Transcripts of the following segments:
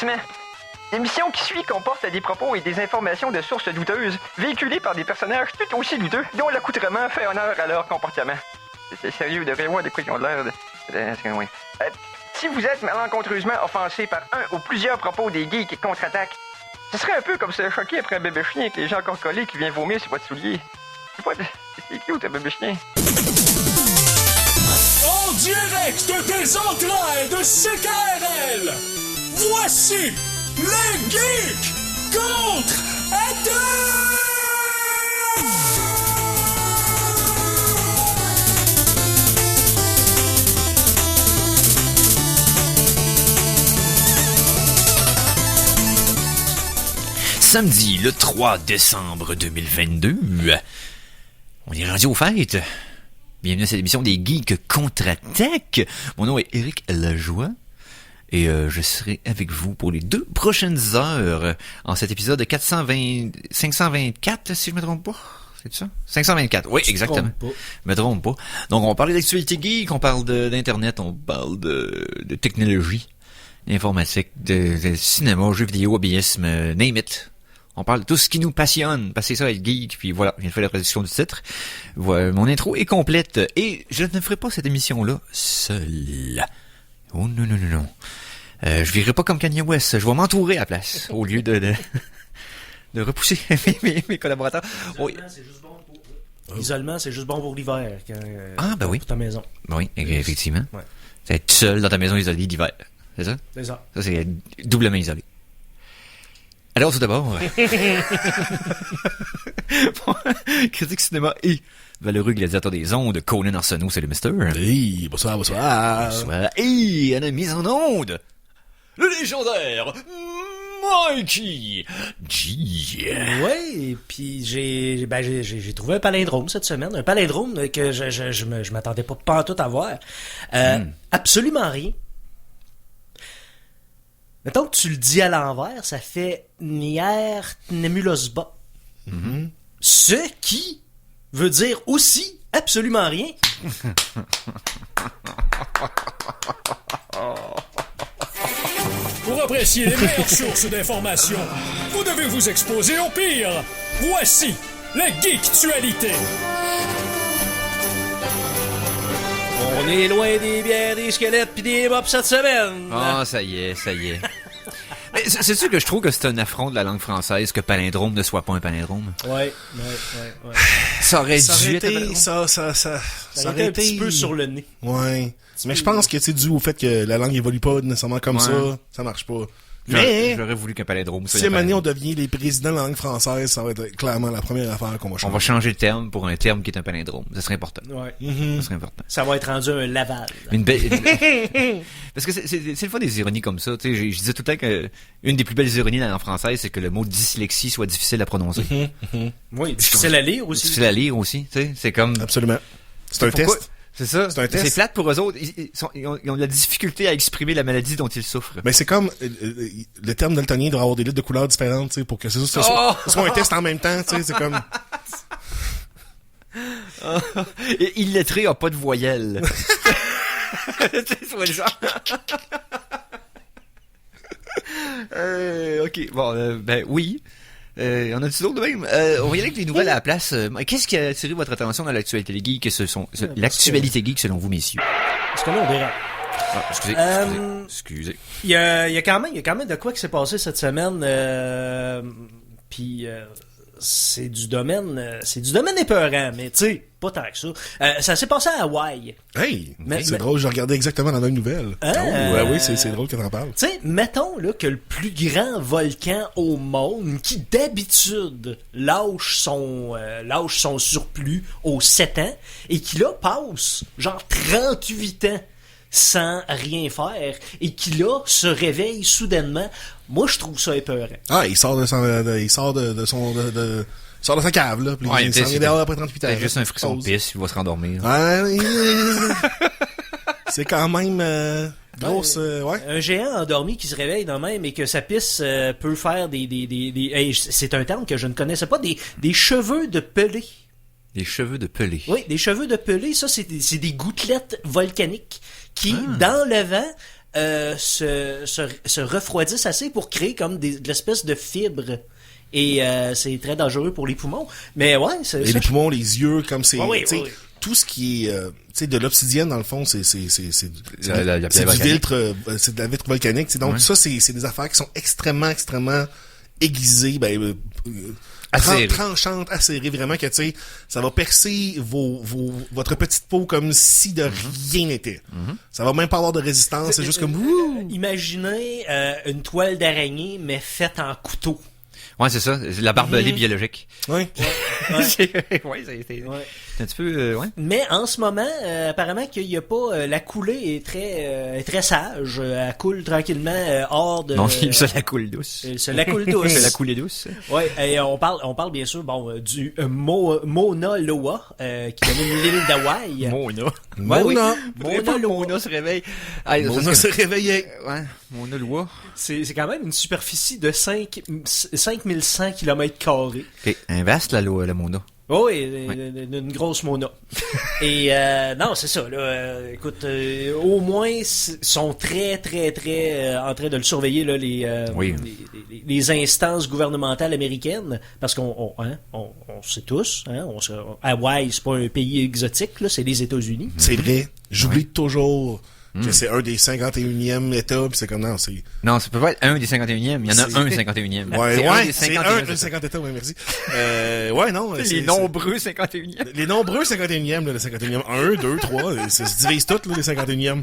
Avertissement. L'émission qui suit comporte des propos et des informations de sources douteuses, véhiculées par des personnages tout aussi douteux, dont l'accoutrement fait honneur à leur comportement. C'est sérieux, de voir de quoi ils ont l'air de... si vous êtes malencontreusement offensé par un ou plusieurs propos des geeks qui contre-attaquent, ce serait un peu comme se choquer après un bébé chien avec les gens encore collés qui vient vomir sur votre soulier. C'est cute, un bébé chien. En direct des entrailles de CKRL, voici les geeks contre-attaquent! Samedi, le 3 décembre 2022, on est rendu aux fêtes. Bienvenue à cette émission des Geeks Contre-Attaque. Mon nom est Éric Lajoie et je serai avec vous pour les 2 prochaines heures en cet épisode 524, si je me trompe pas. C'est ça? 524, oui, exactement. Je me trompe pas. Donc, on parle d'actualité geek, on parle d'internet, on parle de technologie, d'informatique, de cinéma, jeux vidéo, hobbyisme, name it. On parle de tout ce qui nous passionne, parce que c'est ça être geek, puis voilà, je viens de faire la traduction du titre. Voilà, mon intro est complète, et je ne ferai pas cette émission-là seul. Oh non, non, non, non. Je virerai pas comme Kanye West, je vais m'entourer à la place, au lieu de repousser mes collaborateurs. L'isolement, c'est juste bon pour l'hiver. Ben oui. Pour ta maison. Oui, effectivement. Ouais. C'est être seul dans ta maison isolée d'hiver, c'est ça? C'est ça. Ça, c'est doublement isolé. Alors, tout d'abord, critique cinéma et valeureux gladiateur des ondes, Conan Arsenault, c'est le Mister. Oui, bonsoir. Bonsoir. Et à la mise en onde, le légendaire Mikey G. Oui, puis j'ai trouvé un palindrome cette semaine, un palindrome que je m'attendais pas pantoute à voir. Absolument rien. Mettons que tu le dis à l'envers, ça fait Nier Nemulosba. Mm-hmm. Ce qui veut dire aussi absolument rien. Pour apprécier les meilleures sources d'informations, vous devez vous exposer au pire. Voici la Geektualité. On est loin des bières, des squelettes pis des mops cette semaine. Ah, ça y est. Mais c'est sûr que je trouve que c'est un affront de la langue française que palindrome ne soit pas un palindrome. Ouais. Ça aurait Ça dû aurait être été, un palindrome. Ça aurait été un petit peu sur le nez. Ouais. Mais je pense que c'est dû au fait que la langue évolue pas nécessairement comme ça marche pas. Mais, J'aurais voulu qu'un palindrome soit si à un un moment donné, on palindrome. devient les présidents de la langue française, ça va être clairement la première affaire qu'on va On changer. va changer le terme pour un terme qui est un palindrome. Ça serait important. Ouais. Ça serait important. Ça va être rendu un Laval. Parce que c'est le fois des ironies comme ça. Tu sais, je disais tout le temps que une des plus belles ironies dans la langue française, c'est que le mot dyslexie soit difficile à prononcer. Oui, difficile à lire aussi. Difficile à lire aussi. Tu sais, c'est comme. Absolument. C'est un Pourquoi? test. C'est ça. C'est un test. C'est plate pour eux autres. Ils ont de la difficulté à exprimer la maladie dont ils souffrent. Mais c'est comme le terme daltonien doit avoir des lettres de couleurs différentes, tu sais, pour que ce soit un test en même temps, tu sais, c'est comme. Et illettré a pas de voyelle. Tu sais, c'est le genre. Ok, bon, ben oui. On a-tu d'autres de même? On va y aller avec les nouvelles à la place. Qu'est-ce qui a attiré votre attention dans l'actualité geek? L'actualité geek selon vous, messieurs? Parce que là, on verra. Ah, excusez. Il y a quand même de quoi qui s'est passé cette semaine. Puis c'est du domaine épeurant, mais tu sais, pas tant que ça. Ça s'est passé à Hawaï. Hey! Mais- c'est drôle, je regardais exactement la même nouvelle. Oui, c'est drôle que t'en parles. Tu sais, mettons là que le plus grand volcan au monde, qui d'habitude lâche son surplus aux 7 ans, et qui là passe genre 38 ans sans rien faire, et qui là se réveille soudainement. Moi, je trouve ça épeurant. Ah, il sort de sa cave, là, puis il s'en vient dehors après 38 ans. C'est juste un frisson de Pause. pisse, il va se rendormir. Ouais, c'est quand même grosse, ouais. Un géant endormi qui se réveille de même et que sa pisse peut faire des hey, c'est un terme que je ne connaissais pas, des cheveux de pelé. Des cheveux de pelé. Oui, des cheveux de pelé, ça c'est des gouttelettes volcaniques qui, dans le vent, se refroidissent assez pour créer comme de l'espèce de fibre. Et c'est très dangereux pour les poumons. Mais ouais, c'est Et ça. les poumons, les yeux, comme c'est... Oui, tu sais, oui. tout ce qui est... tu sais, de l'obsidienne, dans le fond, c'est La pierre du volcanique. vitre, c'est de la vitre volcanique. Donc, Ouais. ça, c'est des affaires qui sont extrêmement aiguisées, Acérées. tranchantes, acérées, vraiment, que, tu sais, ça va percer votre petite peau comme si de rien n'était. Ça va même pas avoir de résistance, c'est juste comme... Ouh! Imaginez une toile d'araignée, mais faite en couteau. Ouais, c'est ça. C'est la barbelée biologique. Ouais. Ouais, c'est Ouais. c'est un petit peu... ouais. Mais en ce moment, apparemment qu'il y a pas... la coulée est très sage. Elle coule tranquillement hors de... Non, ça la coule douce. Ça la coule douce. C'est la coulée douce. Ouais, et on parle bien sûr du Mauna Loa, qui domine l'île d'Hawaï. Mona. Mona. Ouais, oui. Mona Mona, Loa. Mona se réveille. Ah, On se réveillait. Ouais, Mona Loa. C'est quand même une superficie de 5100 km². Ok, un vaste, la Mona. Oh oui, une grosse Mona. Et non, c'est ça. Là, écoute, au moins, sont très en train de le surveiller là, Oui. les instances gouvernementales américaines, parce qu'on sait tous, Hawaï, c'est pas un pays exotique, là, c'est les États-Unis. C'est vrai. J'oublie toujours que c'est un des 51e États, pis c'est comme, non, c'est... Non, ça peut pas être un des 51e. Il y en a C'est- un 51e. Ouais, C'est ouais, des c'est 51e. un 50 États, ouais, merci. Ouais, non. Les nombreux 51e. Les nombreux 51e, là, le 51e, 1, 2, 3, ça se divise tout, là, les 51e.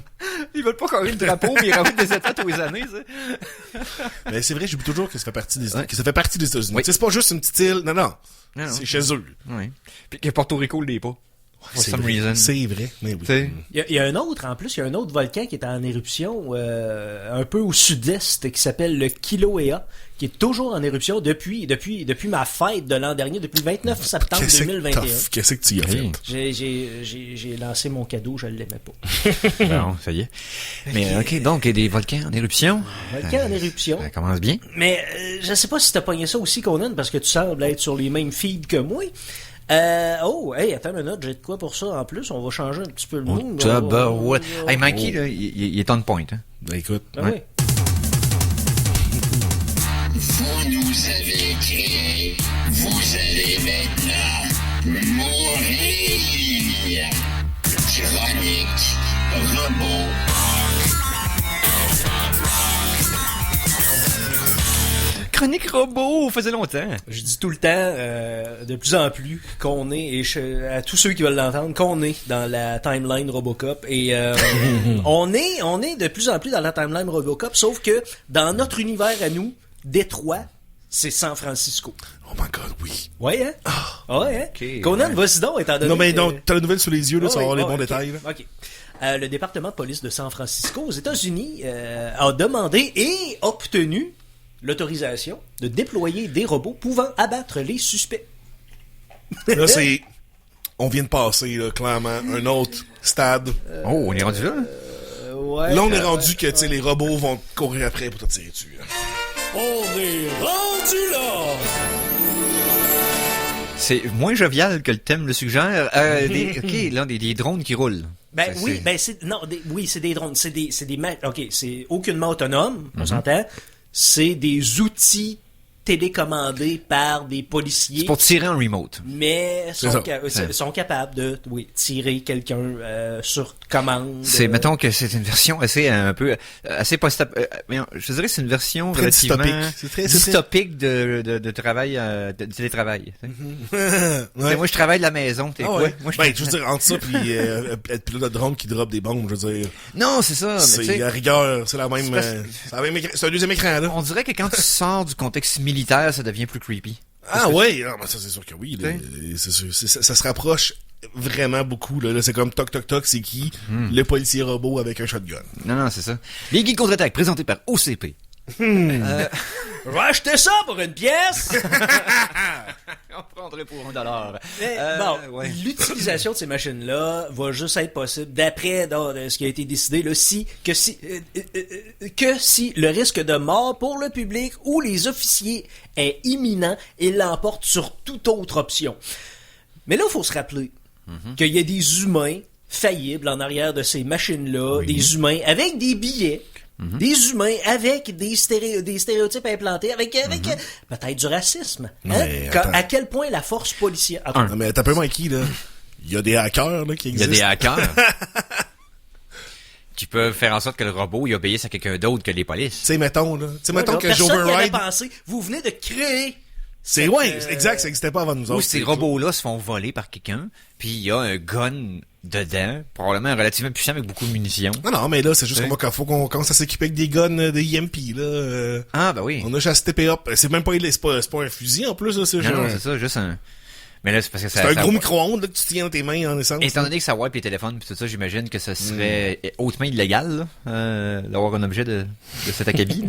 Ils veulent pas carrer le drapeau, mais ils rajoutent des états tous les années, ça. Mais c'est vrai, j'oublie toujours que ça fait partie des États-Unis. Oui. Tu sais, c'est pas juste une petite île, non. Non, non. C'est chez eux. Oui. Puis que Porto Rico l'est pas. For C'est some vrai. reason. C'est vrai, mais oui. Tu sais. Il y a un autre, en plus, il y a un autre volcan qui est en éruption un peu au sud-est qui s'appelle le Kilauea, qui est toujours en éruption depuis ma fête de l'an dernier, depuis le 29 septembre Qu'est-ce que 2021. Qu'est-ce que tu y as Oui. fait? J'ai lancé mon cadeau, je l'aimais pas. Bon, ça y est. Mais ok, donc, il y a des volcans en éruption. Volcan en éruption. Ça commence bien. Mais je sais pas si t'as pogné ça aussi, Conan, parce que tu sembles être sur les mêmes feeds que moi. Attends une minute, j'ai de quoi pour ça en plus, on va changer un petit peu le monde. Ouais. Hey, Mikey, là, il est on point, hein. Ben écoute, Ah oui. Vous nous avez créé, vous allez maintenant mourir. Chronique robot. Chronique robot, faisait longtemps. Je dis tout le temps, de plus en plus, qu'on est, à tous ceux qui veulent l'entendre, qu'on est dans la timeline Robocop. Et on est de plus en plus dans la timeline Robocop, sauf que dans notre univers à nous, Détroit, c'est San Francisco. oh my god, oui. Ouais, hein? Ouais, hein? Ok, Conan, ouais. vas-y donc, étant donné Non, mais que- non, t'as la nouvelle sous les yeux, là, Ah ça va oui, avoir les ah, bons ok, détails, là. ok. Le département de police de San Francisco aux États-Unis a demandé et obtenu l'autorisation de déployer des robots pouvant abattre les suspects. Là, c'est... On vient de passer, là, clairement, un autre stade. Oh, on est rendu là? Ouais, Là, on est rendu que, tu sais, les robots vont courir après pour te tirer dessus, là. On est rendu là! C'est moins jovial que le thème le suggère. Ok, là, des drones qui roulent. Ben Ça, oui, c'est- ben c'est des drones, c'est des OK, c'est aucunement autonome, on s'entend. C'est des outils télécommandés par des policiers. C'est pour tirer en remote. Mais ça. sont capables de tirer quelqu'un sur commande. C'est, mettons que c'est une version assez post je dirais que c'est une version Très relativement dystopique. C'est très- dystopique de travail, de télétravail. Tu sais. Ouais. Moi, je travaille de la maison, t'es Ah quoi? ouais. Moi, je... Ben, je veux dire, entre ça puis être pilote de drone qui drop des bombes, je veux dire, Non, c'est ça, mais tu c'est sais, à rigueur, c'est la même, c'est parce- c'est la même écran- c'est un deuxième écran, là. on dirait que quand tu sors du contexte militaire, ça devient plus creepy. Ah ouais, ah, ben ça c'est sûr que oui, là. C'est sûr, ça se rapproche vraiment beaucoup, là. Là, c'est comme toc toc toc, c'est qui? Le policier robot avec un shotgun. Non, c'est ça. Les Geeks contre-attaque, présentés par OCP. Je vais acheter ça pour une pièce. On prendrait pour $1. Mais, Ouais. l'utilisation de ces machines-là va juste être possible d'après ce qui a été décidé là, que si le risque de mort pour le public ou les officiers est imminent et l'emporte sur toute autre option. Mais là, il faut se rappeler qu'il y a des humains faillibles en arrière de ces machines-là, des humains avec des billets Des humains avec des stéréotypes implantés, avec peut-être du racisme. Mais attends. À quel point la force policière... Non, mais t'as peu Mikey, là. Il y a des hackers, là, qui Il y existent. a des hackers qui peuvent faire en sorte que le robot, il obéisse à quelqu'un d'autre que les polices. Tu sais, mettons, là. Tu sais, mettons que personne n'y avait j'override. pensé. Vous venez de créer... C'est, ouais, exact, ça existait pas avant nous Ou autres. ces robots-là se font voler par quelqu'un, puis il y a un gun dedans, probablement relativement puissant avec beaucoup de munitions. Non, mais là, c'est juste Oui. faut qu'on commence à s'équiper avec des guns de EMP, là. Ah, ben oui. On a juste à stepper up. C'est même pas, c'est pas un fusil, en plus, là, c'est Non, juste non, c'est ça, juste un... Mais là, c'est parce que ça... c'est un ça- gros micro-ondes, là, que tu tiens dans tes mains en essence. Étant donné que ça wipe les téléphones pis tout ça, j'imagine que ça serait hautement illégal, là, d'avoir un objet de cet acabit. là.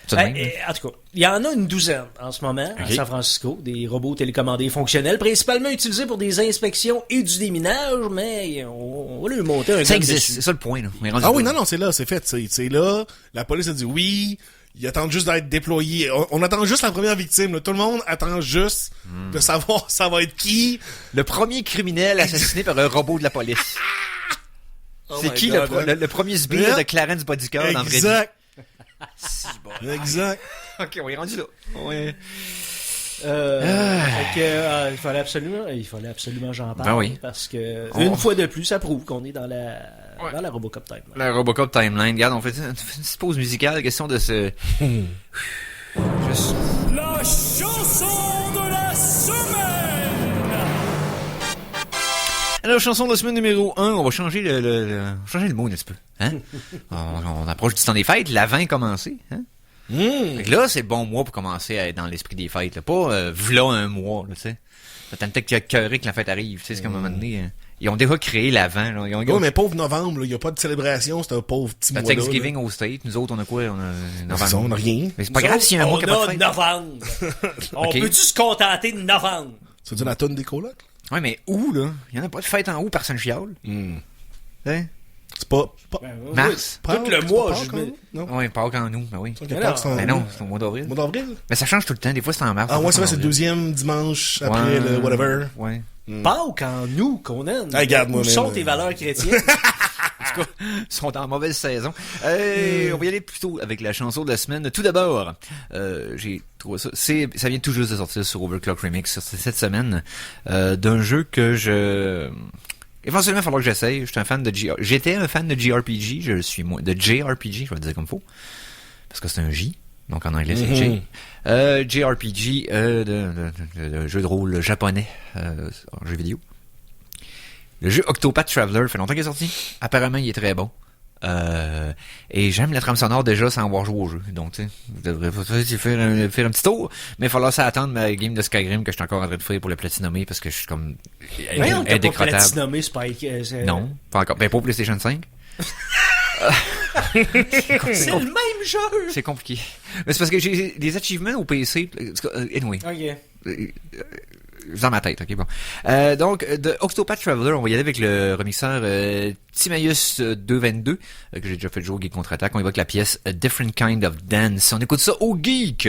Ça de même, là. En tout cas, il y en a une douzaine en ce moment à Ok. San Francisco, des robots télécommandés fonctionnels, principalement utilisés pour des inspections et du déminage, mais on va lui monter un Ça gun existe, dessus. c'est ça le point, là. On est rendu Ah oui, là. non, c'est là, c'est fait, c'est là. La police a dit oui. Ils attendent juste d'être déployés. On attend juste la première victime, là. Tout le monde attend juste de savoir ça va être qui. Le premier criminel assassiné par un robot de la police. Oh C'est my qui God, hein. le premier sbire Yeah. de Clarence Bodyguard en vrai? Exact. Exact. Ok, on est rendu là. Ouais. Fait que, il fallait absolument j'en parle. Ben oui. Parce que, une fois de plus, ça prouve qu'on est dans la Robocop Timeline. La Robocop Timeline. Regarde, on fait une petite pause musicale, question de se... Juste... La chanson de la semaine! Alors, chanson de la semaine numéro 1, on va changer changer le mot un petit peu. Hein? on approche du temps des fêtes, l'avant est commencé. Hein? Fait que là, c'est le bon mois pour commencer à être dans l'esprit des fêtes. Là. Pas v'là un mois, là, tu sais. T'as peut-être que la fête arrive. Tu sais, c'est comme à un moment donné... ils ont déjà créé l'avant. Là. Ils ont, Ouais, mais pauvre novembre, il y a pas de célébration, c'est un pauvre petit T'as mois là. Thanksgiving au State. Nous autres, on a quoi? On a novembre. On a rien. Mais c'est pas grave s'il y a un mois qui a pas de fête. novembre. On Ok. peut-tu se contenter de novembre? Tu veux dire la tonne des colocs? Ouais, mais où, là? Il y en a pas de fête en août, personne chiale. Hein? C'est pas Mars? Pâques, Tout le c'est mois, pas je Pâques, me- hein? Non. Ouais, pas en nous, ben oui. Ok, Mais Pâques, non. c'est en- Mais non, c'est au mois d'avril. Mois d'avril? Mais ça change tout le temps. Des fois, c'est en mars. Ah des ouais, fois, c'est vrai, c'est le en avril. deuxième dimanche après le whatever. Ouais. Pâques en nous, qu'on aime. Ah, regarde-moi, Où man. sont tes valeurs chrétiennes? Ils sont en mauvaise saison. On va y aller plutôt avec la chanson de la semaine. Tout d'abord, j'ai trouvé ça. Ça vient tout juste de sortir sur Overclock Remix cette semaine d'un jeu que éventuellement, il va falloir que j'essaye. J'étais un fan de JRPG. Je suis moins de JRPG, je vais le dire comme faut. Parce que c'est un J. Donc en anglais, c'est J. JRPG, de jeu de rôle japonais en jeu vidéo. Le jeu Octopath Traveler fait longtemps qu'il est sorti. Apparemment, il est très bon. Et j'aime la trame sonore déjà sans avoir joué au jeu. Donc, tu sais, vous devrez faire un petit tour. Mais il va falloir s'attendre ma game de Skyrim que je suis encore en train de faire pour le platinomer parce que je suis comme Voyons, t'as pas indécrottable. platinommé Spike. Non, pas encore. Ben, pas au PlayStation 5. C'est le même jeu! C'est compliqué. Mais c'est parce que j'ai des achievements au PC. Anyway. Ok. Dans ma tête, ok, bon. Donc, de Octopath Traveler, on va y aller avec le remixeur Timaeus 222, que j'ai déjà fait jouer au Geek Contre-Attaque. On évoque la pièce A Different Kind of Dance. On écoute ça au Geek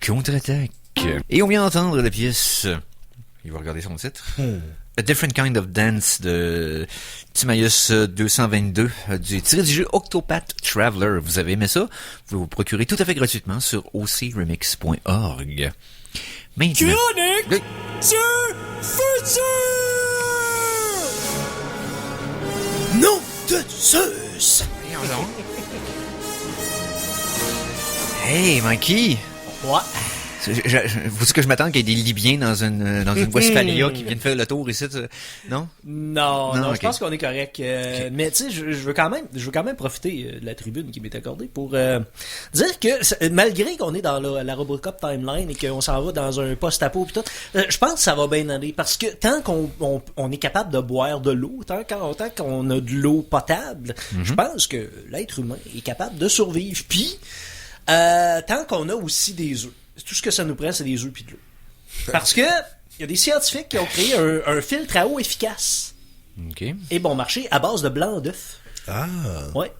Contre-Attaque. Et on vient d'entendre la pièce... Il va regarder son titre. A Different Kind of Dance de Timaeus 222, tiré du jeu Octopath Traveler. Vous avez aimé ça? Vous pouvez vous procurer tout à fait gratuitement sur ocremix.org. Maintenant... Chronique du futur! Nom de Zeus! Hey, Mikey! Ouais. Faut-tu que je m'attende qu'il y ait des Libyens dans une Westphalia qui viennent faire le tour ici? Non? Non, Non, ok. je pense qu'on est correct. Mais tu sais, je veux quand même profiter de la tribune qui m'est accordée pour dire que malgré qu'on est dans la Robocop Timeline et qu'on s'en va dans un post-apo pis tout, je pense que ça va bien aller parce que tant qu'on est capable de boire de l'eau, tant qu'on a de l'eau potable, je pense que l'être humain est capable de survivre. Puis tant qu'on a aussi des œufs. Tout ce que ça nous prend, c'est des œufs puis de l'eau. Parce que il y a des scientifiques qui ont créé un filtre à eau efficace OK. et bon marché à base de blanc d'œuf. Ah. Ouais.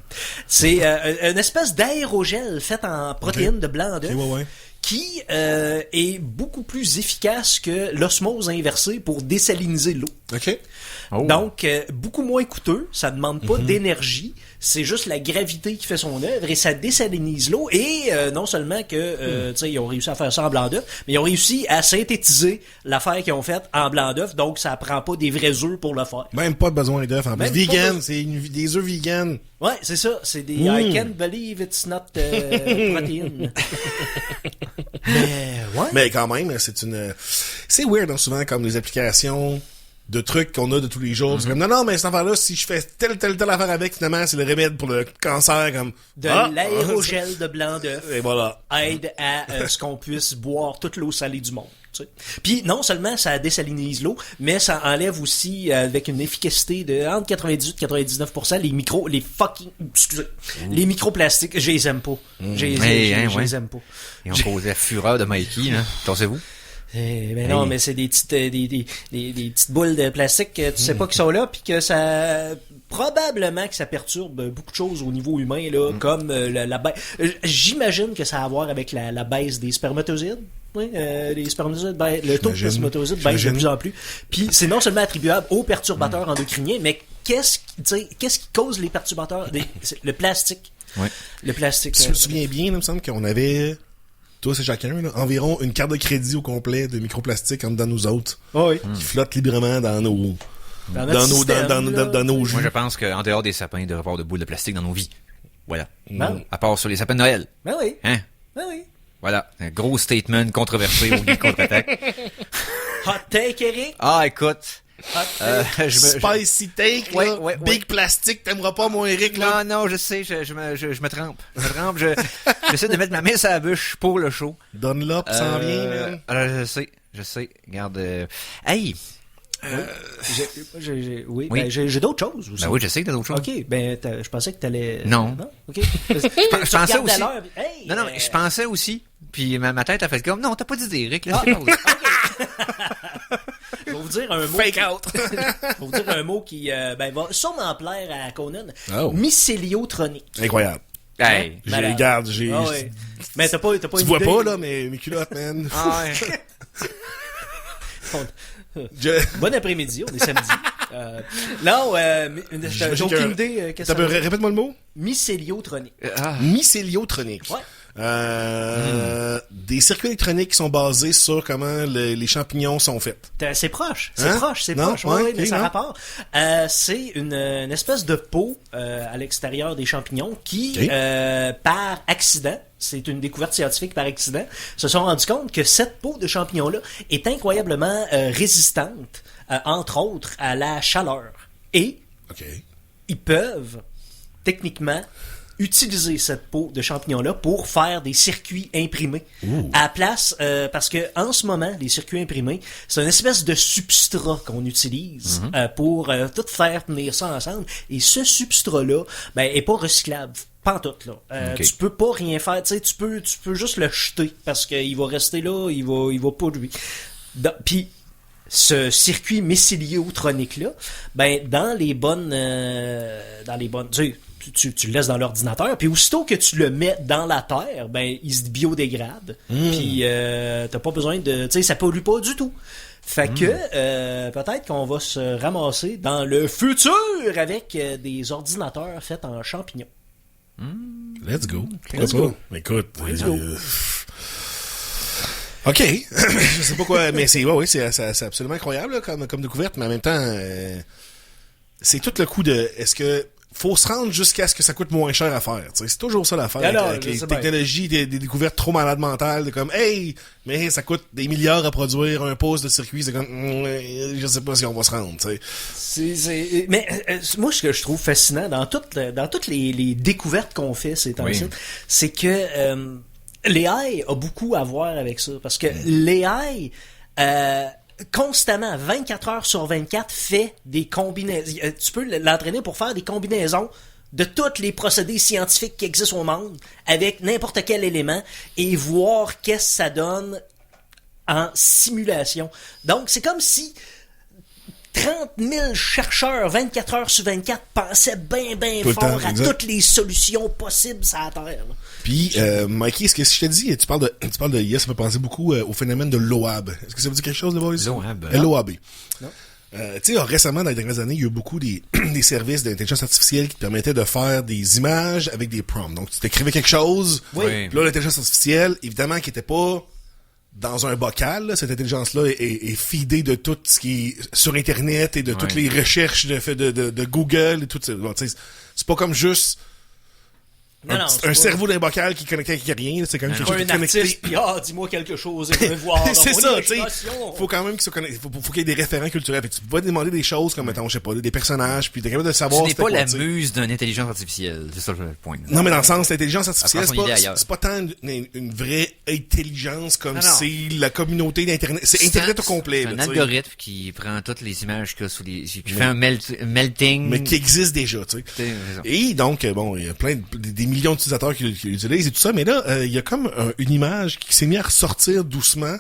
C'est une espèce d'aérogel fait en protéines de blanc d'œuf ouais. qui est beaucoup plus efficace que l'osmose inversée pour désaliniser l'eau. OK. Oh. Donc, beaucoup moins coûteux, ça demande pas d'énergie, c'est juste la gravité qui fait son œuvre et ça désalinise l'eau. Et non seulement que, tu sais, ils ont réussi à faire ça en blanc d'œuf, mais ils ont réussi à synthétiser l'affaire qu'ils ont faite en blanc d'œuf, donc ça prend pas des vrais œufs pour le faire. Même pas besoin d'œufs. En plus, Même pas vegan, besoin. c'est des œufs vegan. Ouais, c'est ça, c'est des I can't believe it's not protein. Mais, ouais. Mais quand même, c'est weird, hein, souvent, comme les applications de trucs qu'on a de tous les jours. C'est comme, non, mais cette affaire-là, si je fais telle affaire avec, finalement, c'est le remède pour le cancer, comme... De l'aérogel de blanc d'œuf Et voilà. aide à ce qu'on puisse boire toute l'eau salée du monde. Tu sais. Puis non seulement ça désalinise l'eau, mais ça enlève aussi avec une efficacité de entre 98 et 99% les microplastiques. Je les aime pas. Je les aime pas. Et on posait la fureur de Mikey, là. Pensez-vous? Ben non, mais c'est des petites des petites boules de plastique que tu sais pas qu'ils sont là, puis que ça probablement que ça perturbe beaucoup de choses au niveau humain là, comme la baisse. J'imagine que ça a à voir avec la baisse des spermatozoïdes. Oui, les spermatozoïdes, le taux de spermatozoïdes baisse de plus en plus. Puis c'est non seulement attribuable aux perturbateurs endocriniens, mais qu'est-ce qui cause les perturbateurs? Le plastique. Ouais. Le plastique. Si je me souviens bien, il me semble qu'on avait, toi c'est chacun, là, environ une carte de crédit au complet de microplastique en dedans nous autres, qui flotte librement dans nos... Dans nos jus. Moi, je pense qu'en dehors des sapins, il devrait y avoir de boules de plastique dans nos vies. Voilà. Ben, À part sur les sapins de Noël. ben oui. Hein? Ben oui. Voilà. Un gros statement controversé au Geek contre-attaque. Hot take, Eric. Ah, écoute. Hot take. Spicy take, Ouais, là. ouais, Big plastique, t'aimeras pas, mon Eric, là? Non, je sais, je me trempe. J'essaie de mettre ma main sur la bouche pour le show. Dunlop s'en vient, man. Alors, je sais. Regarde, hey! Oui, Oui. ben, j'ai d'autres choses aussi. Ben oui, je sais que t'as d'autres choses. Ok, ben je pensais que t'allais. Non. Ok. Je pensais aussi. Hey, Non, mais je pensais aussi. Puis ma tête a fait comme, non, t'as pas d'idée, Eric, là, c'est pas vrai. Je vais vous dire un mot. Fake out. Je vais vous dire un mot qui va sûrement plaire à Conan. Oh. Mycéliotronique. Incroyable. Hey! Malade. Regarde, Ah ouais. Mais t'as pas Tu une vois idée? pas, là, mais mes culottes, man. Ah ouais. Bon après-midi, on est samedi. Non, j'ai aucune idée. Qu'est-ce que ça veut dire? Répète-moi le mot. Mycéliotronique. Mycéliotronique. Ouais. Des circuits électroniques qui sont basés sur comment les champignons sont faits. C'est proche, Hein? c'est Non? proche. Ouais, Oui, ok, mais ça non? rapporte. C'est une espèce de peau à l'extérieur des champignons qui, Ok. par accident, c'est une découverte scientifique par accident, se sont rendus compte que cette peau de champignon-là est incroyablement résistante, entre autres, à la chaleur. Et OK. ils peuvent, techniquement, utiliser cette peau de champignon-là pour faire des circuits imprimés. À la place, parce que en ce moment, les circuits imprimés, c'est une espèce de substrat qu'on utilise pour tout faire tenir ça ensemble. Et ce substrat-là, ben, est pas recyclable. Pantoute, là. Ok. Tu peux pas rien faire. Tu sais, tu peux juste le jeter parce qu'il va rester là, il va polluer. Puis ce circuit mycéliotronique là, ben dans les bonnes, tu le laisses dans l'ordinateur, puis aussitôt que tu le mets dans la terre, ben il se biodégrade. Puis t'as pas besoin de, tu sais, ça pollue pas du tout. Fait que peut-être qu'on va se ramasser dans le futur avec des ordinateurs faits en champignons. Let's go. Let's go. Écoute. Let's go. OK. Je sais pas quoi, mais c'est absolument incroyable là, comme découverte, mais en même temps, c'est tout le coup de est-ce que faut se rendre jusqu'à ce que ça coûte moins cher à faire. T'sais, c'est toujours ça l'affaire Alors, avec je les sais bien. technologies, des découvertes trop malades mentales, de comme hey, mais ça coûte des milliards à produire un poste de circuit, c'est comme je sais pas si on va se rendre. T'sais. Mais moi, ce que je trouve fascinant dans toutes les découvertes qu'on fait ces temps-ci, Oui. c'est que l'AI a beaucoup à voir avec ça. Parce que l'AI, constamment, 24 heures sur 24, fait des combinaisons. Tu peux l'entraîner pour faire des combinaisons de tous les procédés scientifiques qui existent au monde avec n'importe quel élément et voir qu'est-ce que ça donne en simulation. Donc, c'est comme si 30 000 chercheurs, 24 heures sur 24, pensaient bien Tout le fort temps, à exact. toutes les solutions possibles sur la Terre. là. Puis, Mikey, est-ce que si je te dis, tu parles de IA, ça me fait penser beaucoup au phénomène de l'OAB. Est-ce que ça veut dire quelque chose, les boys? Loab. LOAB. Non. Tu sais, récemment, dans les dernières années, il y a eu beaucoup des services d'intelligence artificielle qui te permettaient de faire des images avec des prompts. Donc, tu t'écrivais quelque chose, Oui. puis là, l'intelligence artificielle, évidemment, qui était pas dans un bocal, là, cette intelligence-là est feedée de tout ce qui est sur Internet et de toutes les recherches de Google et tout ça. Donc, tu sais, c'est pas comme juste un cerveau d'un bocal qui est connecté avec rien, c'est quand même quelque chose qui est un connecté. artiste, puis dis-moi quelque chose, et je vais voir dans C'est mon ça, tu sais. imagination. Faut quand même qu'il soit connecté. Faut qu'il y ait des référents culturels. Fait que tu peux demander des choses comme, mettons, je sais pas, des personnages, puis t'es capable de savoir. Tu n'es c'était pas quoi, la tu sais. muse d'une intelligence artificielle. C'est ça le point. Non, mais dans le sens, l'intelligence artificielle, Elle prend son idée ailleurs. c'est pas tant une vraie intelligence comme Non. c'est la communauté d'Internet. C'est Internet au complet, C'est là, un tu sais. algorithme qui prend toutes les images qu'il y a sous les... qui fait un melting. Mais qui existe déjà, tu sais. C'est ça. Et donc, bon, il y a des millions d'utilisateurs qui l'utilisent et tout ça, mais là, il y a comme une image qui s'est mise à ressortir doucement.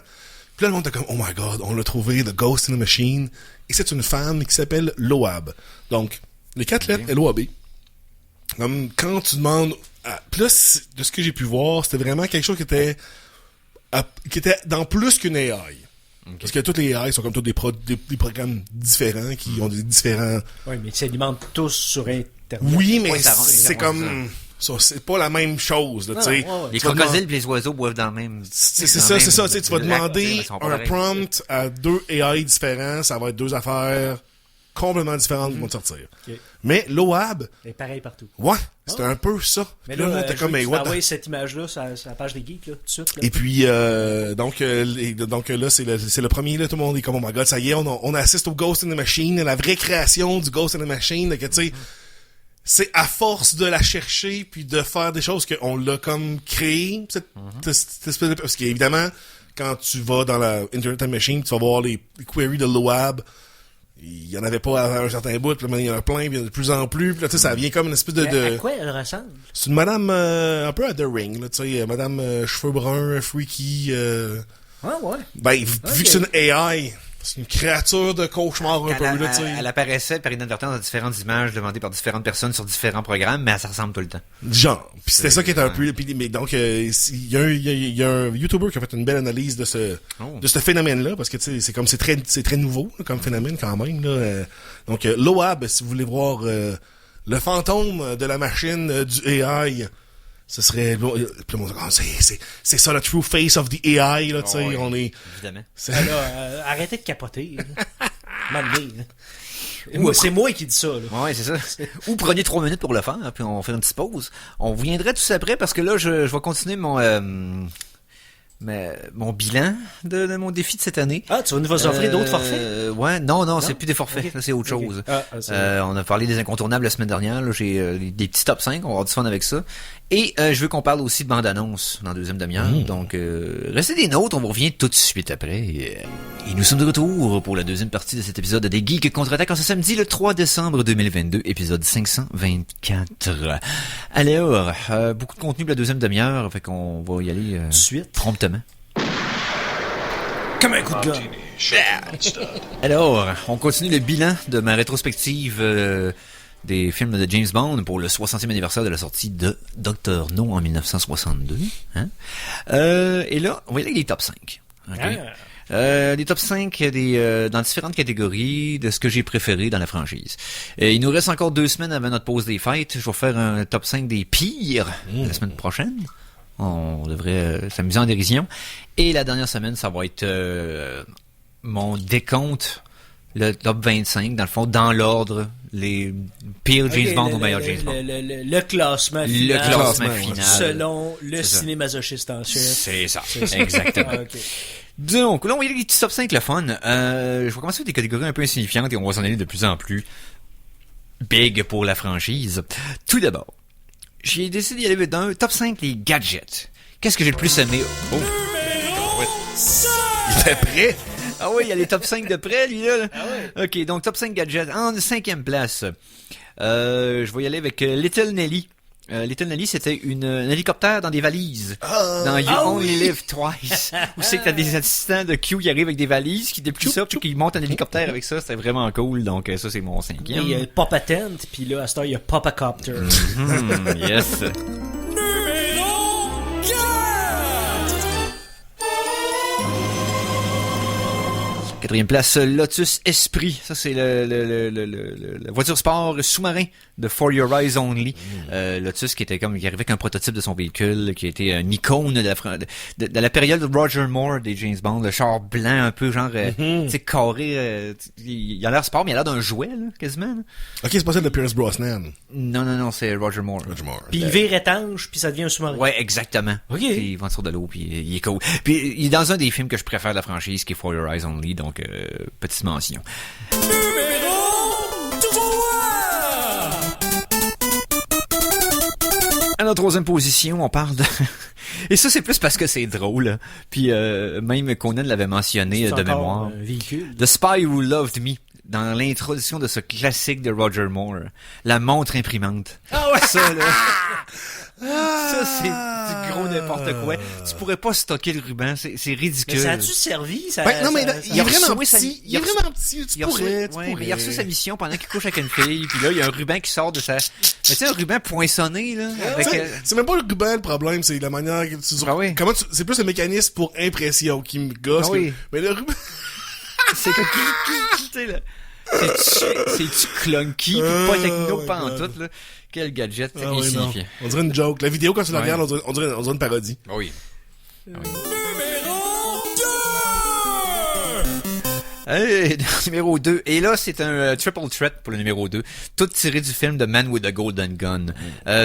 Puis là, le monde était comme, oh my god, on l'a trouvé, The Ghost in the Machine. Et c'est une femme qui s'appelle Loab. Donc, les 4 lettres, L-O-A-B. Comme, quand tu demandes, plus de ce que j'ai pu voir, c'était vraiment quelque chose qui était dans plus qu'une AI. Okay. Parce que toutes les AI sont comme tous des programmes différents qui ont des différents... Oui, mais ils s'alimentent tous sur Internet. Oui, mais ça c'est rend- comme... Ça, c'est pas la même chose, là, tu sais. Les Tu vas crocodiles et les oiseaux boivent dans le même... C'est ça, tu sais, tu vas demander Ils sont pas un pareils. prompt à 2 AI différents, ça va être 2 affaires complètement différentes qui vont te sortir. Okay. Mais Loab, C'est pareil partout. ouais, c'était un peu ça. Mais Puis là, le monde là, était comme, mais tu what vas the- envoyer cette image-là sur la page des geeks, là, tout de suite. Là. Et puis, donc là, c'est le premier, là, tout le monde est comme, oh my god, ça y est, on assiste au Ghost in the Machine, la vraie création du Ghost in the Machine, là, que tu sais, c'est à force de la chercher puis de faire des choses qu'on l'a comme créé, cette espèce de... Parce qu'évidemment, quand tu vas dans la Internet Machine, tu vas voir les queries de Loab, il y en avait pas à un certain bout, puis là, il y en a plein, puis il y en a de plus en plus, puis là, tu sais, ça vient comme une espèce À de... quoi elle ressemble? C'est une madame un peu à The Ring, là, tu sais, madame cheveux bruns, freaky... Ouais. Ben, vu que c'est une AI, c'est une créature de cauchemar un peu, là, tu sais. Elle apparaissait par inadvertance dans différentes images demandées par différentes personnes sur différents programmes, mais ça ressemble tout le temps. Genre. Puis c'était ça qui est un peu... Mais donc, il y a un YouTuber qui a fait une belle analyse de ce phénomène-là, parce que, tu sais, c'est comme, c'est très nouveau, là, comme phénomène, quand même, là. Donc, Loab, si vous voulez voir le fantôme de la machine du AI... Ce serait... Puis le monde dit, c'est ça, le true face of the AI, là, tu sais, Ouais, on est... Évidemment. Alors, arrêtez de capoter. C'est moi qui dis ça. Là. Ouais, c'est ça. Ou prenez 3 minutes pour le faire, puis on fait une petite pause. On reviendrait tout après, parce que là, je vais continuer mon bilan de mon défi de cette année. Ah, tu vas nous offrir d'autres forfaits? Ouais, non, c'est plus des forfaits, Okay. là, c'est autre chose. Okay. On a parlé des incontournables la semaine dernière, là, j'ai des petits top 5, on va avoir du fun avec ça. Et je veux qu'on parle aussi de bande-annonce dans la deuxième demi-heure, donc restez des nôtres, on revient tout de suite après. Et nous sommes de retour pour la deuxième partie de cet épisode des Geeks Contre-Attaque en ce samedi le 3 décembre 2022, épisode 524. Alors, beaucoup de contenu pour la deuxième demi-heure, fait qu'on va y aller Suite. promptement. Comme un coup de gun. Alors, on continue le bilan de ma rétrospective des films de James Bond pour le 60e anniversaire de la sortie de Dr. No en 1962. Hein? Et là, on va y aller avec les top 5. Okay? Des top 5 dans différentes catégories de ce que j'ai préféré dans la franchise. Il nous reste encore 2 semaines avant notre pause des fêtes. Je vais faire un top 5 des pires la semaine prochaine. On devrait s'amuser en dérision. Et la dernière semaine, ça va être mon décompte, le top 25, dans le fond, dans l'ordre, les pires James Bond ou meilleurs James Bond. Le classement final. Le classement final. Selon le C'est ça. cinémasochiste en chef. C'est ça, exactement. Ah, ok. Donc, là, on va y aller avec les petits top 5, le fun. Je vais commencer avec des catégories un peu insignifiantes et on va s'en aller de plus en plus big pour la franchise. Tout d'abord, j'ai décidé d'y aller dans un top 5 les gadgets. Qu'est-ce que j'ai le plus aimé? Oh. Il était prêt? Ah oui, il y a les top 5 de près, lui, là. Ah ouais. Ok, donc top 5 gadgets. En 5e place, je vais y aller avec Little Nelly. Little Nelly, c'était un hélicoptère dans des valises. Dans You Only Live Twice. Où c'est que t'as des assistants de Q qui arrivent avec des valises, qui déplient ça, puis qui montent un hélicoptère avec ça. C'était vraiment cool. Donc ça, c'est mon 5e. Il y a Papa Tent, puis là, à cette heure, il y a Papa Copter. Yes. 4e place, Lotus Esprit. Ça, c'est la voiture sport sous-marin de For Your Eyes Only. Lotus qui arrivait avec un prototype de son véhicule, qui a été une icône de la période de Roger Moore des James Bond. Le char blanc un peu genre, tu sais, carré. Il a l'air sport, mais il a l'air d'un jouet, là, quasiment. Là. Ok, c'est pas celle de Pierce Brosnan. Non, c'est Roger Moore. Puis il vire étanche, puis ça devient un sous-marin. Ouais, exactement. Ok. Puis il va sur de l'eau, puis il est cool. Puis il est dans un des films que je préfère de la franchise, qui est For Your Eyes Only, donc petite mention. Numéro 3! À notre 3e position, on parle de... Et ça, c'est plus parce que c'est drôle. Hein. Puis même Conan l'avait mentionné de mémoire. The Spy Who Loved Me. Dans l'introduction de ce classique de Roger Moore. La montre imprimante. Ah ouais! Ça, là... Ça, c'est du gros n'importe quoi. Tu pourrais pas stocker le ruban, c'est ridicule. Mais ça a-tu servi? Ça, Ben, non, mais il est vraiment reçu petit. Il est vraiment petit. Tu pourrais. Mais il a reçu sa mission pendant qu'il couche avec une fille, puis là, il y a un ruban qui sort de sa... Mais tu sais, un ruban poinçonné, là. Avec, C'est même pas le ruban le problème, c'est la manière que tu... Ah oui. Comment tu... C'est plus le mécanisme pour impression qui me gosse. Ah oui. Mais le ruban... c'est que... Tu sais, là... C'est-tu clunky, pis pas techno pantoute, là. Quel gadget insignifiant. On dirait une joke. La vidéo, quand tu la regardes, on dirait une parodie. Oui. Numéro 2! Hey, numéro 2. Et là, c'est un triple threat pour le numéro 2. Tout tiré du film The Man with a Golden Gun.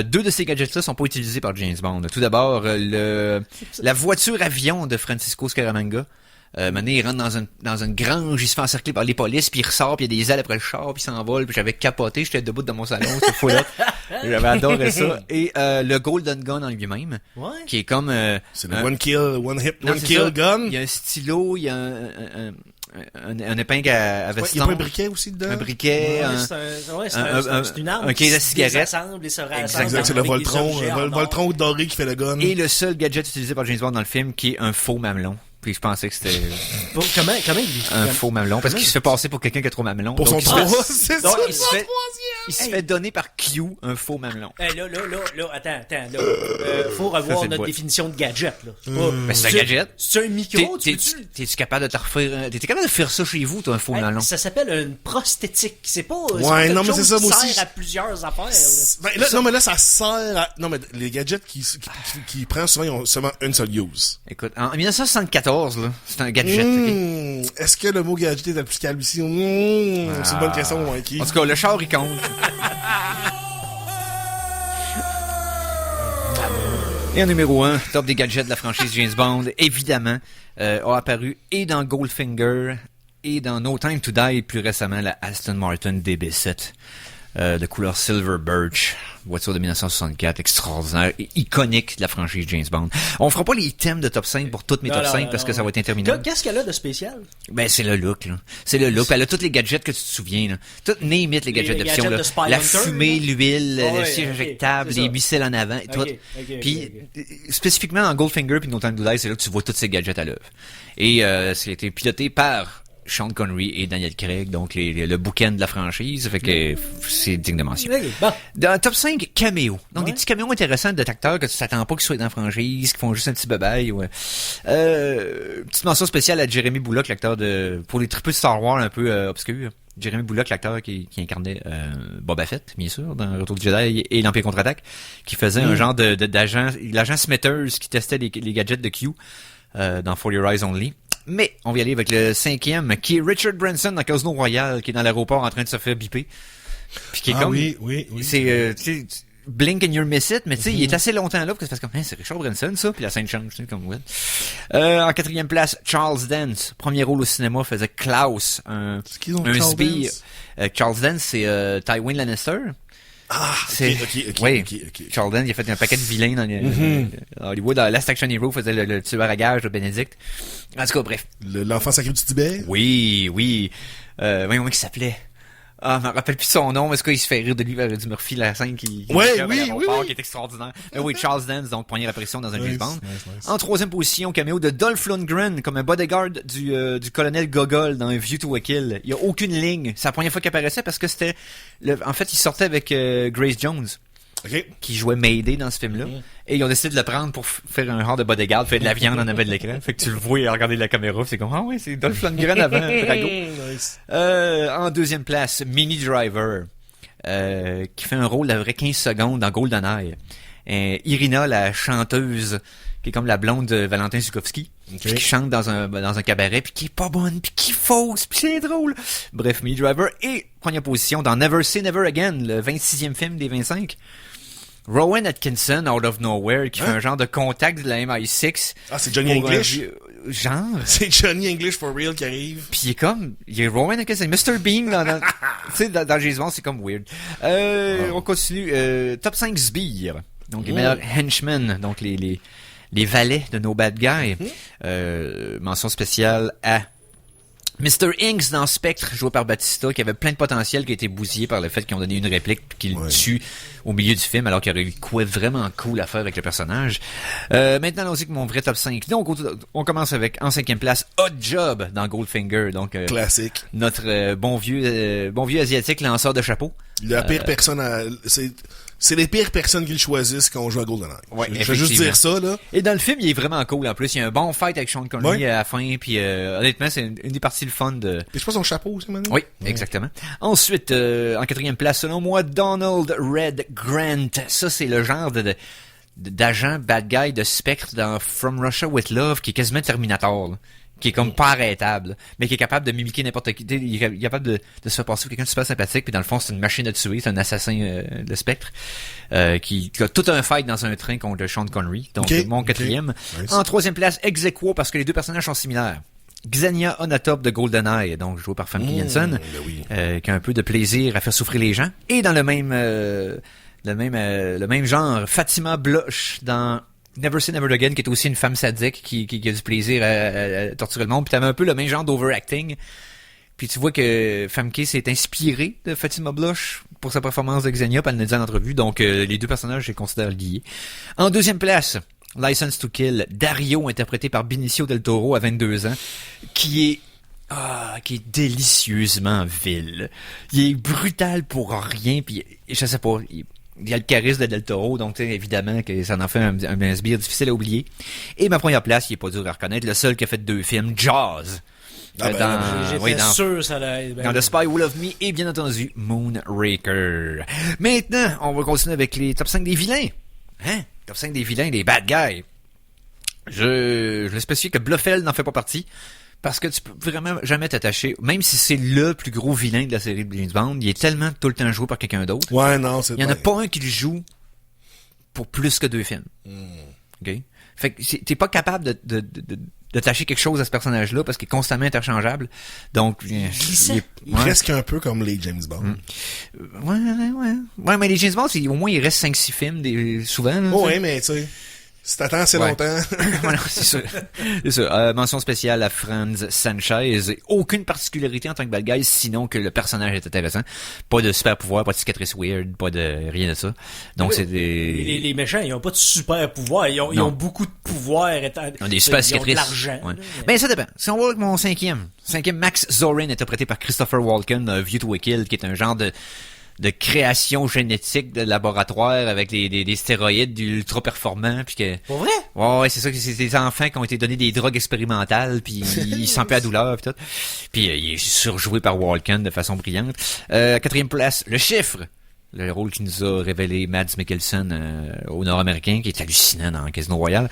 Deux de ces gadgets-là sont pas utilisés par James Bond. Tout d'abord, la voiture avion de Francisco Scaramanga. Maintenant, il rentre dans une grange, il se fait encercler par les polices, puis il ressort, puis il y a des ailes après le char, puis il s'envole, puis j'avais capoté, j'étais debout dans mon salon, c'était fou là. J'avais adoré ça. Et le Golden Gun en lui-même, qui est comme... c'est le one kill ça. gun. Il y a un stylo, il y a un épingle à veston. Il y a pas un briquet aussi dedans? Un briquet, c'est une arme un case à qui se cigarette. désassemble et se rassemble Exact, c'est le avec des Voltron, objets en or. Voltron doré qui fait le gun. Et le seul gadget utilisé par James Bond dans le film, qui est un faux mamelon. Puis je pensais que c'était Bon, comment il un faux mamelon, parce qu'il se fait passer pour quelqu'un qui a trop mamelon. Pour son Donc, droit, c'est donc, ça, il se fait donner par Q un faux mamelon. Hey, là, attends, là. Faut revoir c'est notre le définition de gadget, là. C'est pas... Ben, c'est un gadget. C'est un micro, T'es-tu capable de te refaire, t'es capable de faire ça chez vous, toi, un faux mamelon? Ça s'appelle une prosthétique. C'est pas, Ouais, non, mais c'est ça, moi aussi. sert à plusieurs affaires, là. Ben, là, non, mais là, ça sert à... Non, mais les gadgets qui prennent souvent, ils ont seulement une seule use. Écoute, en 1974, là, c'est un gadget. Est-ce que le mot gadget est applicable ici? C'est une bonne question, Mikey. En tout cas, le char, il compte. Et en numéro 1, top des gadgets de la franchise James Bond, évidemment, a apparu et dans Goldfinger et dans No Time to Die, plus récemment, la Aston Martin DB7 de couleur Silver Birch. Voiture de 1964, extraordinaire et iconique de la franchise James Bond. On fera pas les thèmes de top 5 pour toutes mes top 5 parce que ça va être interminable. Qu'est-ce qu'elle a de spécial? Ben, c'est le look, là. C'est le look. Elle a tous les gadgets que tu te souviens, là. Tout, name it, les gadgets d'option, là. La fumée, l'huile, le siège injectable, les missiles en avant, et tout. Puis, spécifiquement en Goldfinger puis No Time to Die, c'est là que tu vois tous ces gadgets à l'œuvre. Et, c'était piloté par Sean Connery et Daniel Craig, donc le bouquin de la franchise, fait que c'est digne de mention. Bon. Dans le top 5, caméo. Donc des petits caméos intéressants d'acteurs que tu t'attends pas qu'ils soient dans la franchise, qui font juste un petit babaille. Ouais. Petite mention spéciale à Jeremy Bulloch, l'acteur pour les tripeux de Star Wars un peu obscurs. Jeremy Bulloch, l'acteur qui incarnait Boba Fett, bien sûr, dans Retour du Jedi et l'Empire contre-attaque, qui faisait un genre d'agent, l'agent Smithers qui testait les gadgets de Q dans For Your Eyes Only. Mais on va y aller avec le 5e, qui est Richard Branson dans Casino Royale, qui est dans l'aéroport en train de se faire biper. Puis qui est comme... Oui. C'est... blink and you miss it, mais tu sais, il est assez longtemps là, parce que c'est comme, c'est Richard Branson, ça, puis la scène change, tu sais, comme, ouais. En 4e place, Charles Dance. Premier rôle au cinéma, faisait Klaus, un sbire. Charles Dance, c'est Tywin Lannister. Ah, ok. Charles Dance, il a fait un paquet de vilains dans Hollywood. Dans Last Action Hero, faisait le tueur à gages de Benedict. En tout cas, bref. L'enfant sacré du Tibet? Oui. Comment il s'appelait? Ah, je me rappelle plus son nom, mais ce qu'il se fait rire de lui vers Eddie Murphy, la scène qui qui est extraordinaire. Mais oui, Charles Dance, donc première apparition dans un James Bond. Nice. En 3e position, caméo de Dolph Lundgren comme un bodyguard du colonel Gogol dans View to a Kill. Il y a aucune ligne. C'est la première fois qu'il apparaissait parce que c'était en fait, il sortait avec Grace Jones. OK. qui jouait Mayday dans ce film-là. Et ils ont décidé de le prendre pour faire un genre de bodyguard, faire de la viande en avant de l'écran. Fait que tu le vois regarder la caméra, c'est comme, ah oui, c'est Dolph Lundgren avant, Drago. Nice. En deuxième place, Minnie Driver, qui fait un rôle d'à peu près 15 secondes dans GoldenEye. Irina, la chanteuse, qui est comme la blonde de Valentin Zukovsky, qui chante dans un cabaret, puis qui est pas bonne, puis qui fausse, puis c'est drôle. Bref, Minnie Driver. Et première position dans Never Say Never Again, le 26e film des 25. Rowan Atkinson, Out of Nowhere, qui fait un genre de contact de la MI6. Ah, c'est Johnny English? Genre. C'est Johnny English for real qui arrive. Puis il est Rowan Atkinson, Mr. Bean, tu sais, dans James Bond, c'est comme weird. On continue, top 5 sbires. Donc, les meilleurs henchmen, donc les valets de nos bad guys. Mention spéciale à Mr. Inks dans Spectre, joué par Batista, qui avait plein de potentiel, qui a été bousillé par le fait qu'ils ont donné une réplique puis qu'ils le tuent au milieu du film, alors qu'il y aurait eu quoi vraiment cool à faire avec le personnage. Maintenant, allons-y avec mon vrai top 5. Donc, on commence avec, en 5e place, Hot Job dans Goldfinger. Donc, classique. Notre bon vieux asiatique lanceur de chapeau. La pire personne c'est les pires personnes qui le choisissent quand on joue à GoldenEye. Ouais, je vais juste dire ça, là. Et dans le film, il est vraiment cool. En plus, il y a un bon fight avec Sean Connery à la fin. Puis honnêtement, c'est une des parties le fun de... Puis je pense son chapeau aussi, maintenant. Oui, exactement. Ensuite, en 4e place, selon moi, Donald Red Grant. Ça, c'est le genre d'agent bad guy de Spectre dans From Russia with Love, qui est quasiment Terminator, là. Qui est comme pas arrêtable, mais qui est capable de mimiquer n'importe qui. Il est capable de se faire passer pour quelqu'un de super sympathique, puis dans le fond, c'est une machine à tuer, c'est un assassin de Spectre, qui a tout un fight dans un train contre Sean Connery. Donc, mon 4e. Nice. En 3e place, ex aequo, parce que les deux personnages sont similaires. Xenia Onatop de GoldenEye, donc joué par Famke Janssen, qui a un peu de plaisir à faire souffrir les gens. Et dans le même genre, Fatima Blush dans Never Say Never Again, qui est aussi une femme sadique qui a du plaisir à torturer le monde. Puis t'avais un peu le même genre d'overacting. Puis tu vois que Famke s'est inspiré de Fatima Blush pour sa performance de Xenia, puis elle l'a dit en entrevue. Donc les deux personnages, je les considère liés. En 2e place, License to Kill, Dario, interprété par Benicio del Toro à 22 ans, qui est délicieusement vil. Il est brutal pour rien, puis je sais pas... Il y a le charisme de Del Toro, donc évidemment que ça en fait un sbire difficile à oublier. Et ma première place, il est pas dur à reconnaître, le seul qui a fait 2 films, Jaws. J'étais sûr ça allait être dans The Spy Who Loved Me et bien entendu Moonraker. Maintenant, on va continuer avec les top 5 des vilains. Top 5 des vilains, des bad guys. Je vais spécifier que Blofeld n'en fait pas partie. Parce que tu peux vraiment jamais t'attacher, même si c'est le plus gros vilain de la série de James Bond, il est tellement tout le temps joué par quelqu'un d'autre. Ouais, non, c'est... Il y en a pas un qui le joue pour plus que 2 films. OK? Fait que t'es pas capable de tâcher quelque chose à ce personnage-là parce qu'il est constamment interchangeable. Donc, presque un peu comme les James Bond. Ouais, mais les James Bond, au moins, il reste 5-6 films, souvent. Là, ouais, mais tu sais... Si t'attends assez longtemps. Voilà, c'est sûr. C'est sûr. Mention spéciale à Franz Sanchez. Aucune particularité en tant que bad guy, sinon que le personnage est intéressant. Pas de super pouvoir, pas de cicatrice weird, pas de rien de ça. Donc c'est des... Les méchants, ils ont pas de super pouvoir. Ils ont beaucoup de pouvoir. Ils ont des super cicatrices. Ils ont de l'argent. Ouais. Mais ça dépend. Si on va avec mon 5e. Max Zorin, interprété par Christopher Walken, View to a Kill, qui est un genre de création génétique de laboratoire avec des stéroïdes ultra performants puis que pour vrai? Ouais, c'est ça, que c'est des enfants qui ont été donnés des drogues expérimentales puis ils sentent pas la douleur puis tout. Puis il est surjoué par Walken de façon brillante. 4e place, le chiffre. Le rôle qui nous a révélé Mads Mikkelsen au Nord-Américain, qui est hallucinant dans Casino Royale.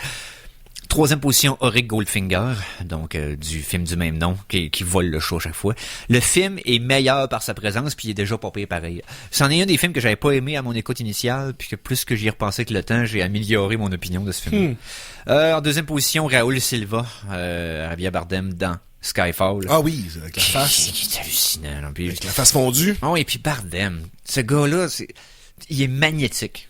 3e position, Auric Goldfinger, donc du film du même nom, qui vole le show à chaque fois. Le film est meilleur par sa présence, puis il est déjà pas pire pareil. C'en est un des films que j'avais pas aimé à mon écoute initiale, puis que plus que j'y ai repensé avec le temps, j'ai amélioré mon opinion de ce film. En 2e position, Raoul Silva, Javier Bardem dans Skyfall. Ah oui, avec la face. C'est hallucinant. Là, puis, avec la face fondue. Oh, et puis Bardem, ce gars-là, il est magnétique.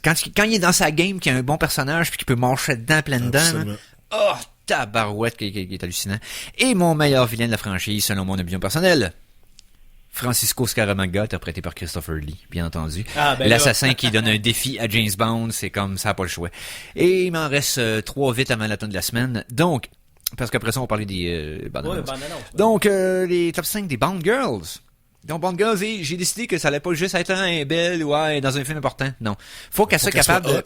Quand il est dans sa game, qu'il a un bon personnage, puis qu'il peut marcher dedans, plein dedans. Oh, tabarouette, qui est hallucinant. Et mon meilleur vilain de la franchise, selon mon opinion personnelle, Francisco Scaramanga, interprété par Christopher Lee, bien entendu. L'assassin qui donne un défi à James Bond, c'est comme ça, pas le choix. Et il m'en reste 3 vite avant la tonne de la semaine. Donc, parce qu'après ça, on va parler des bandes annonces. Donc, les top 5 des Bond Girls. Donc, Bond Girl, j'ai décidé que ça allait pas juste être un belle ou dans un film important. Non. Faut qu'elle soit capable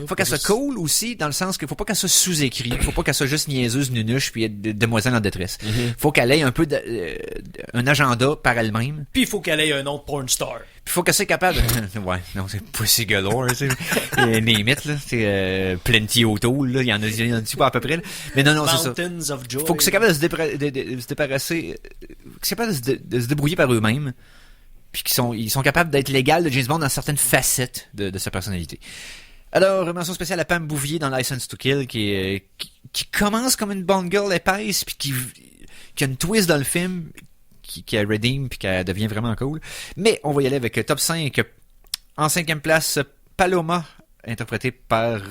faut qu'elle soit cool aussi, dans le sens qu'il faut pas qu'elle soit sous-écrit. Faut pas qu'elle soit juste niaiseuse, nunuche, puis demoiselle en détresse. Faut qu'elle ait un peu un agenda par elle-même. Puis il faut qu'elle ait un nom de porn star. Puis faut qu'elle soit capable ouais, non, c'est Pussy Galore, tu sais. Name-it, là. C'est Plenty O'Toole, là. Il y en a dessus pas à peu près, là. Mais non, c'est ça. Mountains of Joy. Faut que c'est capable de se débarrasser, que c'est capable de se débrouiller par eux-mêmes. Puis ils sont capables d'être légaux de James Bond dans certaines facettes de sa personnalité. Alors, mention spéciale à Pam Bouvier dans License to Kill, qui commence comme une Bond girl épaisse, puis qui a une twist dans le film, qui a redeem, puis qui devient vraiment cool. Mais on va y aller avec top 5. En 5e place, Paloma, interprétée par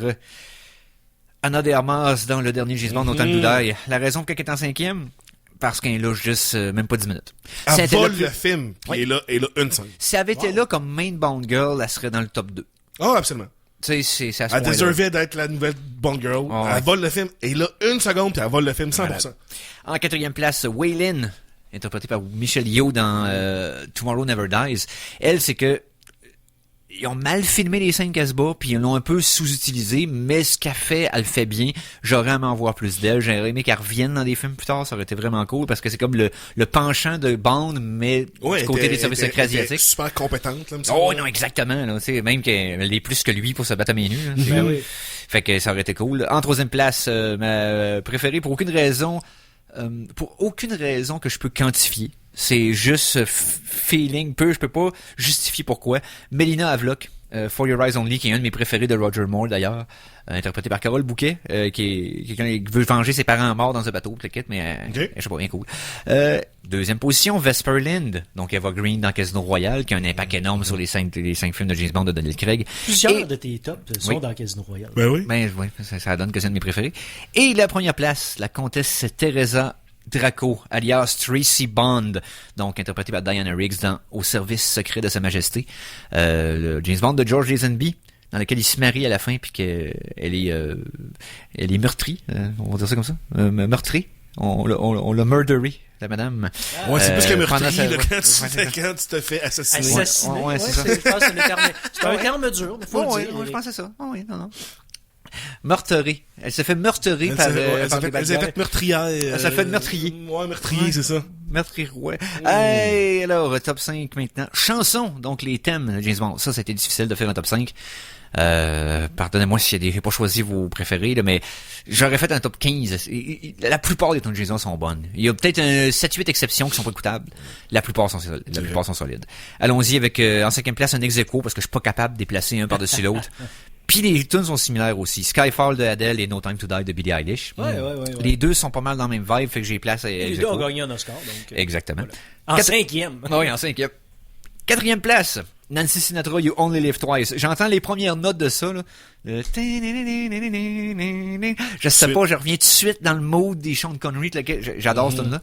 Ana de Armas dans le dernier James Bond, No Time to Die. La raison pour laquelle elle est en 5e, parce qu'elle est là juste même pas 10 minutes. Elle vole le film, puis elle est là une scène. Si elle avait été là comme main Bond girl, elle serait dans le top 2. Oh, absolument. Tu sais, c'est à ce Elle point-là. deservait d'être la nouvelle Bond girl. Oh, elle vole le film, et là, une seconde, puis elle vole le film 100%. Voilà. En 4e place, Wei Lin, interprétée par Michelle Yeoh dans Tomorrow Never Dies. Elle, c'est que ils ont mal filmé les scènes qu'elle se bat, puis ils l'ont un peu sous-utilisé, mais ce qu'elle fait, elle le fait bien. J'aurais aimé en voir plus d'elle. J'aurais aimé qu'elle revienne dans des films plus tard. Ça aurait été vraiment cool, parce que c'est comme le penchant de Bond, mais du côté des services secrets asiatiques. Super compétente, là, me Oh semble. non, exactement. Là, même qu'elle est plus que lui pour se battre à main nue. Là. Ben oui. Fait que ça aurait été cool. En 3e place, ma préférée, pour aucune raison que je peux quantifier. C'est juste feeling peu, je peux pas justifier pourquoi. Melina Havelock, For Your Eyes Only, qui est un de mes préférés de Roger Moore d'ailleurs, interprété par Carole Bouquet, qui est quelqu'un qui veut venger ses parents morts dans un bateau, mais je sais pas, bien cool. 2e position, Vesper Lynd, donc Eva Green dans Casino Royale, qui a un impact énorme sur les 5 films de James Bond de Daniel Craig. Plusieurs de tes tops sont dans Casino Royale. Ben oui. Ben oui, ça donne que c'est un de mes préférés. Et la première place, la comtesse Teresa Draco, alias Tracy Bond, donc interprétée par Diana Riggs dans Au service secret de Sa Majesté, le James Bond de George Lazenby, dans lequel il se marie à la fin, puis qu'elle est meurtrie, on va dire ça comme ça, meurtrie, on l'a murderée, la madame. Ouais, c'est plus que meurtrier, pendant là, sa- quand tu te fais assassiner. Assassiné. Ouais, c'est ça. Je pense que c'est un terme dur, mais faut le dire. Je pense que c'est ça. Oh, oui, non. Meurtrée. Elle s'est fait meurtrer Elle par s'est les fait meurtrière. Elle s'est fait meurtrier. Ouais, meurtrier, c'est ça. Meurtrier, ouais. Hey, alors, top 5 maintenant. Chansons, donc les thèmes de James Bond. Ça, c'était difficile de faire un top 5. Pardonnez-moi si j'ai pas choisi vos préférés, là, mais j'aurais fait un top 15. La plupart des tunes de James Bond sont bonnes. Il y a peut-être 7-8 exceptions qui sont pas écoutables. La plupart sont solides. Allons-y avec, en 5e place, un ex-aequo, parce que je suis pas capable de déplacer un par-dessus l'autre. Puis les tunes sont similaires aussi. Skyfall de Adele et No Time to Die de Billie Eilish. Ouais. Les deux sont pas mal dans le même vibe, fait que j'ai place à Les deux ont gagné un Oscar, donc. Exactement. Voilà. En 5e. Oui, en 5e. 4e place, Nancy Sinatra, You Only Live Twice. J'entends les premières notes de ça, là. Je sais pas, je reviens tout de suite dans le mode des chants de connery, j'adore cette tune-là.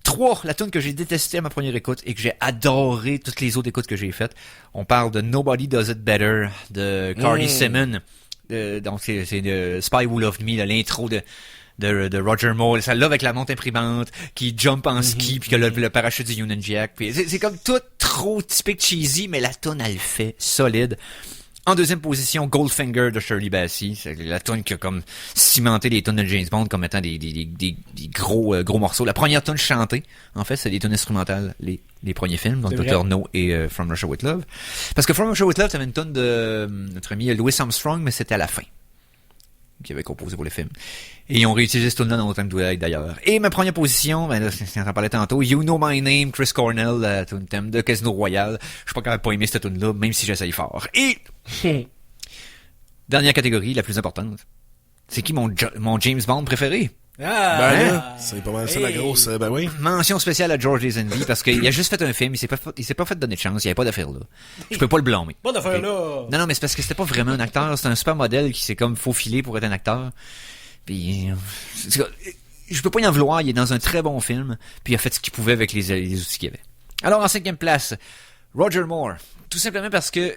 3, la tune que j'ai détestée à ma première écoute et que j'ai adoré toutes les autres écoutes que j'ai faites. On parle de Nobody Does It Better de Carly Simon. Donc c'est Spy Who Loved Me, l'intro de Roger Moore, celle-là avec la montre imprimante, qui jump en ski, puis que le parachute du Union Jack. Puis c'est comme tout trop typique cheesy, mais la tune elle fait solide. En 2e position, Goldfinger de Shirley Bassey. C'est la tune qui a comme cimenté les tunes de James Bond comme étant des gros morceaux. La première tune chantée, en fait, c'est des tunes instrumentales, les premiers films, donc Dr. No et From Russia With Love. Parce que From Russia With Love, t'avais une tune de notre ami Louis Armstrong, mais c'était à la fin, qui avait composé pour le film. Et ils ont réutilisé ce tune-là dans No Time to Die, d'ailleurs. Et ma première position, ben là, on en parlait tantôt, You Know My Name, Chris Cornell, la tune thème de Casino Royale. Je suis pas capable de pas aimer cette tune-là, même si j'essaye fort. Et dernière catégorie, la plus importante. C'est qui mon James Bond préféré? Ben là, c'est pas mal ça la grosse. Ben oui. Mention spéciale à George Lazenby, parce qu'il a juste fait un film, il s'est pas fait donner de chance, il y avait pas d'affaire là. Je peux pas le blâmer. Pas d'affaire là. Non, mais c'est parce que c'était pas vraiment un acteur, c'est un super modèle qui s'est comme faufilé pour être un acteur. Puis, je peux pas y en vouloir, il est dans un très bon film, puis il a fait ce qu'il pouvait avec les outils qu'il avait. Alors, en 5e place, Roger Moore. Tout simplement parce que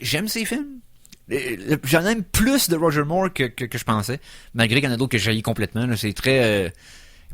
j'aime ses films. J'en aime plus de Roger Moore que je pensais, malgré qu'il y en a d'autres que j'haïs complètement. Là. C'est très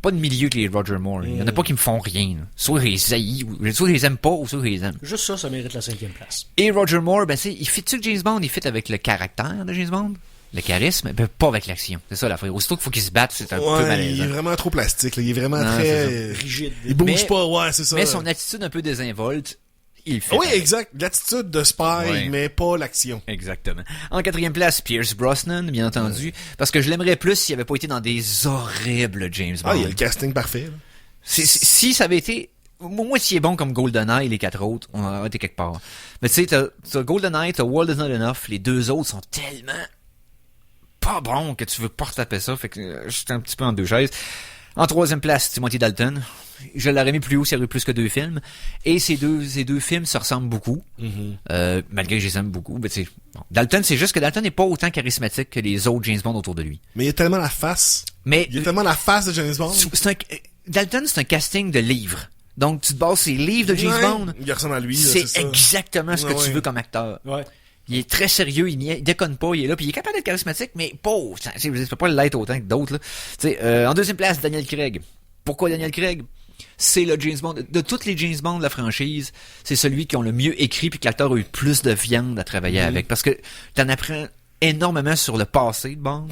pas de milieu que les Roger Moore. Il y en a pas qui me font rien. Là. Soit je les haïs, soit je les aime pas, ou soit je les aime. Juste ça mérite la 5e place. Et Roger Moore, ben il fit-tu que James Bond? Il fit avec le caractère de James Bond? Le charisme, ben pas avec l'action. C'est ça l'affaire. Aussitôt qu'il faut qu'il se batte, c'est un peu malaisant. Il est vraiment trop plastique, là. Il est vraiment très rigide. Il bouge pas, ouais, c'est ça. Mais son attitude un peu désinvolte, il fait. Oui, exact. L'attitude de spy, mais pas l'action. Exactement. En 4e place, Pierce Brosnan, bien entendu, parce que je l'aimerais plus s'il avait pas été dans des horribles James Bond. Ah, il y a le casting parfait, là. Si ça avait été... Moi, s'il est bon comme GoldenEye et les 4 autres, on aurait été quelque part. Mais tu sais, t'as GoldenEye, t'as World Is Not Enough, les 2 autres sont tellement pas bons que tu veux pas retaper ça, fait que j'étais un petit peu en deux chaises. En 3e place, Timothy Dalton. Je l'aurais mis plus haut s'il y avait eu plus que 2 films. Et ces deux films se ressemblent beaucoup. Malgré que je les aime beaucoup. Mais Dalton, c'est juste que Dalton n'est pas autant charismatique que les autres James Bond autour de lui. Mais il y a tellement la face. Mais il y a tellement la face de James Bond. Dalton, c'est un casting de livres. Donc, tu te bases sur les livres de James Bond. Il ressemble à lui. C'est exactement ce que tu veux comme acteur. Ouais. Il est très sérieux, il déconne pas, il est là, puis il est capable d'être charismatique, mais pauvre, tu peux pas l'être autant que d'autres, là. Tu sais, en 2e place, Daniel Craig. Pourquoi Daniel Craig? C'est le James Bond, de toutes les James Bond de la franchise, c'est celui qui ont le mieux écrit puis que l'acteur a eu plus de viande à travailler avec. Parce que t'en apprends énormément sur le passé de Bond.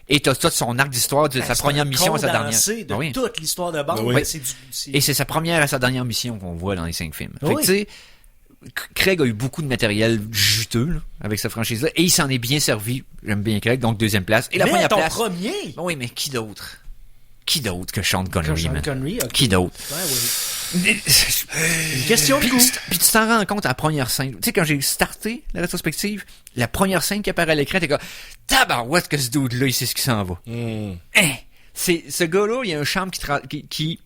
Et t'as tout son arc d'histoire de sa première mission à sa dernière. De toute l'histoire de Bond. Oui. Et c'est sa première à sa dernière mission qu'on voit dans les 5 films. Fait que, tu sais, Craig a eu beaucoup de matériel juteux là, avec cette franchise-là, et il s'en est bien servi. J'aime bien Craig, donc 2e place. Et la première place. Premier. Oui, mais qui d'autre? Qui d'autre que Sean Connery, Sean Connery, okay. Qui d'autre? Ouais, une question de goût. Puis tu t'en rends compte à la première scène. Tu sais, quand j'ai starté la rétrospective, la première scène qui apparaît à l'écran, t'es comme, tabarouette que ce dude-là, il sait ce qui s'en va. Ce gars-là, il y a un charme qui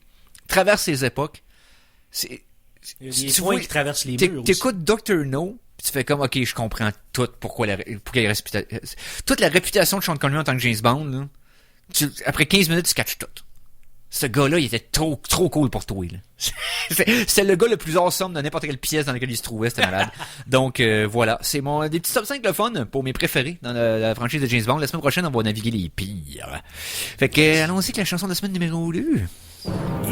traverse les époques. Il y a des points qui traversent les murs. T'écoutes Dr. No, pis tu fais comme, ok, je comprends tout pourquoi toute la réputation de Sean Connery en tant que James Bond, là, après 15 minutes, tu catches tout. Ce gars-là, il était trop cool pour toi, là. C'était le gars le plus awesome de n'importe quelle pièce dans laquelle il se trouvait, c'était malade. Donc, voilà. C'est des petits top 5 le fun pour mes préférés dans la franchise de James Bond. La semaine prochaine, on va naviguer les pires. Fait que, allons-y avec la chanson de la semaine numéro 2.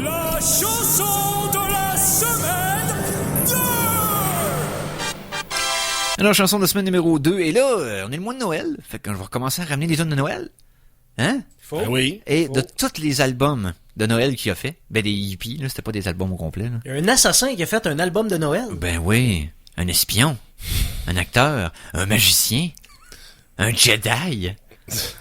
La chanson de la semaine 2! Alors, chanson de la semaine numéro 2. Et là, on est le mois de Noël. Fait que je vais recommencer à ramener des tonnes de Noël. Hein? Ben oui. Et de tous les albums de Noël qu'il a fait, ben des hippies, là, c'était pas des albums au complet, là. Il y a un assassin qui a fait un album de Noël. Ben oui. Un espion. Un acteur. Un magicien. Un Jedi.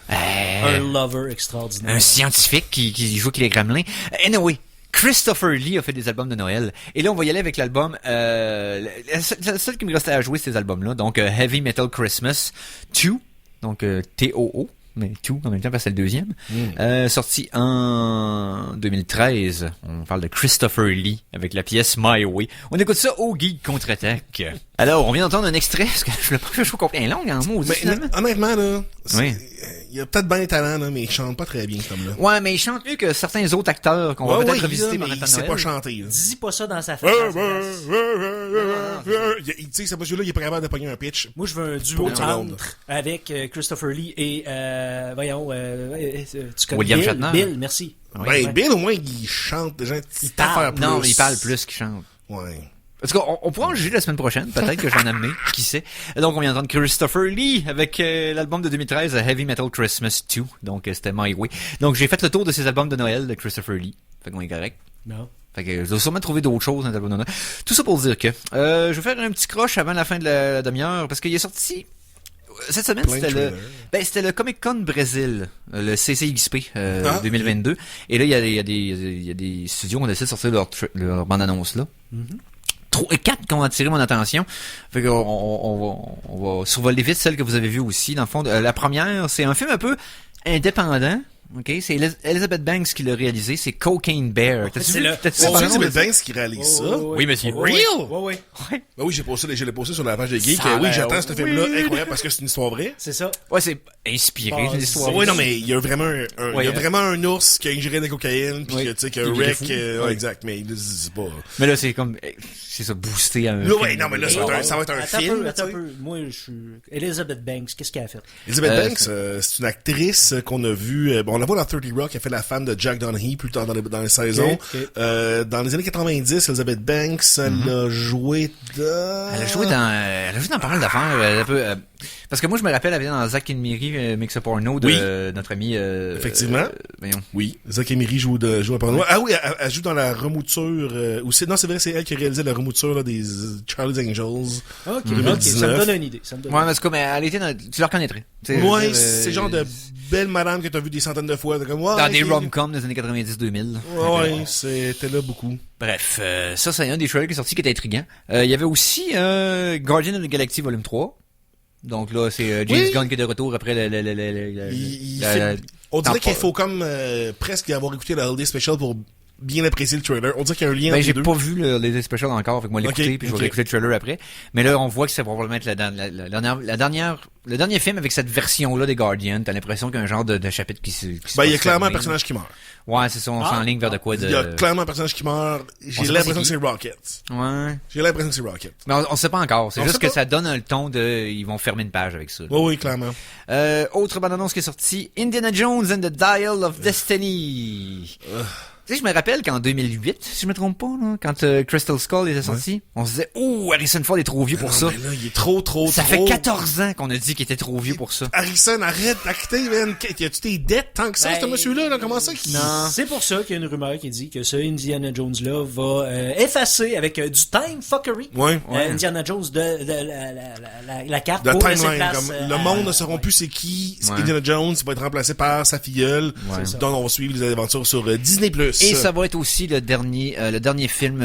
Un lover extraordinaire. Un scientifique qui joue avec les gremlins. Anyway, Christopher Lee a fait des albums de Noël. Et là, on va y aller avec l'album... la seule qui me restait à jouer, ces albums-là. Donc, Heavy Metal Christmas 2. Donc, T-O-O. Mais tout en même temps parce que c'est le 2e. Sorti en 2013. On parle de Christopher Lee avec la pièce My Way. On écoute ça au Geek Contre-Attaque. Alors, on vient d'entendre un extrait, parce que je l'ai pas fait jouer complet long en mots. Honnêtement, là, oui. Il y a peut-être bien des talents, là, mais il chante pas très bien, comme là. Ouais, mais il chante mieux que certains autres acteurs qu'on va peut-être revisiter pendant le temps de Noël. Il sait pas chanter, là. Dis pas ça dans sa face. Tu sais, ce monsieur-là, il est pas capable de pogner un pitch. Moi, je veux un duo entre avec Christopher Lee et, tu connais William Shatner. Bill, merci. Ben, Bill, au moins, il chante, déjà, il parle plus. Non, il parle plus qu'il chante. Ouais. En tout cas, on pourra en juger la semaine prochaine. Peut-être que j'en ai amené. Qui sait. Donc, on vient d'entendre Christopher Lee avec l'album de 2013, Heavy Metal Christmas 2. Donc, c'était My Way. Donc, j'ai fait le tour de ces albums de Noël de Christopher Lee. Fait qu'on est correct. Non. Fait que je dois sûrement trouver d'autres choses dans les albums de Noël. Tout ça pour dire que je vais faire un petit croche avant la fin de la demi-heure parce qu'il est sorti... Cette semaine, c'était le Comic Con Brésil, le CCXP 2022. Et là, il y a des studios qui ont décidé de sortir leur bande-annonce là. 4 qui ont attiré mon attention. Fait qu'on on va survoler vite celle que vous avez vue aussi. Dans le fond, la première, c'est un film un peu indépendant. OK, c'est Elizabeth Banks qui l'a réalisé, c'est Cocaine Bear. C'est Elizabeth Banks qui réalise ça? Oui, monsieur. Real? Oui. Ben oui, j'ai posté sur la page de Geek. Oui, j'attends ce film-là incroyable parce que c'est une histoire vraie. C'est ça. Ouais, c'est inspiré d'une histoire. Oui, non, mais il y a vraiment un ours qui a ingéré de la cocaïne puis tu sais, que Rick, exact, mais c'est pas... Mais là, c'est comme, c'est ça, boosté à un film. Oui, non, mais là, ça va être un film. Attends un peu. Moi, je suis... Elizabeth Banks, qu'est-ce qu'elle a fait? Elizabeth Banks, c'est une actrice qu'on a vue, on la voit dans 30 Rock, elle fait la femme de Jack Donaghy plus tard dans les saisons. Dans les années 90, Elizabeth Banks, elle a joué dans... Elle a joué dans pas mal d'affaires. Parce que moi, je me rappelle, elle vient dans Zack and Miri, Mix Up Porno de notre ami... Effectivement. Voyons. Oui. Zack et Miri joue à porno. Ah oui, elle joue dans la remouture... non, c'est vrai, c'est elle qui a réalisé la remouture là, des Charlie's Angels. Ok, 2019. ça me donne une idée. Ouais, mais c'est comme, elle était tu la reconnaîtrais. Ouais, c'est le genre de belle madame que t'as vu des centaines de fois. Comme, dans des rom-coms des années 90-2000. Ouais, c'était là beaucoup. Bref, ça, c'est un des trailers qui est sorti qui était intriguant. Il y avait aussi Guardian of the Galaxy Volume 3. Donc là, c'est James Gunn qui est de retour après on dirait qu'il faut comme presque avoir écouté la Holiday Special pour bien apprécier le trailer. On dirait qu'il y a un lien entre les deux. J'ai pas vu les specials encore, fait que moi l'écouter puis je vais réécouter le trailer après. Mais là, on voit que ça va probablement être le dernier film avec cette version-là des Guardians. T'as l'impression qu'il y a un genre de chapitre qui se il y a clairement un personnage qui meurt. Ouais, c'est ça, on s'enligne vers de quoi de... Il y a clairement un personnage qui meurt. J'ai l'impression que c'est Rocket. Ouais. J'ai l'impression que c'est Rocket. Mais on sait pas encore. C'est juste que ça donne un ton de... Ils vont fermer une page avec ça. Oui, clairement. Autre bande-annonce qui est sortie. Indiana Jones and the Dial of Destiny. Tu sais, je me rappelle qu'en 2008, si je me trompe pas, là, quand Crystal Skull était sorti, on se disait, Harrison Ford est trop vieux pour ça. Mais là, il est trop. Ça fait 14 ans qu'on a dit qu'il était trop vieux pour ça. Harrison, arrête d'acter, man. Y a-tu tes dettes tant que ça, ce monsieur-là, là? Comment ça? Non. C'est pour ça qu'il y a une rumeur qui dit que ce Indiana Jones-là va effacer avec du time fuckery. Ouais. Indiana Jones la carte de pour timeline. place, Comme le monde ne sauront plus c'est qui. Indiana Jones va être remplacé par sa filleule. Donc, on va suivre les aventures sur Disney+. Et ça va être aussi le dernier film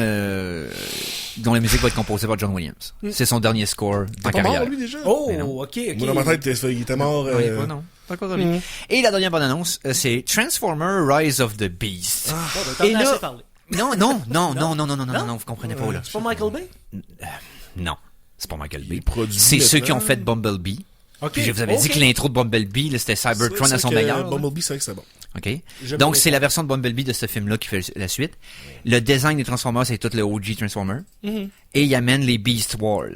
dont la musique va être composée par John Williams. C'est son dernier score en carrière. Mort, lui, déjà? Oh, ok. Moi, dans ma tête, il était mort. Non, pas encore lui. Et la dernière bonne annonce, c'est Transformer Rise of the Beast. Et là, non, vous comprenez pas, là. C'est pas Michael Bay? Non, c'est pas Michael Bay. produit C'est ceux maintenant. qui ont fait Bumblebee. Ok. Puis je vous avais dit que l'intro de Bumblebee, là, c'était Cybertron à son meilleur. Bumblebee, c'est vrai que c'est bon. OK. Donc, c'est la version de Bumblebee de ce film-là qui fait la suite. Le design des Transformers, c'est tout le OG Transformer. Et il amène les Beast Wars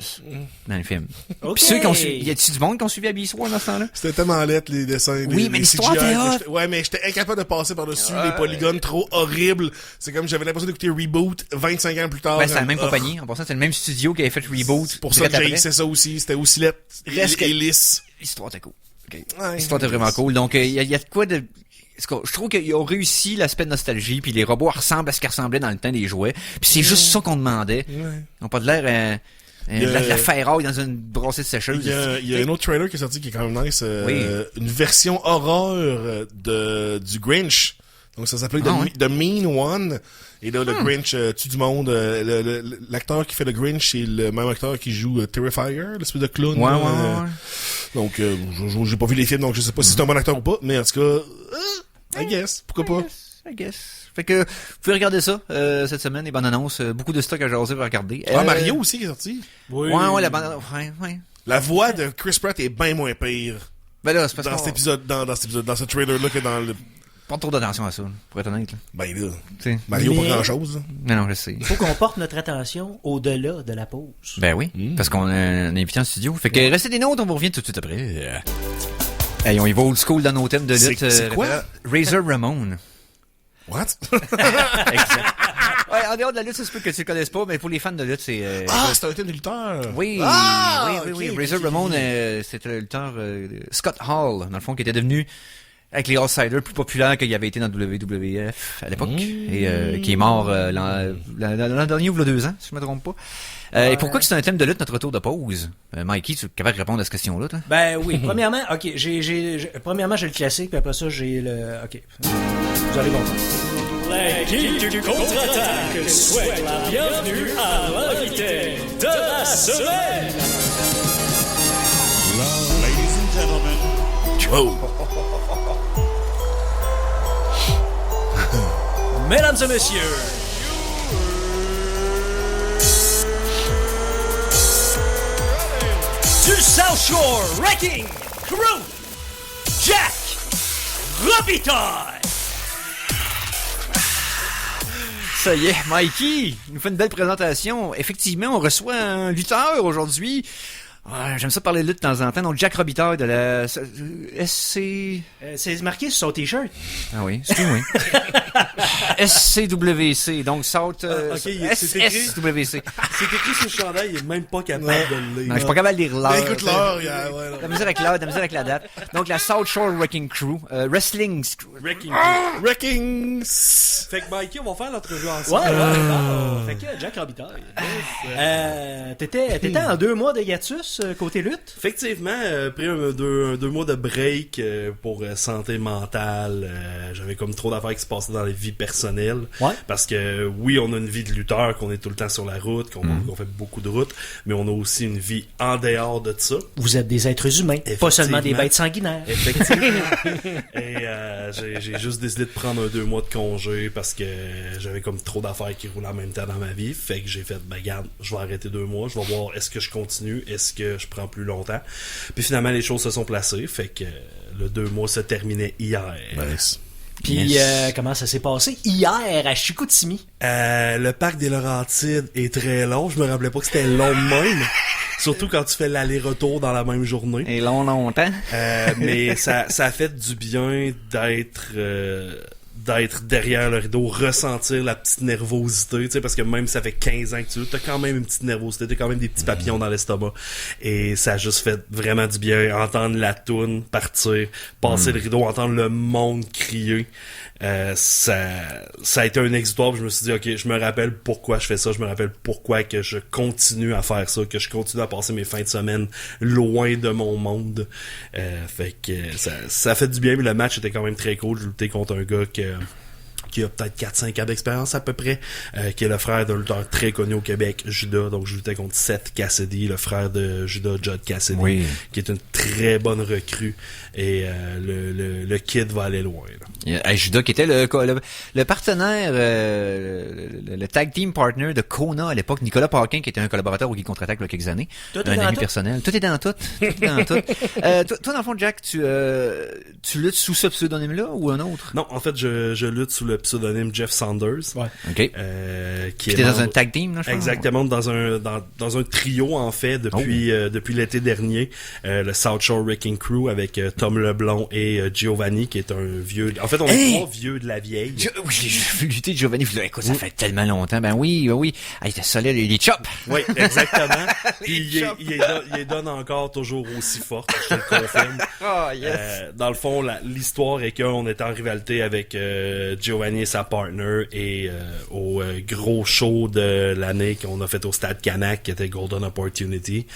dans le film. Puis ceux qui ont suivi... Y a-tu du monde qui ont suivi la Beast Wars dans ce temps-là? C'était tellement lettre, les dessins. Oui, mais l'histoire était hot. Ouais, mais j'étais incapable de passer par-dessus les polygones trop horribles. C'est comme j'avais l'impression d'écouter Reboot 25 ans plus tard. Ben, c'est la même compagnie. En passant, c'est le même studio qui avait fait Reboot. Pour ça que j'ai essayé ça aussi. C'était aussi lettre et lisse. L'histoire était cool. Ouais, L'histoire était vraiment cool. Donc, il y a de quoi de... Je trouve qu'ils ont réussi l'aspect de nostalgie, puis les robots ressemblent à ce qu'ils ressemblaient dans le temps des jouets. Puis c'est juste ça qu'on demandait. Ils n'ont pas de l'air la ferraille dans une brassée de sécheuse. Il y a un autre trailer qui est sorti qui est quand même nice. Une version horreur du Grinch. Donc ça s'appelle The Mean One. Et là, le Grinch tue du monde. L'acteur qui fait le Grinch, c'est le même acteur qui joue Terrifier, l'espèce de clown. Ouais. Donc, j'ai pas vu les films, donc je sais pas si c'est un bon acteur ou pas. Mais en tout cas, I guess. Pourquoi pas? I guess. Fait que, vous pouvez regarder ça, cette semaine, les bandes annonces. Beaucoup de stock à jaser pour regarder. Mario aussi qui est sorti. Oui. Ouais, la bande annonce. Ouais. La voix de Chris Pratt est bien moins pire. Ben là, c'est parce dans cet épisode, dans ce trailer-là que dans le... Pas trop d'attention à ça, pour être honnête. Là. Ben là, t'sais. Mario pas grand-chose. Non, je sais. Il faut qu'on porte notre attention au-delà de la pause. Ben oui, parce qu'on a un invité en studio. Fait que restez des nôtres, on vous revient tout de suite après. Hey, on y va old school dans nos thèmes de lutte. C'est quoi? Razor Ramon. What? Exact. Ouais, en dehors de la lutte, ça se peut que tu le connaisses pas, mais pour les fans de lutte, c'est... c'est un thème de lutteur. Oui, oui. Razor Ramon, c'était le lutteur Scott Hall, dans le fond, qui était devenu... avec les Outsiders plus populaires qu'il avait été dans WWF à l'époque et qui est mort l'an dernier ou il y a 2 ans si je me trompe pas. Et pourquoi que c'est un thème de lutte notre retour de pause? Mikey, tu es capable de répondre à cette question-là, toi? Ben oui, premièrement, OK, premièrement j'ai le classique, puis après ça j'ai le OK. Vous allez comprendre. Les Geeks du contre-attaque souhaitent la bienvenue à l'invité de la semaine. Ladies and gentlemen. Oh. Mesdames et messieurs, du South Shore Wrecking Crew, Jack Robitaille. Ça y est, Mikey nous fait une belle présentation. Effectivement, on reçoit un lutteur aujourd'hui. Ouais, j'aime ça parler de lutte de temps en temps. Donc, Jack Robitaille de la SC... C'est marqué sur son t-shirt. Ah oui, excuse-moi. SCWC, donc South... ok, c'est écrit. SCWC. C'est écrit sur le chandail, il est même pas capable de le lire. Non, je suis pas capable de lire l'heure. Ben, écoute l'heure, ouais, non. La misère avec l'heure, la misère avec la date. Donc, la South Shore Wrecking Crew. Wrestling... Wrecking. Wreckings! Fait que Mikey, on va faire l'entrevue Ouais, ensemble. Fait que Jack Robitaille. T'étais en 2 mois de hiatus côté lutte? Effectivement, pris deux mois de break pour santé mentale. J'avais comme trop d'affaires qui se passaient dans la vie personnelle. Ouais. Parce que oui, on a une vie de lutteur, qu'on est tout le temps sur la route, qu'on fait beaucoup de routes, mais on a aussi une vie en dehors de ça. Vous êtes des êtres humains, pas seulement des bêtes sanguinaires. Effectivement. Et j'ai juste décidé de prendre 2 mois de congé parce que j'avais comme trop d'affaires qui roulaient en même temps dans ma vie. Fait que j'ai fait, ben garde, je vais arrêter 2 mois, je vais voir est-ce que je continue, est-ce que je prends plus longtemps. Puis finalement, les choses se sont placées. Fait que le 2 mois se terminait hier. Nice. Puis comment ça s'est passé hier à Chicoutimi? Le parc des Laurentides est très long. Je me rappelais pas que c'était long de même. Surtout quand tu fais l'aller-retour dans la même journée. Et longtemps. Mais ça a fait du bien d'être derrière le rideau, ressentir la petite nervosité, tu sais, parce que même si ça fait 15 ans que tu t'as quand même une petite nervosité, t'as quand même des petits papillons dans l'estomac. Et ça a juste fait vraiment du bien, entendre la toune partir, passer le rideau, entendre le monde crier. Ça a été un exutoire, puis je me suis dit, ok, je me rappelle pourquoi je fais ça, je me rappelle pourquoi que je continue à faire ça, que je continue à passer mes fins de semaine loin de mon monde. Fait que ça fait du bien, mais le match était quand même très cool. Je luttais contre un gars qui a peut-être 4-5 ans d'expérience à peu près, qui est le frère d'un lutteur très connu au Québec, Judas. Donc je luttais contre Seth Cassidy, le frère de Judas, Judd Cassidy, Oui. qui est une très bonne recrue. Et le kid va aller loin. Là. Judas qui était le partenaire, le tag team partner de Kona à l'époque, Nicolas Paquin, qui était un collaborateur au Geek Contre-Attaque il y a quelques années. Tout est un dans ami tout. personnel. Tout est dans tout. Tout est dans tout. Toi, dans le fond, Jack, tu luttes sous ce pseudonyme-là ou un autre? Non, en fait, je lutte sous le pseudonyme Jeff Saunders. Ouais. OK. Qui T'es est dans un membre- tag team, là, je pense? Exactement, dans un trio, en fait, depuis l'été dernier. Le South Shore Wrecking Crew avec Tom Leblond et Giovanni, qui est un vieux... En fait, on est 3 vieux de la vieille. Oui, j'ai vu lutter Giovanni. Je me disais, écoute, ça fait tellement longtemps. Ben oui. Ah, il était solide, il est chop. Oui, exactement. Puis il les donne encore toujours aussi fort, je te le confirme. Oh, yes. Dans le fond, l'histoire est qu'on était en rivalité avec Giovanni et sa partner et au gros show de l'année qu'on a fait au Stade Canac, qui était Golden Opportunity.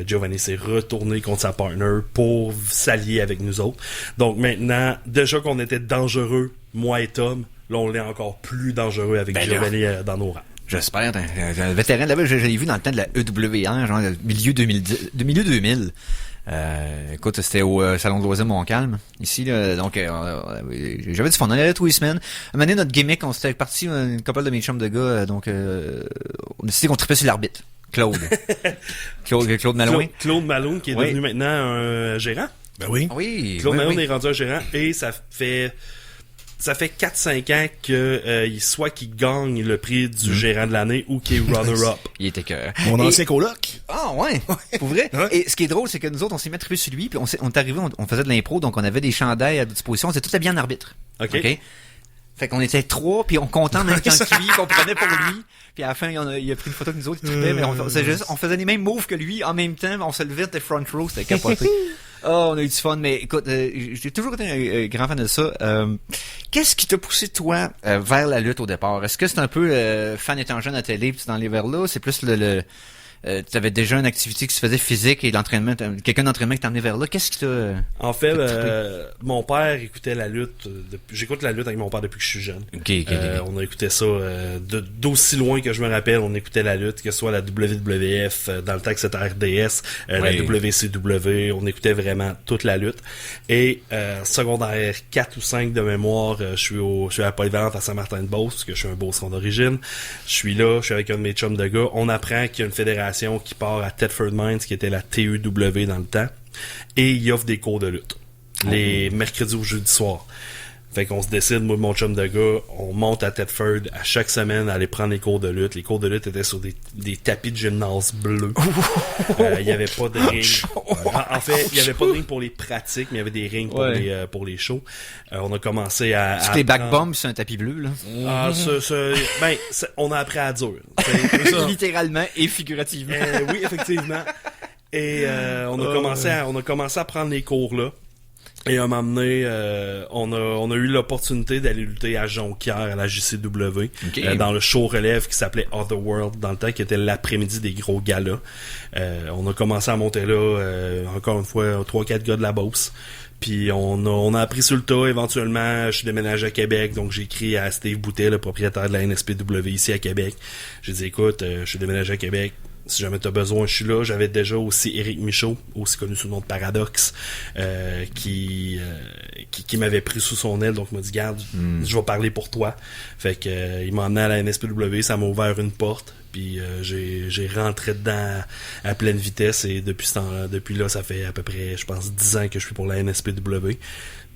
Giovanni s'est retourné contre sa partner pour s'allier avec nous autres. Donc maintenant, déjà qu'on était dangereux, moi et Tom, là on est encore plus dangereux avec Ben là. Giovanni dans nos rangs. J'espère. Un vétéran là-bas, je l'ai vu dans le temps de la EWR, genre milieu 2000. Écoute, c'était au Salon de loisirs Montcalm, ici, là, donc j'avais du fun, on allait là tous les semaines. À un moment donné, notre gimmick, on s'était parti, une couple de mes chums de gars, on a décidé qu'on trippait sur l'arbitre, Claude Malouin. Claude Malone, qui est Oui. devenu maintenant un gérant. Ben oui. Oui, Claude oui, Malone oui. est rendu un gérant et ça fait 4-5 ans que soit qu'il gagne le prix du gérant de l'année ou qu'il est runner-up. Il était cœur. Mon Et- ancien coloc. Ah ouais, pour vrai. Ouais. Et ce qui est drôle, c'est que nous autres, on s'est mis à triper sur lui, puis on est arrivé, on faisait de l'impro, donc on avait des chandails à disposition, on était tout habillés en arbitre. OK. Fait qu'on était 3, puis on comptait en même temps que lui, qu'on prenait pour lui. Puis à la fin, il a pris une photo de nous autres, il trippait, mais on faisait les mêmes moves que lui en même temps, mais on se levait, c'était front row, c'était capoté. Oh, on a eu du fun, mais écoute, j'ai toujours été un grand fan de ça. Qu'est-ce qui t'a poussé, toi, vers la lutte au départ? Est-ce que c'est un peu fan étant jeune à télé, puis tu t'en allais vers là? C'est plus tu avais déjà une activité qui se faisait physique et l'entraînement, quelqu'un d'entraînement qui t'a amené vers là. Qu'est-ce qui t'a... En fait, mon père écoutait la lutte. J'écoute la lutte avec mon père depuis que je suis jeune. Ok. On a écouté ça d'aussi loin que je me rappelle. On écoutait la lutte, que ce soit la WWF, dans le temps que c'était RDS, la Oui. WCW. On écoutait vraiment toute la lutte. Et secondaire 4 ou 5 de mémoire, je suis à la Polyvalente à Saint-Martin-de-Beauce, parce que je suis un Beauceron d'origine. Je suis là, je suis avec un de mes chums de gars. On apprend qu'il y a une fédération qui part à Thetford Mines, qui était la TEW dans le temps, et il offre des cours de lutte les mercredis ou jeudi soir. Fait qu'on se décide, moi et mon chum de gars, on monte à Thetford à chaque semaine à aller prendre les cours de lutte. Les cours de lutte étaient sur des tapis de gymnase bleus. Il y avait pas de ring. En fait, il y avait pas de ring pour les pratiques, mais il y avait des rings pour les shows. On a commencé à... Est-ce que les backbombs, c'est un tapis bleu, là? On a appris à dur. Littéralement et figurativement. Oui, effectivement. Et on a commencé à prendre les cours là. Et à un moment donné, on a eu l'opportunité d'aller lutter à Jonquière, à la JCW, dans le show relève qui s'appelait Otherworld, dans le temps qui était l'après-midi des gros galas. On a commencé à monter là, encore une fois, 3-4 gars de la Beauce. Puis on a appris sur le tas. Éventuellement, je suis déménagé à Québec, donc j'ai écrit à Steve Boutet, le propriétaire de la NSPW ici à Québec. J'ai dit, écoute, je suis déménagé à Québec. Si jamais t'as besoin, je suis là. J'avais déjà aussi Éric Michaud, aussi connu sous le nom de Paradox, qui m'avait pris sous son aile. Donc, il m'a dit, garde, je vais parler pour toi. Fait que il m'a emmené à la NSPW, ça m'a ouvert une porte. Puis j'ai rentré dedans à pleine vitesse. Et depuis là, ça fait à peu près, je pense, 10 ans que je suis pour la NSPW.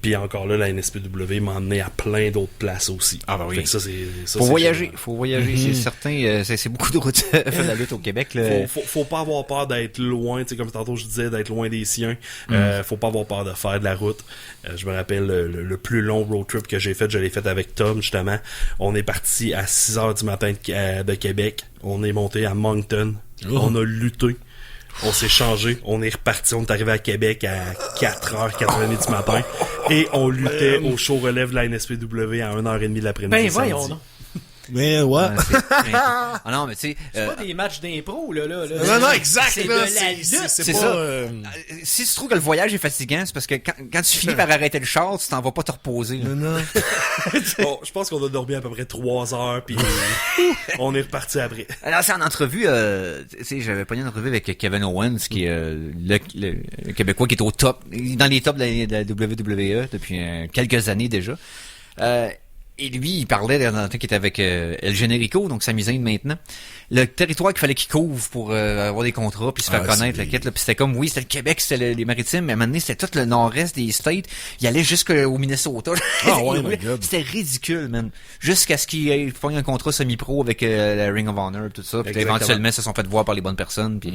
Puis encore là, la NSPW m'a emmené à plein d'autres places aussi. Ah bah oui. Fait que ça, faut voyager, c'est certain. C'est beaucoup de routes faire la lutte au Québec. Là. Faut pas avoir peur d'être loin, tu sais, comme tantôt je disais, d'être loin des siens. Faut pas avoir peur de faire de la route. Je me rappelle le plus long road trip que j'ai fait, je l'ai fait avec Tom justement. On est parti à 6h du matin de Québec. On est monté à Moncton. On a lutté. On s'est changé, on est reparti, on est arrivé à Québec à 4h, 4h30 du matin, et on luttait au show relève de la NSPW à 1h30 de l'après-midi. Ben voyons donc. Mais ouais. Ah non, mais tu sais... C'est pas des matchs d'impro, là. Non, exact. C'est là, de la lutte. C'est pas, ça. Si tu trouves que le voyage est fatigant, c'est parce que quand tu finis par arrêter le char, tu t'en vas pas te reposer. Là. Non. Bon, je pense qu'on a dormi à peu près 3 heures, puis on est reparti après. Alors, c'est en entrevue, tu sais, j'avais pogné une entrevue avec Kevin Owens, qui est le Québécois qui est au top, dans les tops de la WWE depuis quelques années déjà. Et lui, il parlait dans le temps qu'il était avec El Generico, donc Sami Zayn maintenant. Le territoire qu'il fallait qu'il couvre pour avoir des contrats puis se faire connaître, la quête, là. Puis c'était comme, oui, c'était le Québec, c'était les Maritimes, mais à un moment donné, c'était tout le nord-est des States. Il allait jusqu'au Minnesota. C'était ridicule, man. Jusqu'à ce qu'il fasse un contrat semi-pro avec la Ring of Honor, tout ça. Puis éventuellement, ils se sont fait voir par les bonnes personnes. Puis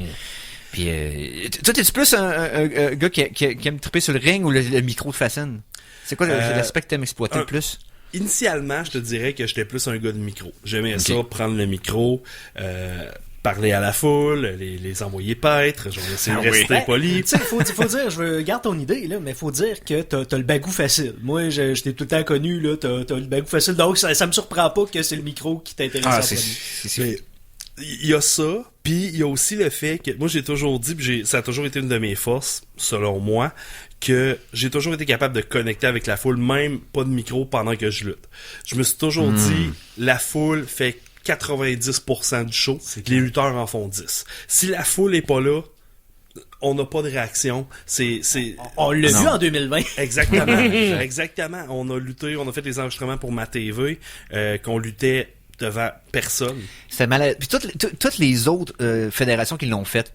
toi, t'es-tu plus un gars qui aime triper sur le ring ou le micro de fascine? C'est quoi l'aspect que t'aimes exploiter le plus? Initialement, je te dirais que j'étais plus un gars de micro. J'aimais ça, prendre le micro, parler à la foule, les envoyer paître, je vais essayer de rester poli. Tu sais, faut dire, je garde ton idée, là, mais faut dire que t'as le bagou facile. Moi, je t'ai tout le temps connu, là, t'as le bagou facile, donc ça me surprend pas que c'est le micro qui t'intéresse en premier. Il y a ça, puis il y a aussi le fait que, moi j'ai toujours dit, ça a toujours été une de mes forces, selon moi, que j'ai toujours été capable de connecter avec la foule, même pas de micro pendant que je lutte. Je me suis toujours dit, la foule fait 90% du show, les lutteurs en font 10. Si la foule est pas là, on n'a pas de réaction. On l'a vu en 2020. Exactement. On a lutté, on a fait des enregistrements pour ma TV, qu'on luttait devant personne. C'était malade. Puis toutes les autres fédérations qui l'ont fait,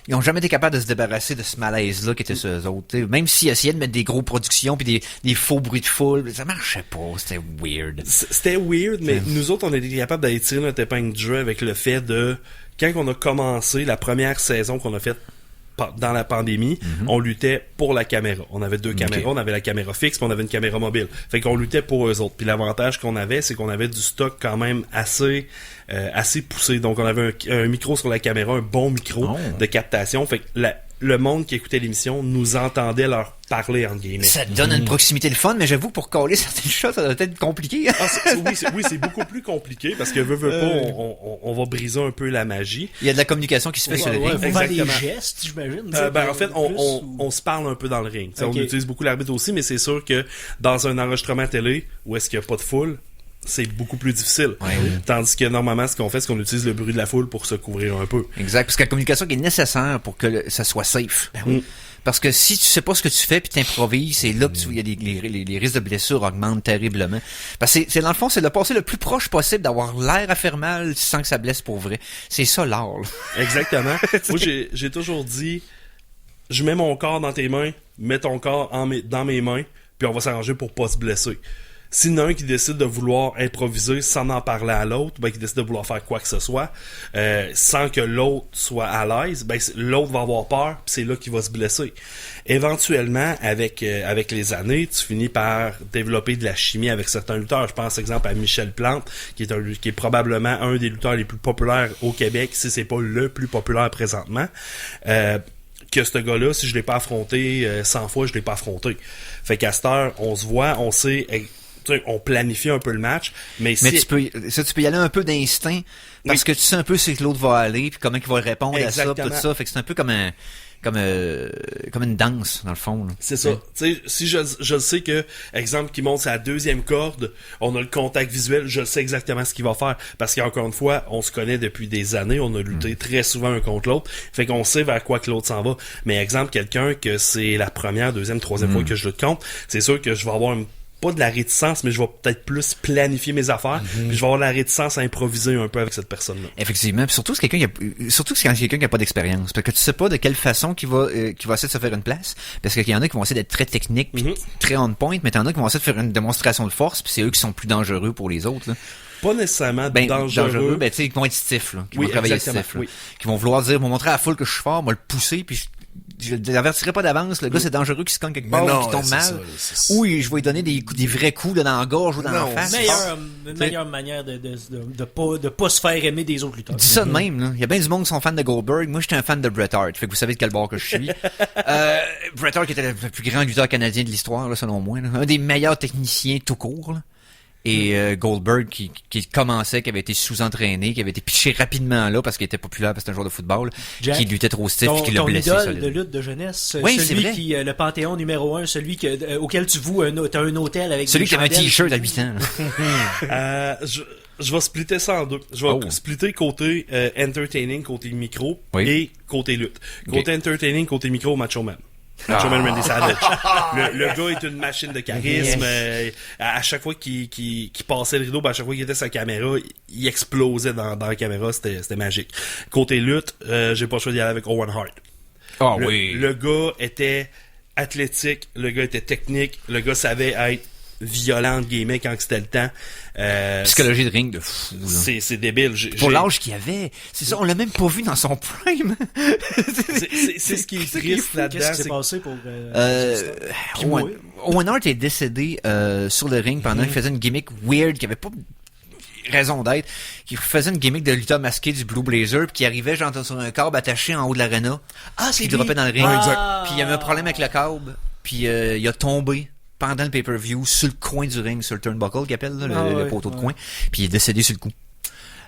ils ont jamais été capables de se débarrasser de ce malaise-là qui était sur eux autres. T'sais. Même s'ils essayaient de mettre des gros productions puis des faux bruits de foule, ça marchait pas. C'était weird. C'était weird, mais nous autres, on était capables d'aller tirer notre épingle du jeu avec le fait de... Quand on a commencé la première saison qu'on a faite dans la pandémie, on luttait pour la caméra. On avait 2 caméras, on avait la caméra fixe, puis on avait une caméra mobile. Fait qu'on luttait pour eux autres. Puis l'avantage qu'on avait, c'est qu'on avait du stock quand même assez poussé. Donc on avait un micro sur la caméra, un bon micro de captation. Fait que le monde qui écoutait l'émission nous entendait leur parler, entre guillemets. Ça te donne une proximité de fun, mais j'avoue que pour coller certaines choses, ça doit être compliqué. Oui, c'est beaucoup plus compliqué parce que veut pas, on va briser un peu la magie. Il y a de la communication qui se fait sur le ring. Faut faire des gestes, j'imagine. En fait, on se parle un peu dans le ring. Okay. On utilise beaucoup l'arbitre aussi, mais c'est sûr que dans un enregistrement télé où est-ce qu'il n'y a pas de foule, c'est beaucoup plus difficile. Tandis que normalement, ce qu'on fait, c'est qu'on utilise le bruit de la foule pour se couvrir un peu. Exact, parce que la communication qui est nécessaire pour que ça soit safe. Parce que si tu sais pas ce que tu fais puis t'improvises, c'est là que il y a les risques de blessures augmentent terriblement. Parce que c'est dans le fond, c'est de passer le plus proche possible d'avoir l'air à faire mal sans que ça blesse pour vrai. C'est ça l'art. Exactement. Moi, j'ai toujours dit, je mets mon corps dans tes mains, mets ton corps dans mes mains, puis on va s'arranger pour pas se blesser. S'il y en a un qui décide de vouloir improviser sans en parler à l'autre, ben qui décide de vouloir faire quoi que ce soit, sans que l'autre soit à l'aise, ben l'autre va avoir peur, puis c'est là qu'il va se blesser. Éventuellement, avec les années, tu finis par développer de la chimie avec certains lutteurs. Je pense, exemple, à Michel Plante, qui est probablement un des lutteurs les plus populaires au Québec, si c'est pas le plus populaire présentement. Que ce gars-là, si je l'ai pas affronté 100 fois, je l'ai pas affronté. Fait qu'à cette heure, on se voit, on sait, on planifie un peu le match, mais tu peux y aller un peu d'instinct, parce que tu sais un peu c'est que l'autre va aller, puis comment il va répondre Exactement. à ça, tout ça. Fait que c'est un peu comme une danse, dans le fond. Là. C'est ça. Tu sais, si je sais que, exemple, qui monte sa deuxième corde, on a le contact visuel, je sais exactement ce qu'il va faire. Parce qu'encore une fois, on se connaît depuis des années, on a lutté très souvent un contre l'autre. Fait qu'on sait vers quoi que l'autre s'en va. Mais exemple, quelqu'un que c'est la première, deuxième, troisième fois que je lutte contre, c'est sûr que je vais avoir pas de la réticence, mais je vais peut-être plus planifier mes affaires, puis je vais avoir la réticence à improviser un peu avec cette personne-là. Effectivement, puis surtout c'est quelqu'un qui a pas d'expérience, parce que tu sais pas de quelle façon qu'il va essayer de se faire une place, parce qu'il y en a qui vont essayer d'être très techniques, puis très on point, mais t'en as qui vont essayer de faire une démonstration de force, puis c'est eux qui sont plus dangereux pour les autres. Là. Pas nécessairement dangereux. Ben tu sais, ils vont être stiff, là, qui vont travailler stiff, là, oui. qui vont vouloir dire, vont montrer à la foule que je suis fort, moi le pousser, puis je l'avertirai pas d'avance, le gars c'est dangereux qu'il se cogne quelque part ou qu'il tombe mal. Ou je vais lui donner des vrais coups là, dans la gorge ou dans la face. Une meilleure manière de pas se faire aimer des autres lutteurs. Dis ça de même, là. Il y a bien du monde qui sont fans de Goldberg. Moi, j'étais un fan de Bret Hart. Fait que vous savez de quel bord que je suis. Bret Hart qui était le plus grand lutteur canadien de l'histoire, là, selon moi. Là. Un des meilleurs techniciens tout court, là. Et Goldberg qui commençait, qui avait été sous-entraîné, qui avait été pitché rapidement là parce qu'il était populaire parce que c'était un joueur de football, Jack, qui luttait trop stiff et qui l'a blessé. Ton idole solide. de lutte de jeunesse, oui, celui qui le Panthéon numéro 1, celui auquel tu voues t'as un hôtel avec celui des qui avait un chandelles. t-shirt à 8 ans. Je vais splitter ça en deux. Je vais splitter côté entertaining, côté micro, et côté lutte. Côté entertaining, côté micro, Macho Man. Macho Man Randy Savage. Le gars est une machine de charisme. À chaque fois qu'il passait le rideau, à chaque fois qu'il était sa caméra, il explosait dans la caméra. C'était magique. Côté lutte, j'ai pas le choix d'y aller avec Owen Hart. Le gars était athlétique, le gars était technique, le gars savait être violent entre guillemets quand c'était le temps. Psychologie de ring de fou. C'est débile. Pour l'âge qu'il avait, c'est ça, on l'a même pas vu dans son prime. c'est ce qui est triste là-dedans. Qu'est-ce qui s'est passé pour Owen Hart est décédé sur le ring pendant qu'il faisait une gimmick weird qui avait pas raison d'être, qui faisait une gimmick de lutteur masqué du Blue Blazer puis qui arrivait genre sur un câble attaché en haut de l'arena. C'est qui droppait dans le ring. Puis il y avait un problème avec le câble, puis il a tombé pendant le pay-per-view sur le coin du ring, sur le turnbuckle qu'il appelle, là, le poteau de coin, puis il est décédé sur le coup.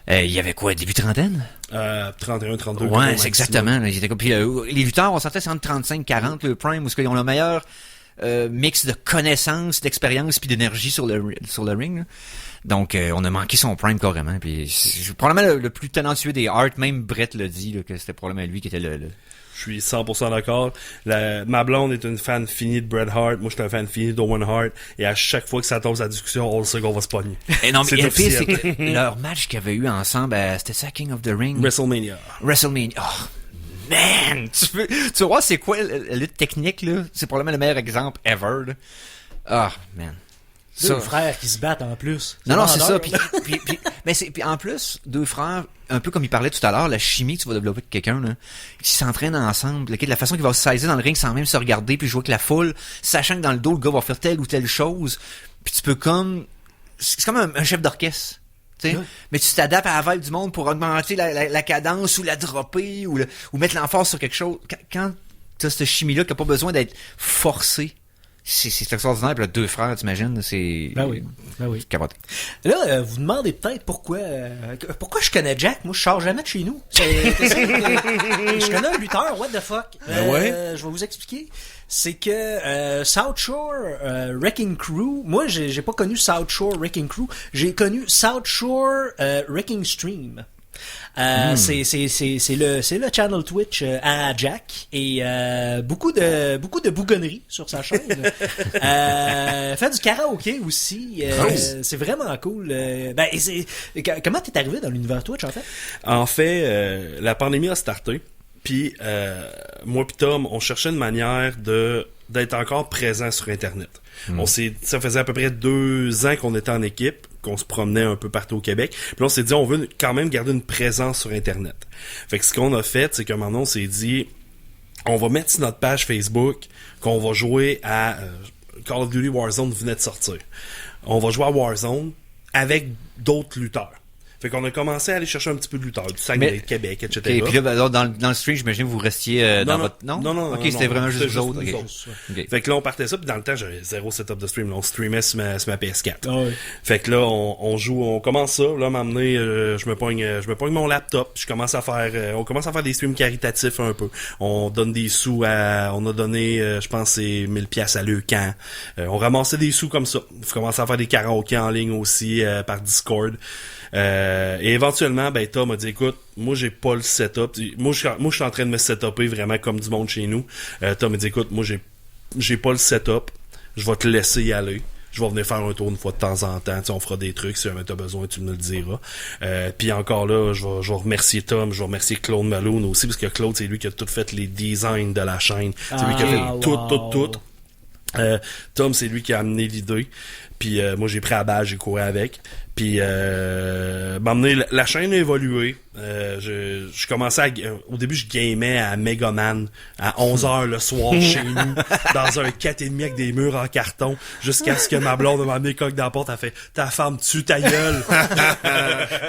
Il y avait quoi, début trentaine? 31, 32. Ouais, c'est exactement. Là, puis, les lutteurs, on sentait c'est entre 35 40, le prime, où ils ont le meilleur mix de connaissances, d'expérience puis d'énergie sur le ring. Là. Donc, on a manqué son prime carrément. Puis, c'est probablement le plus talentueux des Hart, même Brett l'a dit, là, que c'était probablement lui qui était le... Je suis 100% d'accord. Ma blonde est une fan finie de Bret Hart. Moi, je suis un fan fini d'Owen Hart. Et à chaque fois que ça tombe à la discussion, on le sait qu'on va se pogner. Et non, mais le pire, c'est que leur match qu'ils avaient eu ensemble, c'était ça, King of the Ring? WrestleMania. Oh, man! Tu vois, c'est quoi la lutte technique, là? C'est probablement le meilleur exemple ever, là. Ah, man. Deux frères qui se battent en plus. Non, c'est ça. Puis en plus, deux frères, un peu comme il parlait tout à l'heure, la chimie que tu vas développer avec quelqu'un, là, qui s'entraînent ensemble, la façon qu'il va se saisir dans le ring sans même se regarder, puis jouer avec la foule, sachant que dans le dos, le gars va faire telle ou telle chose, puis tu peux c'est comme un chef d'orchestre. Ouais. Mais tu t'adaptes à la vibe du monde pour augmenter la cadence ou la dropper ou mettre l'emphase sur quelque chose. Quand tu as cette chimie-là qui n'a pas besoin d'être forcée, c'est extraordinaire. Puis là, deux frères, t'imagines, c'est... Ben oui. Capoté. Là, vous demandez peut-être pourquoi je connais Jack. Moi, je sors jamais de chez nous. Je connais un lutteur, what the fuck. Je vais vous expliquer. C'est que South Shore Wrecking Crew, moi, j'ai pas connu South Shore Wrecking Crew. J'ai connu South Shore Wrecking Stream. C'est le channel Twitch à Jack et beaucoup de bougonneries sur sa chaîne. Fait du karaoké aussi. C'est vraiment cool. Comment t'es arrivé dans l'univers Twitch en fait? En fait, la pandémie a starté. Puis moi pis Tom, on cherchait une manière d'être encore présent sur Internet. Ça faisait à peu près 2 ans qu'on était en équipe, qu'on se promenait un peu partout au Québec. Puis là, on s'est dit, on veut quand même garder une présence sur Internet. Fait que ce qu'on a fait, c'est qu'à un moment donné, on s'est dit, on va mettre sur notre page Facebook qu'on va jouer à Call of Duty Warzone venait de sortir. On va jouer à Warzone avec d'autres lutteurs. Fait qu'on a commencé à aller chercher un petit peu de lutteurs, du Saguenay, Québec, etc. Et puis là, alors, dans le stream, j'imagine que vous restiez dans votre... Non. Ok, c'était vraiment juste vous autres. nous autres. Ok. Fait que là, on partait ça, puis dans le temps, j'avais 0 setup de stream. Là, on streamait sur ma PS4. Ah ouais. Fait que là, on commence ça. Là, m'amener, je me pogne mon laptop, puis on commence à faire des streams caritatifs un peu. On donne des sous on a donné, je pense, c'est 1000$ à Leucan. On ramassait des sous comme ça. On commençait à faire des karaokés en ligne aussi, par Discord. Et éventuellement, ben Tom m'a dit, écoute, moi j'ai pas le setup. Moi je suis en train de me setuper vraiment comme du monde chez nous. Tom m'a dit, écoute, moi j'ai pas le setup. Je vais te laisser y aller. Je vais venir faire un tour une fois de temps en temps. Tu sais, on fera des trucs. Si jamais t'as besoin, tu me le diras. Puis encore là, je vais remercier Tom. Je vais remercier Claude Malone aussi, parce que Claude, c'est lui qui a tout fait les designs de la chaîne. C'est lui qui a fait tout. Tom, c'est lui qui a amené l'idée. Puis moi, j'ai pris la balle, j'ai couru avec. Puis m'emmener la chaîne a évolué. Je commençais au début je gamais à Megaman à 11h le soir chez nous dans un 4,5 avec des murs en carton jusqu'à ce que ma blonde m'a amené coque dans la porte, elle fait ta femme tue ta gueule.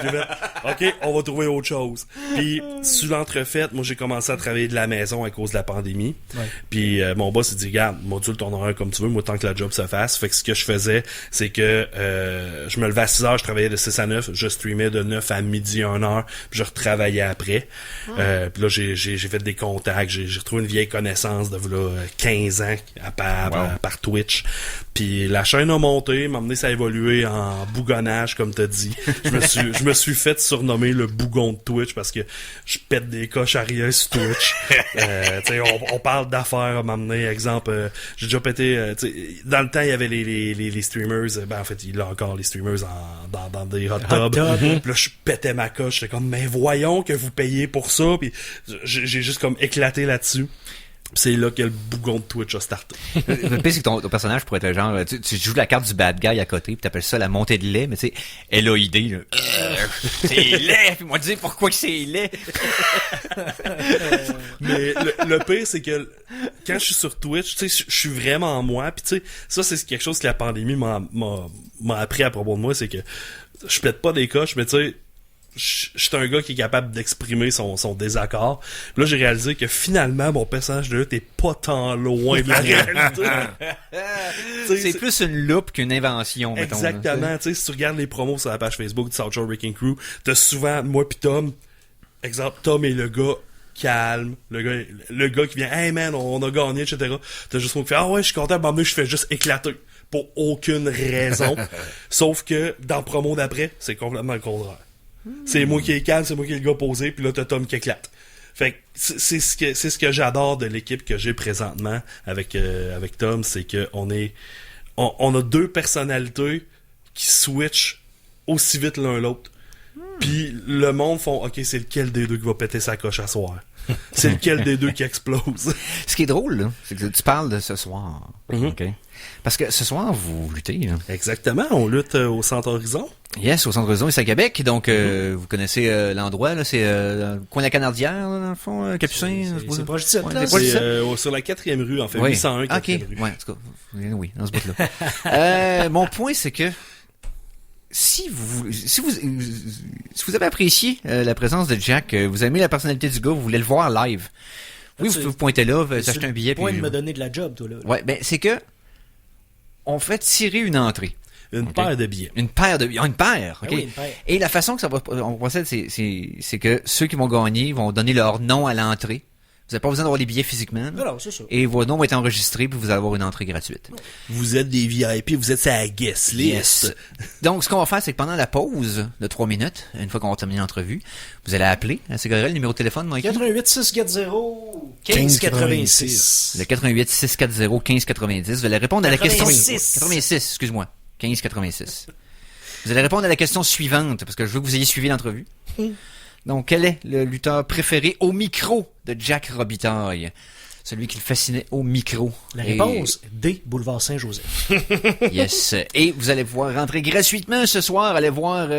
J'ai fait OK, on va trouver autre chose. Puis sur l'entrefaite, moi j'ai commencé à travailler de la maison à cause de la pandémie. Ouais. Puis mon boss s'est dit regarde, module ton horaire comme tu veux, moi tant que la job se fasse. Fait que ce que je faisais, c'est que je me levais à 6h, je travaillais de 6 à 9, je streamais de 9 à midi 1h, puis je retravaillais après. Puis là j'ai fait des contacts, j'ai retrouvé une vieille connaissance de là 15 ans par Twitch. Puis la chaîne a monté, m'a amené ça a évolué en bougonnage comme t'as dit. Je me suis fait surnommer le bougon de Twitch parce que je pète des coches arrière sur Twitch. On parle d'affaires, m'a amené exemple, j'ai déjà pété dans le temps il y avait les streamers, en fait il y a encore les streamers dans des hot tubs. Puis là je pétais ma coche, j'étais comme mais voyons que vous payez pour ça, puis j'ai juste comme éclaté là-dessus. C'est là que le bougon de Twitch a starté. Le pire, c'est que ton personnage pourrait être genre, tu joues la carte du bad guy à côté, puis t'appelles ça la montée de lait, mais tu sais, LOID, là. C'est laid, puis moi dire pourquoi que c'est laid. Mais le pire, c'est que quand je suis sur Twitch, tu sais, je suis vraiment moi, puis tu sais, ça c'est quelque chose que la pandémie m'a appris à propos de moi, c'est que je pète pas des coches, mais tu sais, je suis un gars qui est capable d'exprimer son désaccord. Puis là, j'ai réalisé que finalement, mon personnage de lutte est pas tant loin de la réalité. C'est plus une loupe qu'une invention, mettons. Exactement. Tu sais, si tu regardes les promos sur la page Facebook du South Shore Wrecking Crew, t'as souvent, moi pis Tom, exemple, Tom est le gars calme, le gars qui vient, hey man, on a gagné, etc. T'as juste moi qui fait, ah ouais, je suis content, mais je fais juste éclater. Pour aucune raison. Sauf que, dans le promo d'après, c'est complètement le contraire. C'est moi qui est calme, c'est moi qui est le gars posé, puis là t'as Tom qui éclate. Fait que c'est ce que j'adore de l'équipe que j'ai présentement avec Tom, c'est que on a deux personnalités qui switchent aussi vite l'un l'autre. Puis le monde font OK, c'est lequel des deux qui va péter sa coche à soir. C'est lequel des deux qui explose. Ce qui est drôle, là, c'est que tu parles de ce soir. Okay? Parce que ce soir, vous luttez. Là. Exactement, on lutte au Centre Horizon. Yes, au Centre Horizon, ici à Québec. Donc, vous connaissez l'endroit, là, c'est le coin de la Canardière, là, dans le fond, Capucin. C'est proche de ça. C'est sur la 4e rue, en fait, oui. 801 4e rue. Ouais, en tout cas, oui, dans ce bout-là. Mon point, c'est que si vous avez apprécié la présence de Jack, vous aimez la personnalité du gars, vous voulez le voir live. Oui, vous pointez là, vous achetez un billet. C'est le point de me donner de la job, toi, là. Ouais, ben, c'est que on fait tirer une entrée. Une paire de billets. Une paire de billets. Une paire, OK. Ah oui, une paire. Et la façon que on procède, c'est que ceux qui vont gagner vont donner leur nom à l'entrée. Vous n'avez pas besoin d'avoir les billets physiquement. Non, c'est ça. Et vos noms vont être enregistrés, puis vous allez avoir une entrée gratuite. Vous êtes des VIP, vous êtes à la guest list. Yes. Donc, ce qu'on va faire, c'est que pendant la pause de 3 minutes, une fois qu'on va terminer l'entrevue, vous allez appeler à Ségorel, le numéro de téléphone, Mike. 88 640 1586. Le 88 640 1590. Vous allez répondre à la question... 86, excuse-moi. 1586. Vous allez répondre à la question suivante, parce que je veux que vous ayez suivi l'entrevue. Donc, quel est le lutteur préféré au micro de Jack Robitaille? celui qui le fascinait au micro. La réponse, D, boulevard Saint-Joseph. Yes. Et vous allez pouvoir rentrer gratuitement ce soir, aller voir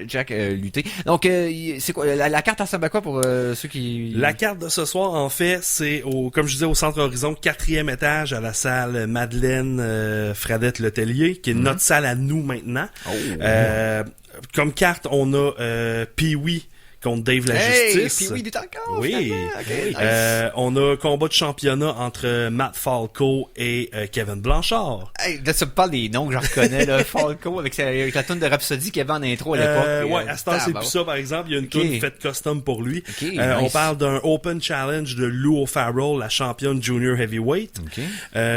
Jack lutter. Donc, c'est quoi la carte ressemble à quoi pour ceux qui... La carte de ce soir, en fait, c'est comme je disais, au Centre Horizon, 4e étage, à la salle Madeleine Fradette Letellier, qui est notre salle à nous maintenant. Comme carte, on a Pee-wee contre Dave la Justice. Pee-wee est encore. Oui. Okay. Nice. On a combat de championnat entre Matt Falco et Kevin Blanchard. Hey, là, tu me parles des noms que je reconnais, là. Falco avec la tune de Rhapsody qu'il y avait en intro à l'époque. Ouais, à ce temps, c'est plus ça, par exemple. Il y a une tune faite custom pour lui. Nice. On parle d'un Open Challenge de Lou O'Farrell, la championne junior heavyweight.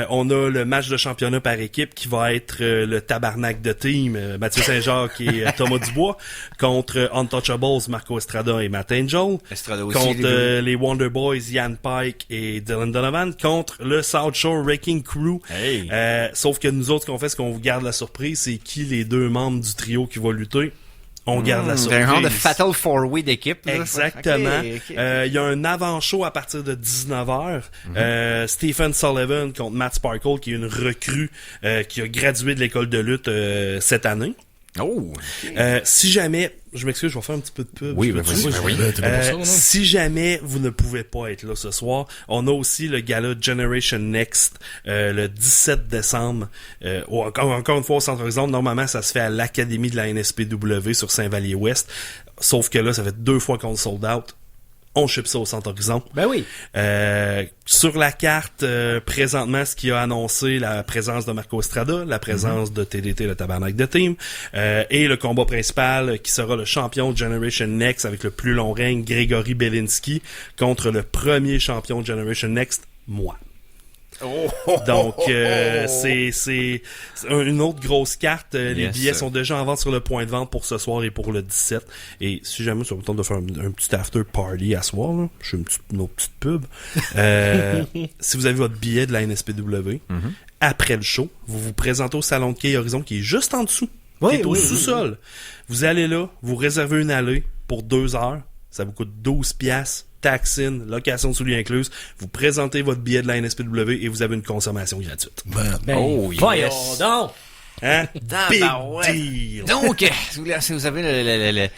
On a le match de championnat par équipe qui va être le tabarnak de team, Mathieu Saint-Jacques et Thomas Dubois, contre Untouchables, Marco Estrada et Matt Angel, contre les Wonder Boys, Ian Pike et Dylan Donovan, contre le South Shore Wrecking Crew. Sauf que nous autres, ce qu'on fait, c'est qu'on vous garde la surprise, c'est qui les deux membres du trio qui va lutter. On garde la surprise. Un genre de Fatal 4-Way d'équipe. Là. Exactement. Il y a un avant-show à partir de 19h. Stephen Sullivan contre Matt Sparkle, qui est une recrue qui a gradué de l'école de lutte cette année. Si jamais, je m'excuse, je vais faire un petit peu de pub. Oui. Si jamais vous ne pouvez pas être là ce soir, on a aussi le gala Generation Next le 17 décembre. Encore une fois au Centre Horizon. Normalement, ça se fait à l'Académie de la NSPW sur Saint-Vallier-Ouest. Sauf que là, ça fait 2 fois qu'on sold out. On ship ça au Centre Horizon. Ben oui. Sur la carte, présentement, ce qui a annoncé la présence de Marco Estrada, la présence de TDT, le tabarnak de team, et le combat principal qui sera le champion Generation Next avec le plus long règne, Grégory Belinsky, contre le premier champion Generation Next, moi. Donc c'est une autre grosse carte. Les billets sont déjà en vente sur le point de vente pour ce soir et pour le 17. Et si jamais ça vous tente de faire un petit after party à soir, là, je fais une autre petite pub. Si vous avez votre billet de la NSPW, après le show, vous vous présentez au salon de quai Horizon qui est juste en dessous, qui est au sous-sol. Vous allez là, vous réservez une allée pour 2 heures. Ça vous coûte 12$. Tax-in, location de souliers incluse, vous présentez votre billet de la NSPW et vous avez une consommation gratuite. Voyons donc! Hein? Big deal! Donc, si vous avez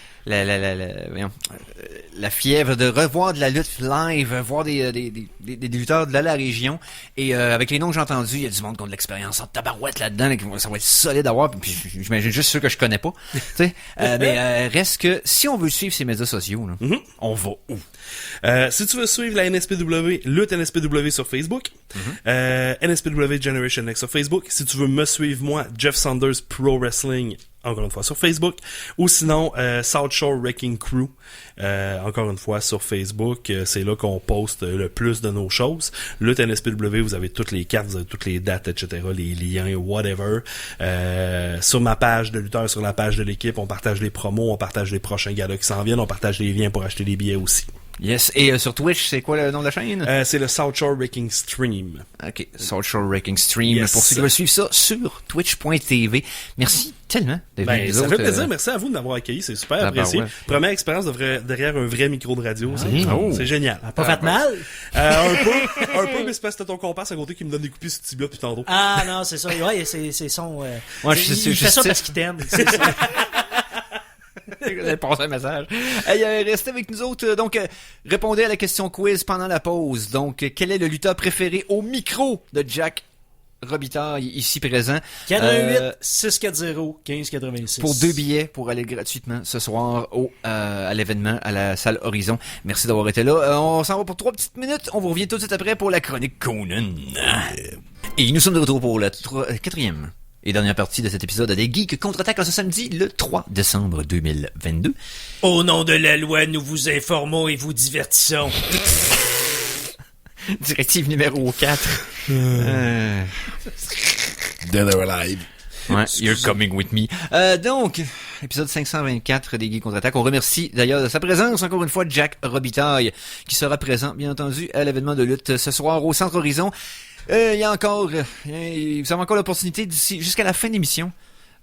la fièvre de revoir de la lutte live, voir des lutteurs de la région, et avec les noms que j'ai entendus, il y a du monde qui ont de l'expérience en tabarouette là-dedans, ça va être solide à voir, puis j'imagine juste ceux que je connais pas, tu sais. Mais reste que, si on veut suivre ces médias sociaux, là, on va où? Si tu veux suivre la NSPW, lutte NSPW sur Facebook, NSPW Generation Next sur Facebook. Si tu veux me suivre moi, Jeff Saunders Pro Wrestling, encore une fois sur Facebook, ou sinon South Shore Wrecking Crew, encore une fois sur Facebook. C'est là qu'on poste le plus de nos choses. Lutte NSPW, vous avez toutes les cartes, vous avez toutes les dates, etc., les liens, whatever. Sur ma page de lutteur, sur la page de l'équipe, on partage les promos, on partage les prochains galas qui s'en viennent, on partage les liens pour acheter des billets aussi. Yes. Et sur Twitch, c'est quoi le nom de la chaîne? C'est le South Shore Wrecking Stream. OK. South Shore Wrecking Stream. Yes. Pour ceux qui veulent suivre ça sur twitch.tv. Merci tellement d'être venus ça autres, fait plaisir. Merci à vous de m'avoir accueilli. C'est super apprécié. Première expérience derrière un vrai micro de radio. C'est génial. Pas fait mal? Un peu, mais c'est parce que t'as ton comparse à côté qui me donne des coups sur le tibia depuis tantôt. Ah non, c'est ça. Ouais, c'est son... Moi, il fait ça parce qu'il t'aime. C'est ça. Vous allez passer un message. Hey, restez avec nous autres. Donc, répondez à la question quiz pendant la pause. Donc, quel est le lutteur préféré au micro de Jack Robitaille, ici présent? 418-640-1586. Pour 2 billets pour aller gratuitement ce soir à l'événement à la salle Horizon. Merci d'avoir été là. On s'en va pour 3 petites minutes. On vous revient tout de suite après pour la chronique Conan. Et nous sommes de retour pour la 4e et dernière partie de cet épisode des Geeks contre-attaque ce samedi, le 3 décembre 2022. Au nom de la loi, nous vous informons et vous divertissons. Directive numéro 4. Dead or Alive. Ouais, You're Coming With Me. Donc, épisode 524 des Geeks contre-attaque. On remercie d'ailleurs de sa présence, encore une fois, Jack Robitaille, qui sera présent, bien entendu, à l'événement de lutte ce soir au Centre Horizon. Il y a encore, vous avez encore l'opportunité d'ici jusqu'à la fin de l'émission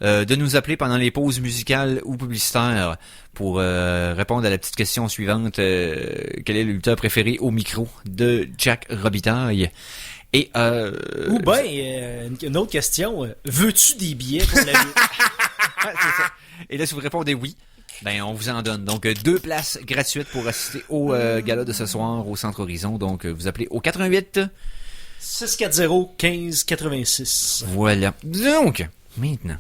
de nous appeler pendant les pauses musicales ou publicitaires pour répondre à la petite question suivante. Quel est le lutteur préféré au micro de Jack Robitaille? Et Ou bien, une autre question, veux-tu des billets pour la vie? c'est ça. Et là, si vous répondez oui, ben on vous en donne. Donc 2 places gratuites pour assister au gala de ce soir au Centre Horizon. Donc vous appelez au 88 640 15 86. Voilà. Donc, maintenant.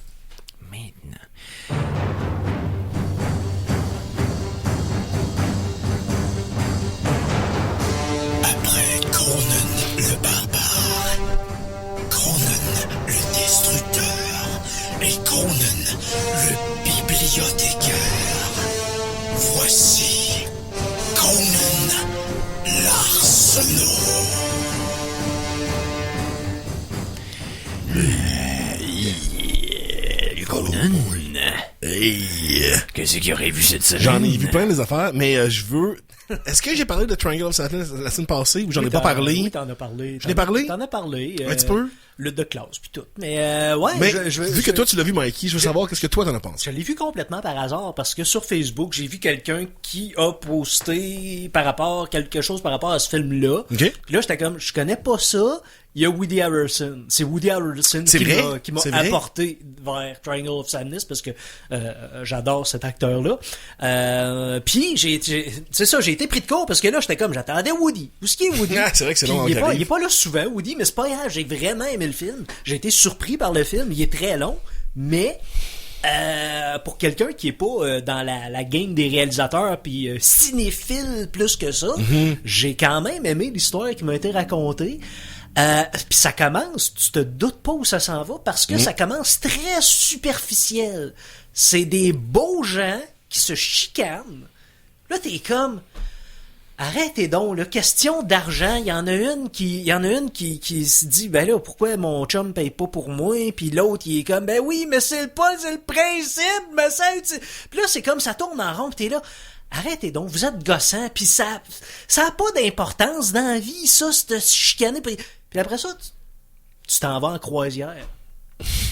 Après Conan le barbare, Conan le destructeur et Conan le bibliothécaire, voici Conan l'Arsenault. Conan. Hey. Qu'est-ce qu'il aurait vu cette semaine? J'en ai vu plein des affaires, mais je veux... Est-ce que j'ai parlé de Triangle of Sadness la semaine passée ou j'en ai pas parlé? Oui, t'en as parlé. Je l'ai parlé? T'en as parlé. Un petit peu? Le de classe puis tout. Mais ouais, Mais vu que toi tu l'as vu, Mikey, je veux savoir qu'est-ce que toi t'en as pensé. Je l'ai vu complètement par hasard parce que sur Facebook, j'ai vu quelqu'un qui a posté quelque chose par rapport à ce film-là. OK. Puis là, j'étais comme, je connais pas ça. Il y a Woody Harrelson. C'est Woody Harrelson qui m'a apporté vers Triangle of Sadness parce que j'adore cet acteur-là. Puis c'est ça, j'ai été pris de court parce que là, j'étais comme, j'attendais Woody. Où est-ce qu'il est Woody? Ah, c'est vrai que c'est long. Il est pas là souvent, Woody, mais c'est pas grave. J'ai vraiment aimé le film. J'ai été surpris par le film. Il est très long, mais pour quelqu'un qui est pas dans la game des réalisateurs puis cinéphile plus que ça, j'ai quand même aimé l'histoire qui m'a été racontée. Puis ça commence, tu te doutes pas où ça s'en va parce que ça commence très superficiel. C'est des beaux gens qui se chicanent. Là, t'es comme, arrêtez donc, là, question d'argent. Il y en a une qui se dit, ben là, pourquoi mon chum paye pas pour moi? Puis l'autre, il est comme, ben oui, mais c'est le principe, mais ça, puis là, c'est comme, ça tourne en rond, pis t'es là. Arrêtez donc, vous êtes gossant, puis ça a pas d'importance dans la vie, ça, c'est de se chicaner. Puis après ça, tu t'en vas en croisière.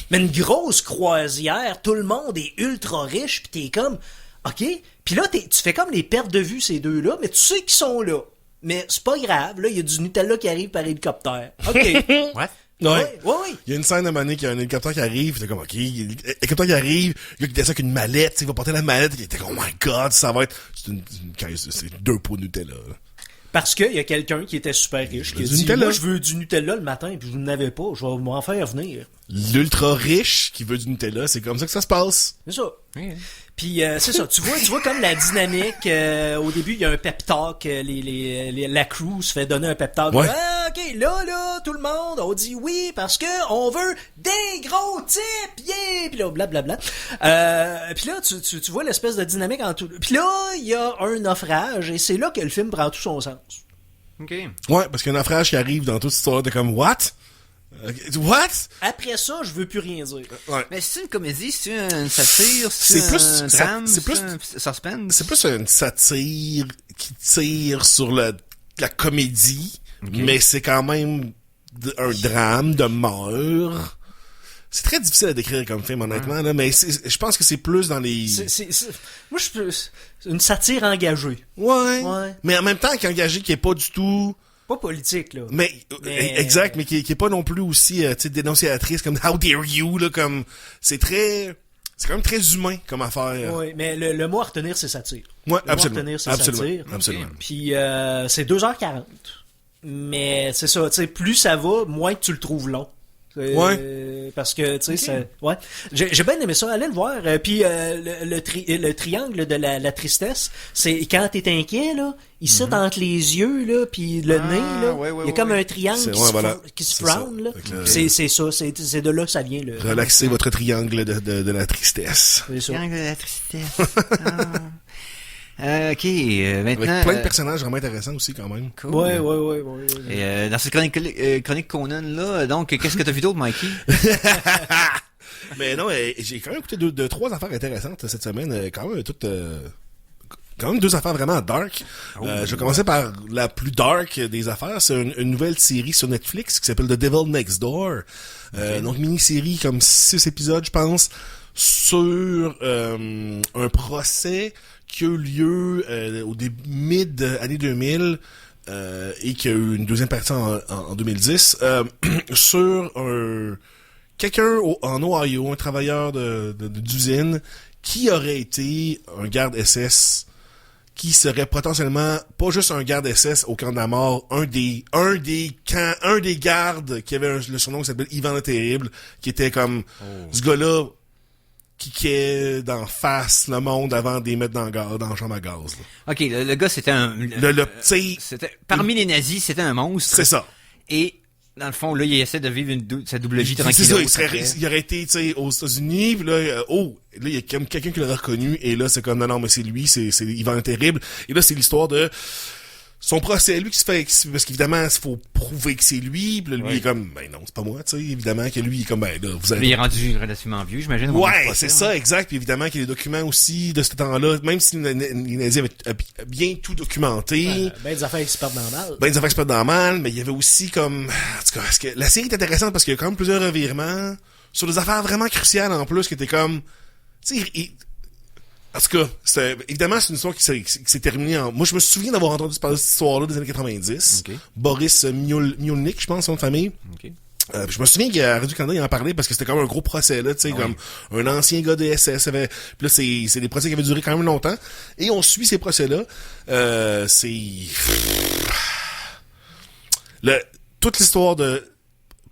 Mais une grosse croisière, tout le monde est ultra riche, puis t'es comme, OK. Puis là, tu fais comme les pertes de vue, ces deux-là, mais tu sais qu'ils sont là. Mais c'est pas grave, là, il y a du Nutella qui arrive par hélicoptère. OK. What? Ouais. Oui. Il y a une scène à un moment donné qu'il y a un hélicoptère qui arrive, t'es comme, OK, il y a un hélicoptère qui arrive, il y a qui descend avec une mallette, il va porter la mallette, et t'es comme, oh my god, ça va être, c'est 2 pots de Nutella, là. Parce qu'il y a quelqu'un qui était super riche, qui a dit, Nutella. moi, je veux du Nutella le matin, puis je n'en avais pas, je vais m'en faire venir. L'ultra riche qui veut du Nutella, c'est comme ça que ça se passe. C'est ça. Puis c'est ça, tu vois comme la dynamique, au début il y a un pep talk, la crew se fait donner un pep talk. Ouais. Ah, ok, là, tout le monde, on dit oui parce que on veut des gros types, yeah! Puis là, blablabla. Puis là, tu vois l'espèce de dynamique en tout. Puis là, il y a un naufrage et c'est là que le film prend tout son sens. OK. Ouais, parce qu'il y a un naufrage qui arrive dans toute cette histoire, t'es comme, what? What? Après ça, je veux plus rien dire. Ouais. Mais c'est une comédie, c'est une satire, C'est c'est plus- un ça- drame, c'est plus- un suspense. C'est plus une satire qui tire sur la comédie, mais c'est quand même un drame de mort. C'est très difficile à décrire comme film, honnêtement, là, mais je pense que c'est plus dans les... Moi, c'est une satire engagée. Ouais. Ouais. Mais en même temps, qui est engagé, qui est pas du tout... Pas politique, là. Mais exact, mais qui est pas non plus aussi tu sais, dénonciatrice comme How dare you, là, comme... C'est quand même très humain comme affaire. Oui, mais le mot à retenir, c'est satire. Ouais, Le mot à absolument. retenir, c'est Absolument. satire. Absolument. Puis c'est 2h40. Mais c'est ça, tu sais, plus ça va, moins que tu le trouves long. Parce que, tu sais, ouais. J'ai bien aimé ça. Allez le voir. Puis le triangle de la tristesse, c'est quand t'es inquiet, là, ici, entre les yeux, là, puis le nez, là, il y a comme un triangle qui se frown, là. C'est ça, c'est de là que ça vient. Relaxez votre triangle de la tristesse. C'est ça. Triangle de la tristesse. OK, maintenant... Avec plein de personnages vraiment intéressants aussi, quand même. Cool. Ouais. Et dans cette chronique Conan-là, donc, qu'est-ce que t'as vu d'autre, Mikey? Mais non, j'ai quand même écouté 2-3 affaires intéressantes cette semaine, quand même toutes quand même deux affaires vraiment dark. Je vais commencer par la plus dark des affaires. C'est une nouvelle série sur Netflix qui s'appelle The Devil Next Door. Donc, mini-série comme 6 épisodes, je pense, sur un procès qui a eu lieu au début mid-année 2000 et qui a eu une deuxième partie en 2010 sur quelqu'un en Ohio, un travailleur d'usine qui aurait été un garde SS, qui serait potentiellement pas juste un garde SS au camp de la mort, un des gardes qui avait le surnom qui s'appelle Ivan le Terrible, qui était comme ce gars-là qui est d'en face le monde avant de les mettre dans la chambre à gaz. Là. OK, le gars, c'était un... Parmi les nazis, c'était un monstre. C'est ça. Et, dans le fond, là, il essaie de vivre sa double vie tranquille. C'est ça, il aurait été, tu sais, aux États-Unis, pis là, là, il y a comme quelqu'un qui l'a reconnu, et là, c'est comme, non, mais c'est lui, c'est Ivan le Terrible. Et là, c'est l'histoire de son procès, lui, qui se fait, parce qu'évidemment, il faut prouver que c'est lui, pis là, lui, il est comme, ben non, c'est pas moi, tu sais, évidemment, que lui, il est comme, ben là, vous avez... Lui, il est rendu relativement vieux, j'imagine. Ouais, c'est ça, exact, puis évidemment, qu'il y a des documents aussi de ce temps-là, même si les nazis avaient bien tout documenté. Ben des affaires qui se perdent dans le mal. Ben des affaires qui se perdent dans le mal, mais il y avait aussi comme, en tout cas, parce que la série est intéressante parce qu'il y a quand même plusieurs revirements sur des affaires vraiment cruciales en plus, qui étaient comme, tu sais, en tout cas, évidemment, c'est une histoire qui s'est terminée en... Moi, je me souviens d'avoir entendu parler de cette histoire-là des années 90. Okay. Boris Miolnik, je pense, son de famille. Okay. Je me souviens qu'à Radio-Canada, il en parlait parce que c'était comme un gros procès, là, tu sais, comme un ancien gars de SS avait... Puis là, c'est des procès qui avaient duré quand même longtemps. Et on suit ces procès-là. Toute l'histoire de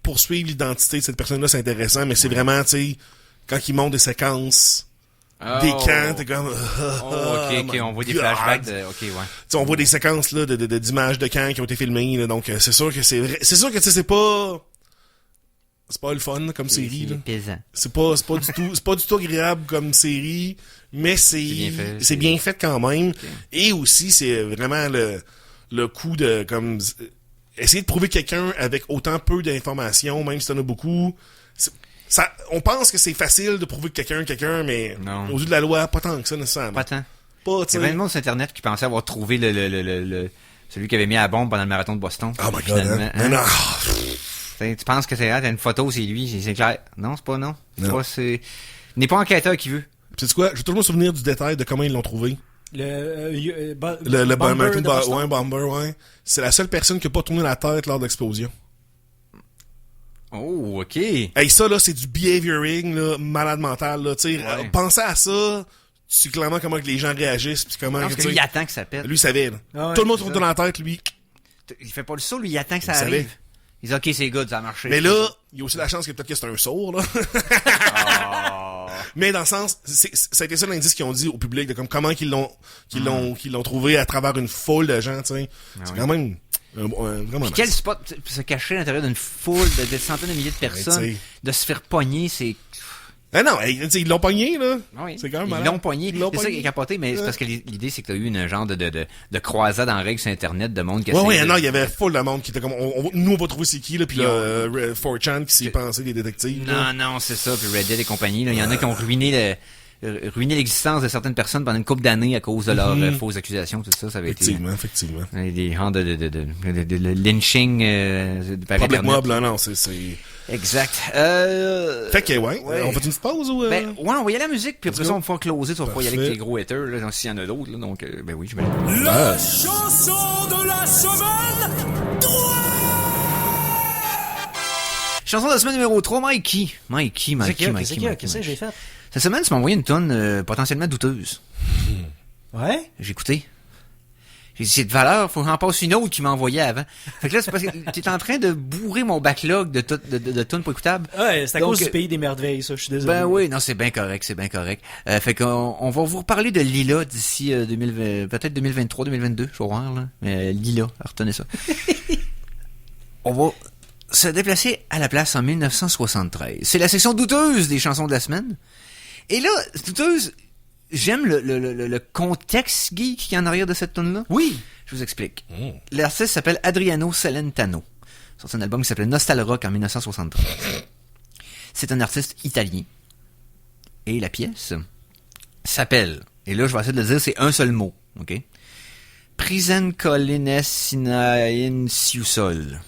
poursuivre l'identité de cette personne-là, c'est intéressant, mais c'est vraiment, tu sais, quand ils montent des séquences... Des camps, t'es comme... ok, on voit des flashbacks de... Ok, ouais. T'sais, on voit des séquences, là, d'images de camps qui ont été filmées, là, donc c'est sûr que c'est vrai. C'est sûr que, tu sais, c'est pas le fun, là, comme série, là. C'est pas du tout agréable comme série, mais c'est bien fait quand même. Okay. Et aussi, c'est vraiment le coup de, comme, essayer de prouver quelqu'un avec autant peu d'informations, même si t'en as beaucoup. On pense que c'est facile de prouver que quelqu'un, mais aux yeux de la loi, pas tant que ça, nécessairement. Pas tant. Pas, il y avait un monde sur Internet qui pensait avoir trouvé celui qui avait mis à la bombe pendant le marathon de Boston. Oh my God, hein? Non. Tu penses que t'as une photo, c'est lui, c'est clair. Non, c'est pas, non. Il n'est pas enquêteur qui veut. Tu sais quoi? Je vais toujours me souvenir du détail de comment ils l'ont trouvé. Le bomber, ouais. C'est la seule personne qui a pas tourné la tête lors de l'explosion. Oh, ok. Hey, ça, là, c'est du behavioring, là, malade mental, là, tu sais. Pensez à ça, tu sais clairement comment que les gens réagissent, pis comment... Parce que lui, il attend que ça pète. Lui, il savait, là. Tout le monde tourne dans la tête, lui. Il fait pas le saut, lui, il attend que ça arrive. Il dit, ok, c'est good, ça a marché. Mais là, il y a aussi la chance que peut-être que c'est un sourd, là. Mais dans le sens, ça a été ça l'indice qu'ils ont dit au public, de comme comment qu'ils l'ont trouvé à travers une foule de gens, tu sais. C'est quand même... vraiment Puis quel spot se cacher à l'intérieur d'une foule de centaines de milliers de personnes, de se faire pogner, c'est... Ah non, ils l'ont pogné, là. Oui, c'est quand même ils l'ont pogné. C'est ça qui est capoté, mais c'est parce que l'idée, c'est que t'as eu une genre de croisade en règle sur Internet de monde qui non, il y avait full de monde qui était comme, nous, on va trouver c'est qui, là, pis là, 4chan qui s'y pensait des détectives. Non, c'est ça, puis Reddit et compagnie, là. Il y en a qui ont ruiné l'existence de certaines personnes pendant une couple d'années à cause de leurs fausses accusations, tout ça, ça avait effectivement. Des genres de lynching par Public Internet. mob, là, non, c'est... Exact. Fait que, ouais. On fait une petite pause ou... Ben, ouais, on va y aller à la musique, puis après ça, on va pouvoir closer, tu vas pouvoir y aller avec les gros haters, là, s'il y en a d'autres, là, donc, ben oui, je vais aller. La chanson de la semaine 3! Chanson de la semaine numéro 3, Mikey. Qu'est-ce que j'ai fait? Cette semaine, tu m'as envoyé une tonne potentiellement douteuse. Ouais? J'ai écouté. J'ai dit, c'est de valeur, faut que j'en passe une autre qui m'a envoyé avant. Fait que là, c'est parce que t'es en train de bourrer mon backlog de tonnes pas écoutables. Ouais, c'est à cause du pays des merveilles, ça, je suis désolé. Ben oui, non, c'est bien correct. Fait qu'on va vous reparler de Lila d'ici peut-être 2023, 2022, je vais voir, là. Mais Lila, retenez ça. On va se déplacer à la place en 1973. C'est la section douteuse des chansons de la semaine. Et là, douteuse, j'aime le contexte geek qui est en arrière de cette tune-là. Oui. Je vous explique. L'artiste s'appelle Adriano Celentano. C'est un album qui s'appelait Nostalrock en 1973. C'est un artiste italien. Et la pièce s'appelle, et là je vais essayer de le dire, c'est un seul mot. OK? Prisencolines siusol.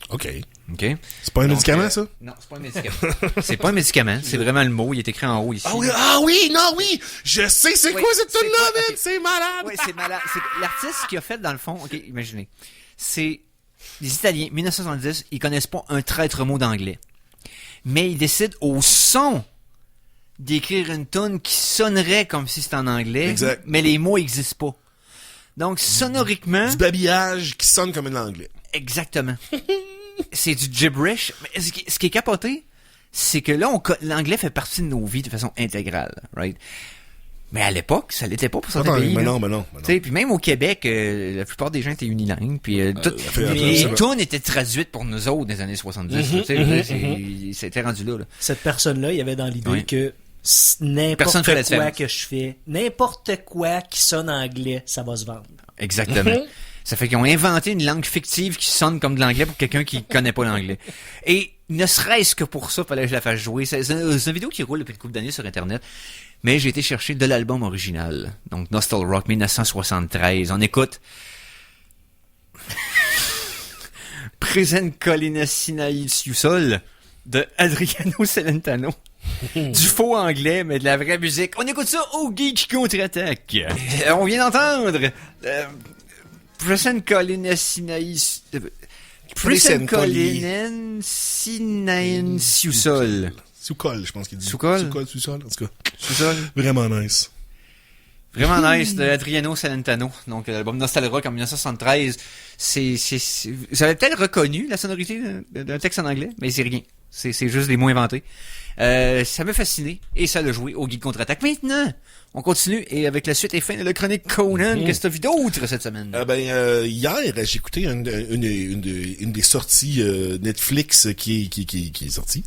OK. OK? C'est pas un Donc, médicament, ça? Non, c'est pas un médicament. C'est pas un médicament, c'est vraiment le mot, il est écrit en haut ici. Ah oui, non, oui! Je sais c'est Oui, quoi cette c'est tune-là, quoi? man! Ok. C'est malade! Oui, c'est malade. C'est l'artiste qui a fait, dans le fond, OK, imaginez, c'est les Italiens, 1970, ils connaissent pas un traître mot d'anglais. Mais ils décident au son d'écrire une tune qui sonnerait comme si c'était en anglais, Exact. mais les mots existent pas. Donc, sonoriquement... Du babillage qui sonne comme un anglais. Exactement. C'est du gibberish. Mais ce qui est capoté, c'est que là, l'anglais fait partie de nos vies de façon intégrale, right? Mais à l'époque, ça l'était pas pour certains pays. Mais là. non. Tu sais, puis même au Québec, la plupart des gens étaient unilingues, puis les c'est tunes étaient traduites pour nous autres des années 70. Tu sais, c'était rendu là. Cette personne-là, il y avait dans l'idée Oui. que Personne n'importe fait la quoi différence. que je fais, n'importe quoi qui sonne anglais, ça va se vendre. Exactement. Ça fait qu'ils ont inventé une langue fictive qui sonne comme de l'anglais pour quelqu'un qui connaît pas l'anglais. Et ne serait-ce que pour ça, fallait que je la fasse jouer. C'est une vidéo qui roule depuis une couple d'années sur Internet. Mais j'ai été chercher de l'album original. Donc, Nostal Rock 1973. On écoute Present Colina Sinaï Siusol de Adriano Celentano. Du faux anglais, mais de la vraie musique. On écoute ça au Geek Contre-Attaque. On vient d'entendre Present Colina Sinaï Present Colina Sinaï Siusol. Sous-col, je pense qu'il dit. Sous-col? Sous-sol, en tout cas. Siusol. Vraiment nice. Vraiment nice, de Adriano Celentano. Donc, l'album Nostal Rock en 1973. Vous avez peut-être reconnu la sonorité d'un texte en anglais, mais c'est rien. C'est juste des mots inventés. Ça m'a fasciné, et ça l'a joué au Geek Contre-Attaque. Maintenant, on continue, et avec la suite et fin de la chronique Conan, qu'est-ce que t'as vu d'autre cette semaine? Hier, j'ai écouté une des sorties Netflix qui est sortie.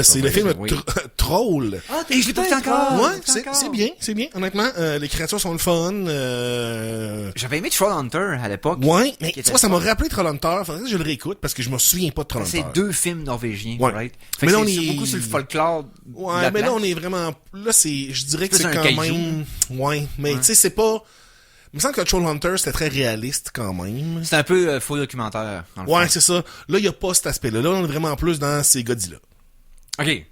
C'est le film oui. Troll. Ah, je l'ai pas vu encore! Ouais, c'est bien. Honnêtement, les créatures sont le fun. J'avais aimé Trollhunter à l'époque. Ouais, mais Qui tu était vois, ça m'a fun. rappelé Trollhunter. Faudrait que je le réécoute parce que je me souviens pas de Trollhunter. C'est deux films norvégiens, Ouais. right? Mais Fait là, que on c'est est- beaucoup sur le folklore. de Ouais, la mais là, place. on est vraiment... Là, je dirais que Plus c'est un quand kaiju. même... Ouais, mais tu sais, c'est pas... Il me semble que Trollhunter, c'était très réaliste quand même. C'est un peu faux documentaire. Dans le Ouais, fond. c'est ça. Là, il y a pas cet aspect-là. Là, on est vraiment plus dans ces Godzilla. OK.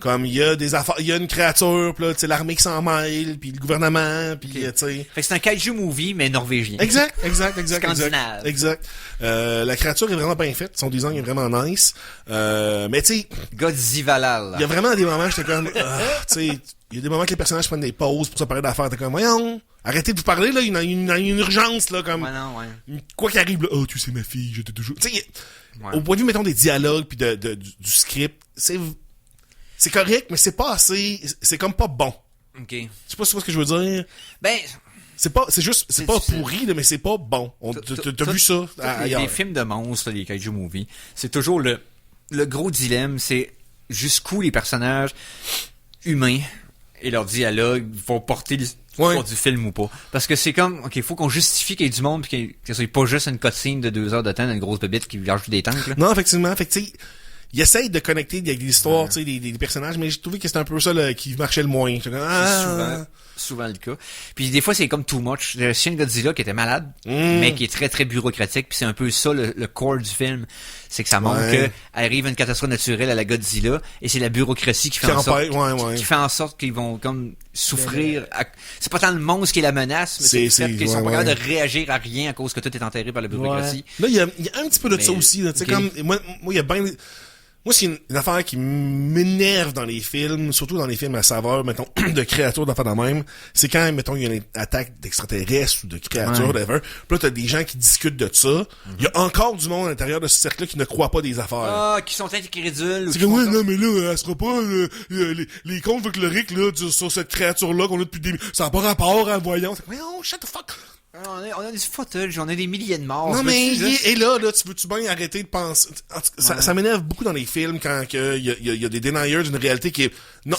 Comme il y a des affaires, il y a une créature, puis là, tu sais, l'armée qui s'en mêle, puis le gouvernement, puis tu sais. Fait que c'est un kaiju movie, mais norvégien. Exact. Scandinave. Exact. La créature est vraiment bien faite, son design est vraiment nice. Mais tu sais, Godzivalal. il y a vraiment des moments, j'étais comme, tu sais, il y a des moments que les personnages prennent des pauses pour se parler d'affaires, t'es comme, voyons, arrêtez de vous parler, là, il y a une urgence, là, comme, Ouais, non, ouais. quoi qu'il arrive, là, oh, tu sais ma fille, j'étais toujours, tu sais, Ouais. au point de vue, mettons, des dialogues puis du script, c'est correct, mais c'est pas assez, c'est comme pas bon. OK. Je sais pas si tu vois ce que je veux dire. Ben, C'est pas difficile. pourri, là, mais c'est pas bon. T'as vu ça ailleurs. les films de monstres, les kaiju movies, c'est toujours le gros dilemme, c'est jusqu'où les personnages humains et leurs dialogues vont porter l'histoire du film ou pas. Parce que c'est comme, OK, faut qu'on justifie qu'il y ait du monde pis que ce soit pas juste une cutscene de 2 heures de temps d'une grosse bébête qui lâche des tanks, là. Non, effectivement. Fait que, tu sais, il essaye de connecter avec l'histoire, tu sais, des personnages, mais j'ai trouvé que c'était un peu ça là, qui marchait le moins. J'étais comme, C'est souvent le cas. Puis des fois, c'est comme too much. Le Shin Godzilla qui était malade, mais qui est très, très bureaucratique. Puis c'est un peu ça, le core du film. C'est que ça montre Ouais. que arrive une catastrophe naturelle à la Godzilla, et c'est la bureaucratie qui fait en sorte, qui fait en sorte qu'ils vont comme souffrir. C'est pas tant le monstre qui est la menace, mais c'est le fait qu'ils sont pas capables de réagir à rien à cause que tout est enterré par la bureaucratie. Là, il y a un petit peu de ça Mais, aussi, là. Tu sais, ok. comme, moi, il y a bien... Moi, c'est une affaire qui m'énerve dans les films, surtout dans les films à saveur, mettons, de créatures, d'affaires de même. C'est quand, mettons, il y a une attaque d'extraterrestres ou de créatures, whatever. Puis là, t'as des gens qui discutent de ça. Il y a encore du monde à l'intérieur de ce cercle-là qui ne croit pas des affaires. Ah, qui sont incrédules. C'est comme, ouais, non, mais là, elle sera pas, les contes folkloriques, là, sur cette créature-là qu'on a depuis des... Ça n'a pas rapport à voyant. C'est comme, oh, shut the fuck! On a des footage, on a des milliers de morts. Non, mais, juste- et là, tu veux-tu bien arrêter de penser... En tout cas, ça m'énerve beaucoup dans les films quand il y a des deniers d'une réalité qui est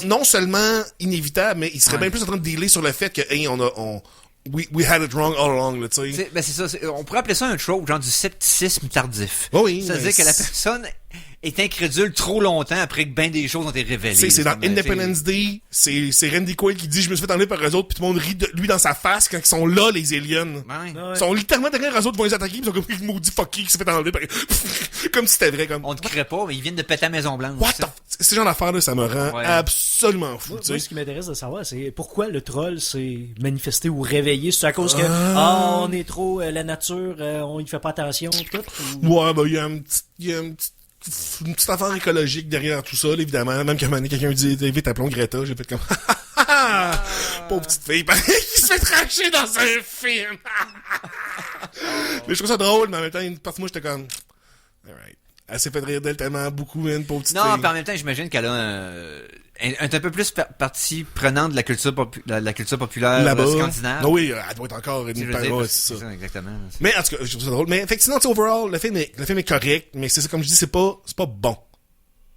non seulement inévitable, mais il serait bien plus en train de dealer sur le fait que, hey, we had it wrong all along, là, tu sais. C'est ça. On pourrait appeler ça un trope, genre du scepticisme tardif. Oh oui, C'est-à-dire mais que la personne est incrédule trop longtemps après que ben des choses ont été révélées. C'est dans comme, Independence Day, c'est Randy Quaid qui dit je me suis fait enlever par eux autres, puis tout le monde rit de lui dans sa face quand ils sont là, les aliens. Ouais. Ils sont littéralement derrière eux autres, vont les attaquer, pis ils sont comme maudit fucky qui s'est fait enlever par... comme si c'était vrai, comme... On te crée pas, mais ils viennent de péter la Maison Blanche. What the ce genre d'affaires là, ça me rend Ouais. absolument fou, Moi, tu sais. ce qui m'intéresse de savoir, c'est pourquoi le troll s'est manifesté ou réveillé. C'est à cause que on est trop la nature, on y fait pas attention, tout. Ou... Ouais, ben il y a une petite affaire écologique derrière tout ça, là, évidemment. Même qu'à un moment donné, quelqu'un dit vite appelons Greta, j'ai fait comme pauvre petite fille, pareil, qui se fait tracher dans un film. Mais je trouve ça drôle, mais en même temps, une partie de moi, j'étais comme alright. Elle s'est fait rire d'elle tellement beaucoup, man, pauvre petite Non, fille. puis en même temps, j'imagine qu'elle a un peu plus partie prenante de la culture, la culture populaire Là-bas. scandinave. Non, oui, elle doit être encore Tu sais, une je veux dire, ouais, parce que c'est ça. exactement. Mais en tout cas, je trouve ça drôle. Mais effectivement, tu sais, overall, le film est correct, mais c'est ça, comme je dis, c'est pas bon.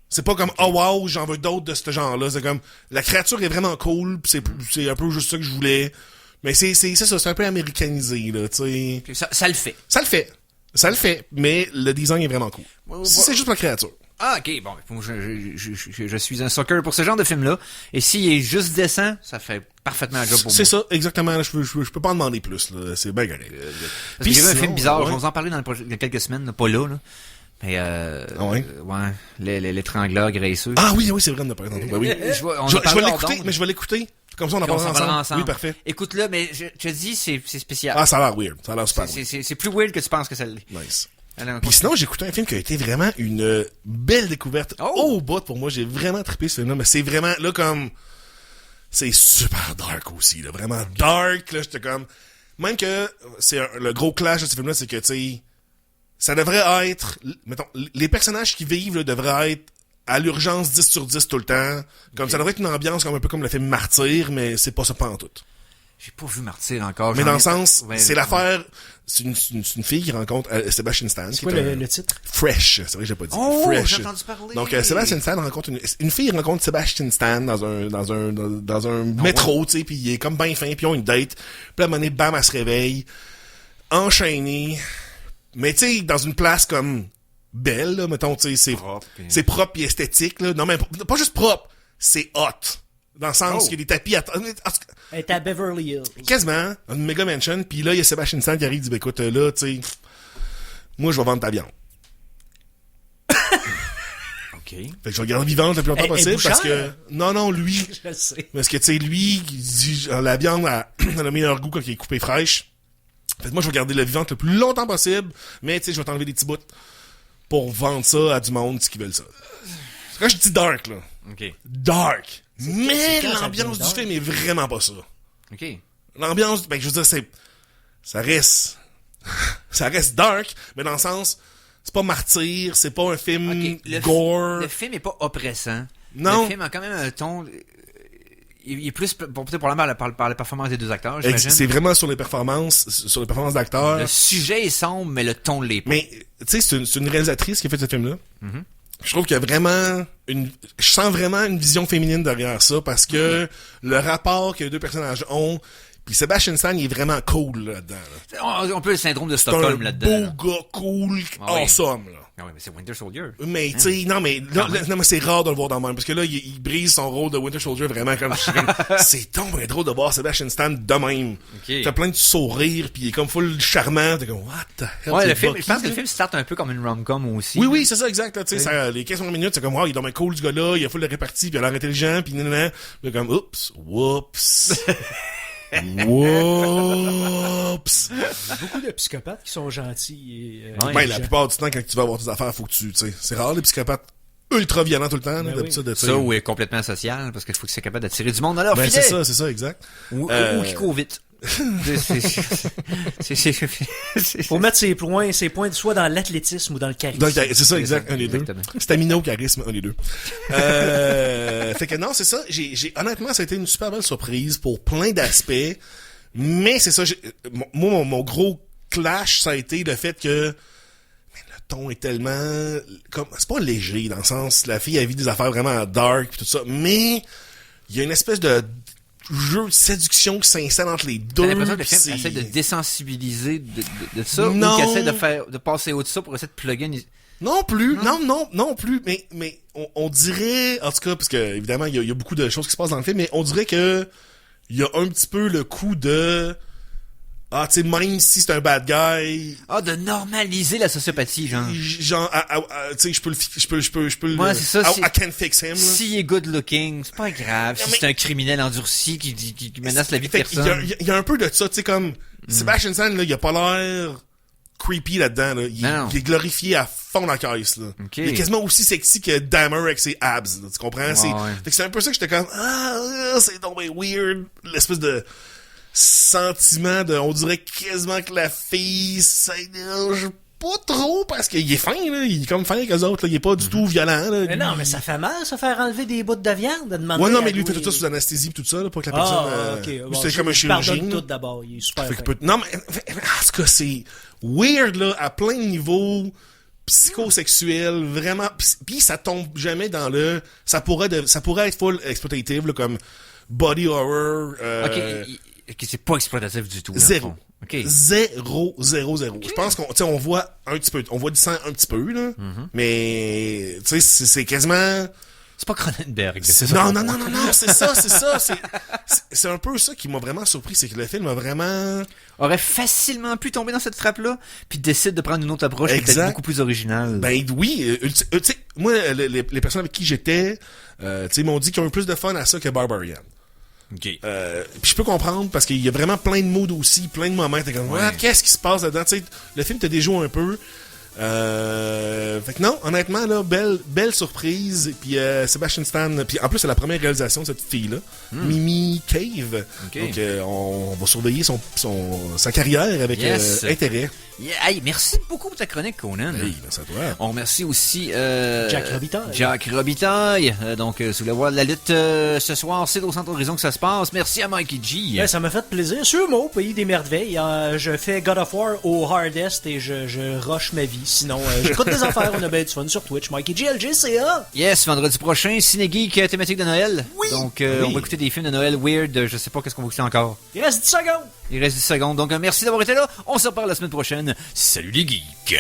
C'est pas comme oh wow, j'en veux d'autres de ce genre-là. C'est comme la créature est vraiment cool, pis c'est un peu juste ça que je voulais. Mais c'est ça, c'est un peu américanisé là, tu sais. Puis ça le fait. Ça le fait, mais le design est vraiment cool. Si c'est juste la créature. Ah, ok, bon, moi, je suis un sucker pour ce genre de film-là. Et s'il est juste décent, ça fait parfaitement un job pour moi. C'est ça, exactement. Là, je peux pas en demander plus, là. C'est bien correct. Parce que j'ai vu un sinon, film bizarre, ouais. je vais vous en parler dans quelques semaines, là, pas là, là. Mais ouais. L'étrangleur graisseux. Ah oui, c'est vrai, on en a parlé tantôt. Ben oui. On Je en vais parlera l'écouter, hors mais je vais l'écouter. Comme ça, on en d'onde. parlera s'en parlera ensemble. Oui, parfait. Écoute-le, mais je te dis, c'est spécial. Ah, ça a l'air weird. Ça a l'air super weird. C'est plus weird que tu penses que ça l'est. Nice. Alors, Puis sinon, j'ai écouté un film qui a été vraiment une belle découverte. Oh! Au bout, pour moi, j'ai vraiment trippé ce film-là. Mais c'est vraiment, là, comme... C'est super dark aussi, là. Vraiment dark, là. J'étais comme... Même que le gros clash de ce film-là, c'est que, tu sais... Ça devrait être... Mettons, les personnages qui vivent, là, devraient être à l'urgence 10 sur 10 tout le temps. Comme ça devrait être une ambiance comme un peu comme le film Martyr, mais c'est pas ça pas en tout. j'ai pas vu Martyr encore. Mais dans le sens, Ouais, c'est l'affaire... C'est une fille qui rencontre Sebastian Stan. C'est quoi le titre? Fresh, c'est vrai que j'ai pas dit. Oh, Fresh. j'ai entendu parler. Donc Sebastian Stan rencontre une fille rencontre Sebastian Stan dans un métro, tu sais, puis il est comme ben fin, puis ils ont une date. Puis à un moment donné, bam, elle se réveille, enchaînée. Mais tu sais, dans une place comme belle, là, mettons, tu sais, c'est propre et esthétique, là. Non mais pas juste propre, c'est hot. Dans le sens qu'il y a des tapis à... Elle est à Beverly Hills. Quasiment, dans une méga mansion, puis là, il y a Sebastian Stan qui arrive et dit, ben écoute, là, tu sais, moi, je vais vendre ta viande. OK. Fait que je vais garder vivante le plus longtemps Elle possible, est parce que... bouchère? Non, lui... Je le sais. Parce que, tu sais, lui, il dit, la viande a le meilleur goût quand elle est coupée fraîche. Fait que moi, je vais garder le vivante le plus longtemps possible, mais, tu sais, je vais t'enlever des petits bouts pour vendre ça à du monde qui veulent ça. Quand je dis dark, là, OK. dark. Mais c'est quand ça l'ambiance devient du film est vraiment pas ça. OK. L'ambiance, ben, je veux dire, ça reste dark, mais dans le sens, c'est pas martyr, c'est pas un film OK. gore. Le film est pas oppressant. Non. Le film a quand même un ton... Il est plus peut-être probablement par la performance des deux acteurs, j'imagine. C'est vraiment sur les performances d'acteurs. Le sujet est sombre, mais le ton l'est pas. Mais, tu sais, c'est une réalisatrice qui a fait ce film-là. Mm-hmm. Je trouve qu'il y a vraiment je sens vraiment une vision féminine derrière ça, parce que le rapport que les deux personnages ont, puis Sebastian Stan, il est vraiment cool là-dedans. Là. On peut le syndrome de C'est Stockholm un là-dedans. beau gars cool, Ah oui. awesome, là. Ah oui, mais c'est Winter Soldier. Mais, tu sais, non, mais c'est rare de le voir dans le même, parce que là, il brise son rôle de Winter Soldier vraiment comme, c'est donc bien drôle de voir Sebastian Stan de même. Ok. T'as plein de sourires, puis il est comme full charmant, t'es comme, what the hell? Ouais, c'est le film, Bucky, je pense que là? le film start un peu comme une rom-com aussi. Oui, c'est ça, exact, là, tu sais, ça, les 15 minutes, c'est comme, wow, il est donc bien cool, ce gars-là, il a full de répartie, puis il a l'air intelligent, puis nanana. Puis comme, oups. Beaucoup de psychopathes qui sont gentils et Ouais. Ben, la plupart du temps, quand tu vas avoir tes affaires, faut que tu sais, c'est rare, les psychopathes ultra violents tout le temps, là, Ben d'habitude, tu sais. Ça, ou est complètement asocial, parce qu'il faut que c'est capable d'attirer du monde dans leur Ben, filet. c'est ça, exact. Ou qui court vite. C'est- Pour mettre ses points soit dans l'athlétisme ou dans le charisme. Donc, c'est ça, exact, un des deux. Exactement. Stamina ou charisme, un des deux. Fait que non, c'est ça. Honnêtement, ça a été une super belle surprise pour plein d'aspects. Mais c'est ça, moi, mon gros clash, ça a été le fait que le ton est tellement... c'est pas léger, dans le sens, la fille, elle vit des affaires vraiment dark pis tout ça, mais il y a une espèce de jeu de séduction qui s'installe entre les deux. T'as l'impression que le pis film essaie de désensibiliser de ça, Non. ou qu'il essaie de passer au-dessus de ça pour essayer de plugger une... Non plus, non plus, mais on dirait, en tout cas, parce que évidemment il y a beaucoup de choses qui se passent dans le film, mais on dirait que il y a un petit peu le coup de tu sais, même si c'est un bad guy, de normaliser la sociopathie, genre. Tu sais, je peux le, Ouais, c'est ça, I can fix him, là. S'il est good looking, c'est pas grave. Si c'est un criminel endurci qui menace la vie de Fait personne. il y a un peu de ça, tu sais, comme Sebastian Stan, là, il a pas l'air creepy là-dedans, là. Il est glorifié à fond dans la caisse, là. Okay. Il est quasiment aussi sexy que Dahmer avec ses abs, là, tu comprends? Ouais. Fait que c'est un peu ça que j'étais comme, c'est donc bien weird, l'espèce de sentiment de, on dirait quasiment que la fille, ça dérange pas trop parce qu'il est fin, là. Il est comme fin qu'eux autres, là. Il est pas du tout violent, là. Mais non, mais ça fait mal, se faire enlever des bouts de viande, de demander. Ouais, non, mais lui, il fait tout ça sous anesthésie pis tout ça, là, pour que la personne, ok. c'était comme un chirurgien. Pardonne tout d'abord, il est super fin. Non, mais, en tout cas, c'est weird, là, à plein de niveaux, psychosexuel, vraiment, pis ça tombe jamais dans ça pourrait être full exploitative, là, comme body horror, Ok, c'est pas exploitatif du tout. Zéro. Okay. Zéro. Je pense on voit un petit peu, on voit du sang un petit peu, là. Mais, tu sais, c'est quasiment... C'est pas Cronenberg. Non, c'est ça. C'est un peu ça qui m'a vraiment surpris, c'est que le film a vraiment... Aurait facilement pu tomber dans cette trappe-là, puis décide de prendre une autre approche qui est peut-être beaucoup plus originale. Ben oui, tu sais, moi, les personnes avec qui j'étais, tu sais, m'ont dit qu'ils ont eu plus de fun à ça que Barbarian. Okay. Puis je peux comprendre parce qu'il y a vraiment plein de moods aussi, plein de moments. T'es comme, qu'est-ce qui se passe là-dedans? Tu sais, le film te déjoue un peu. Fait que non, honnêtement là, belle surprise. Puis Sebastian Stan, puis en plus c'est la première réalisation de cette fille-là, Mimi Cave. Okay. Donc on va surveiller sa carrière avec intérêt. Yeah. Hey, merci beaucoup pour ta chronique, Conan. Hey, merci à toi. On remercie aussi Jack Robitaille. Donc, si vous voulez voir la lutte ce soir, c'est au Centre Horizon que ça se passe. Merci à Mikey G. Ben, ça m'a fait plaisir. Sûrement au Pays des Merveilles. Je fais God of War au hardest et je rush ma vie. Sinon, j'écoute des affaires. On a bien du fun sur Twitch. Mikey G, LGCA. Yes, vendredi prochain, Ciné Geek thématique de Noël. Oui. Donc, on va écouter des films de Noël weird. Je sais pas qu'est-ce qu'on va écouter encore. Il reste 10 secondes. Il reste 10 secondes. Donc, merci d'avoir été là. On se reparle la semaine prochaine. Salut les geeks.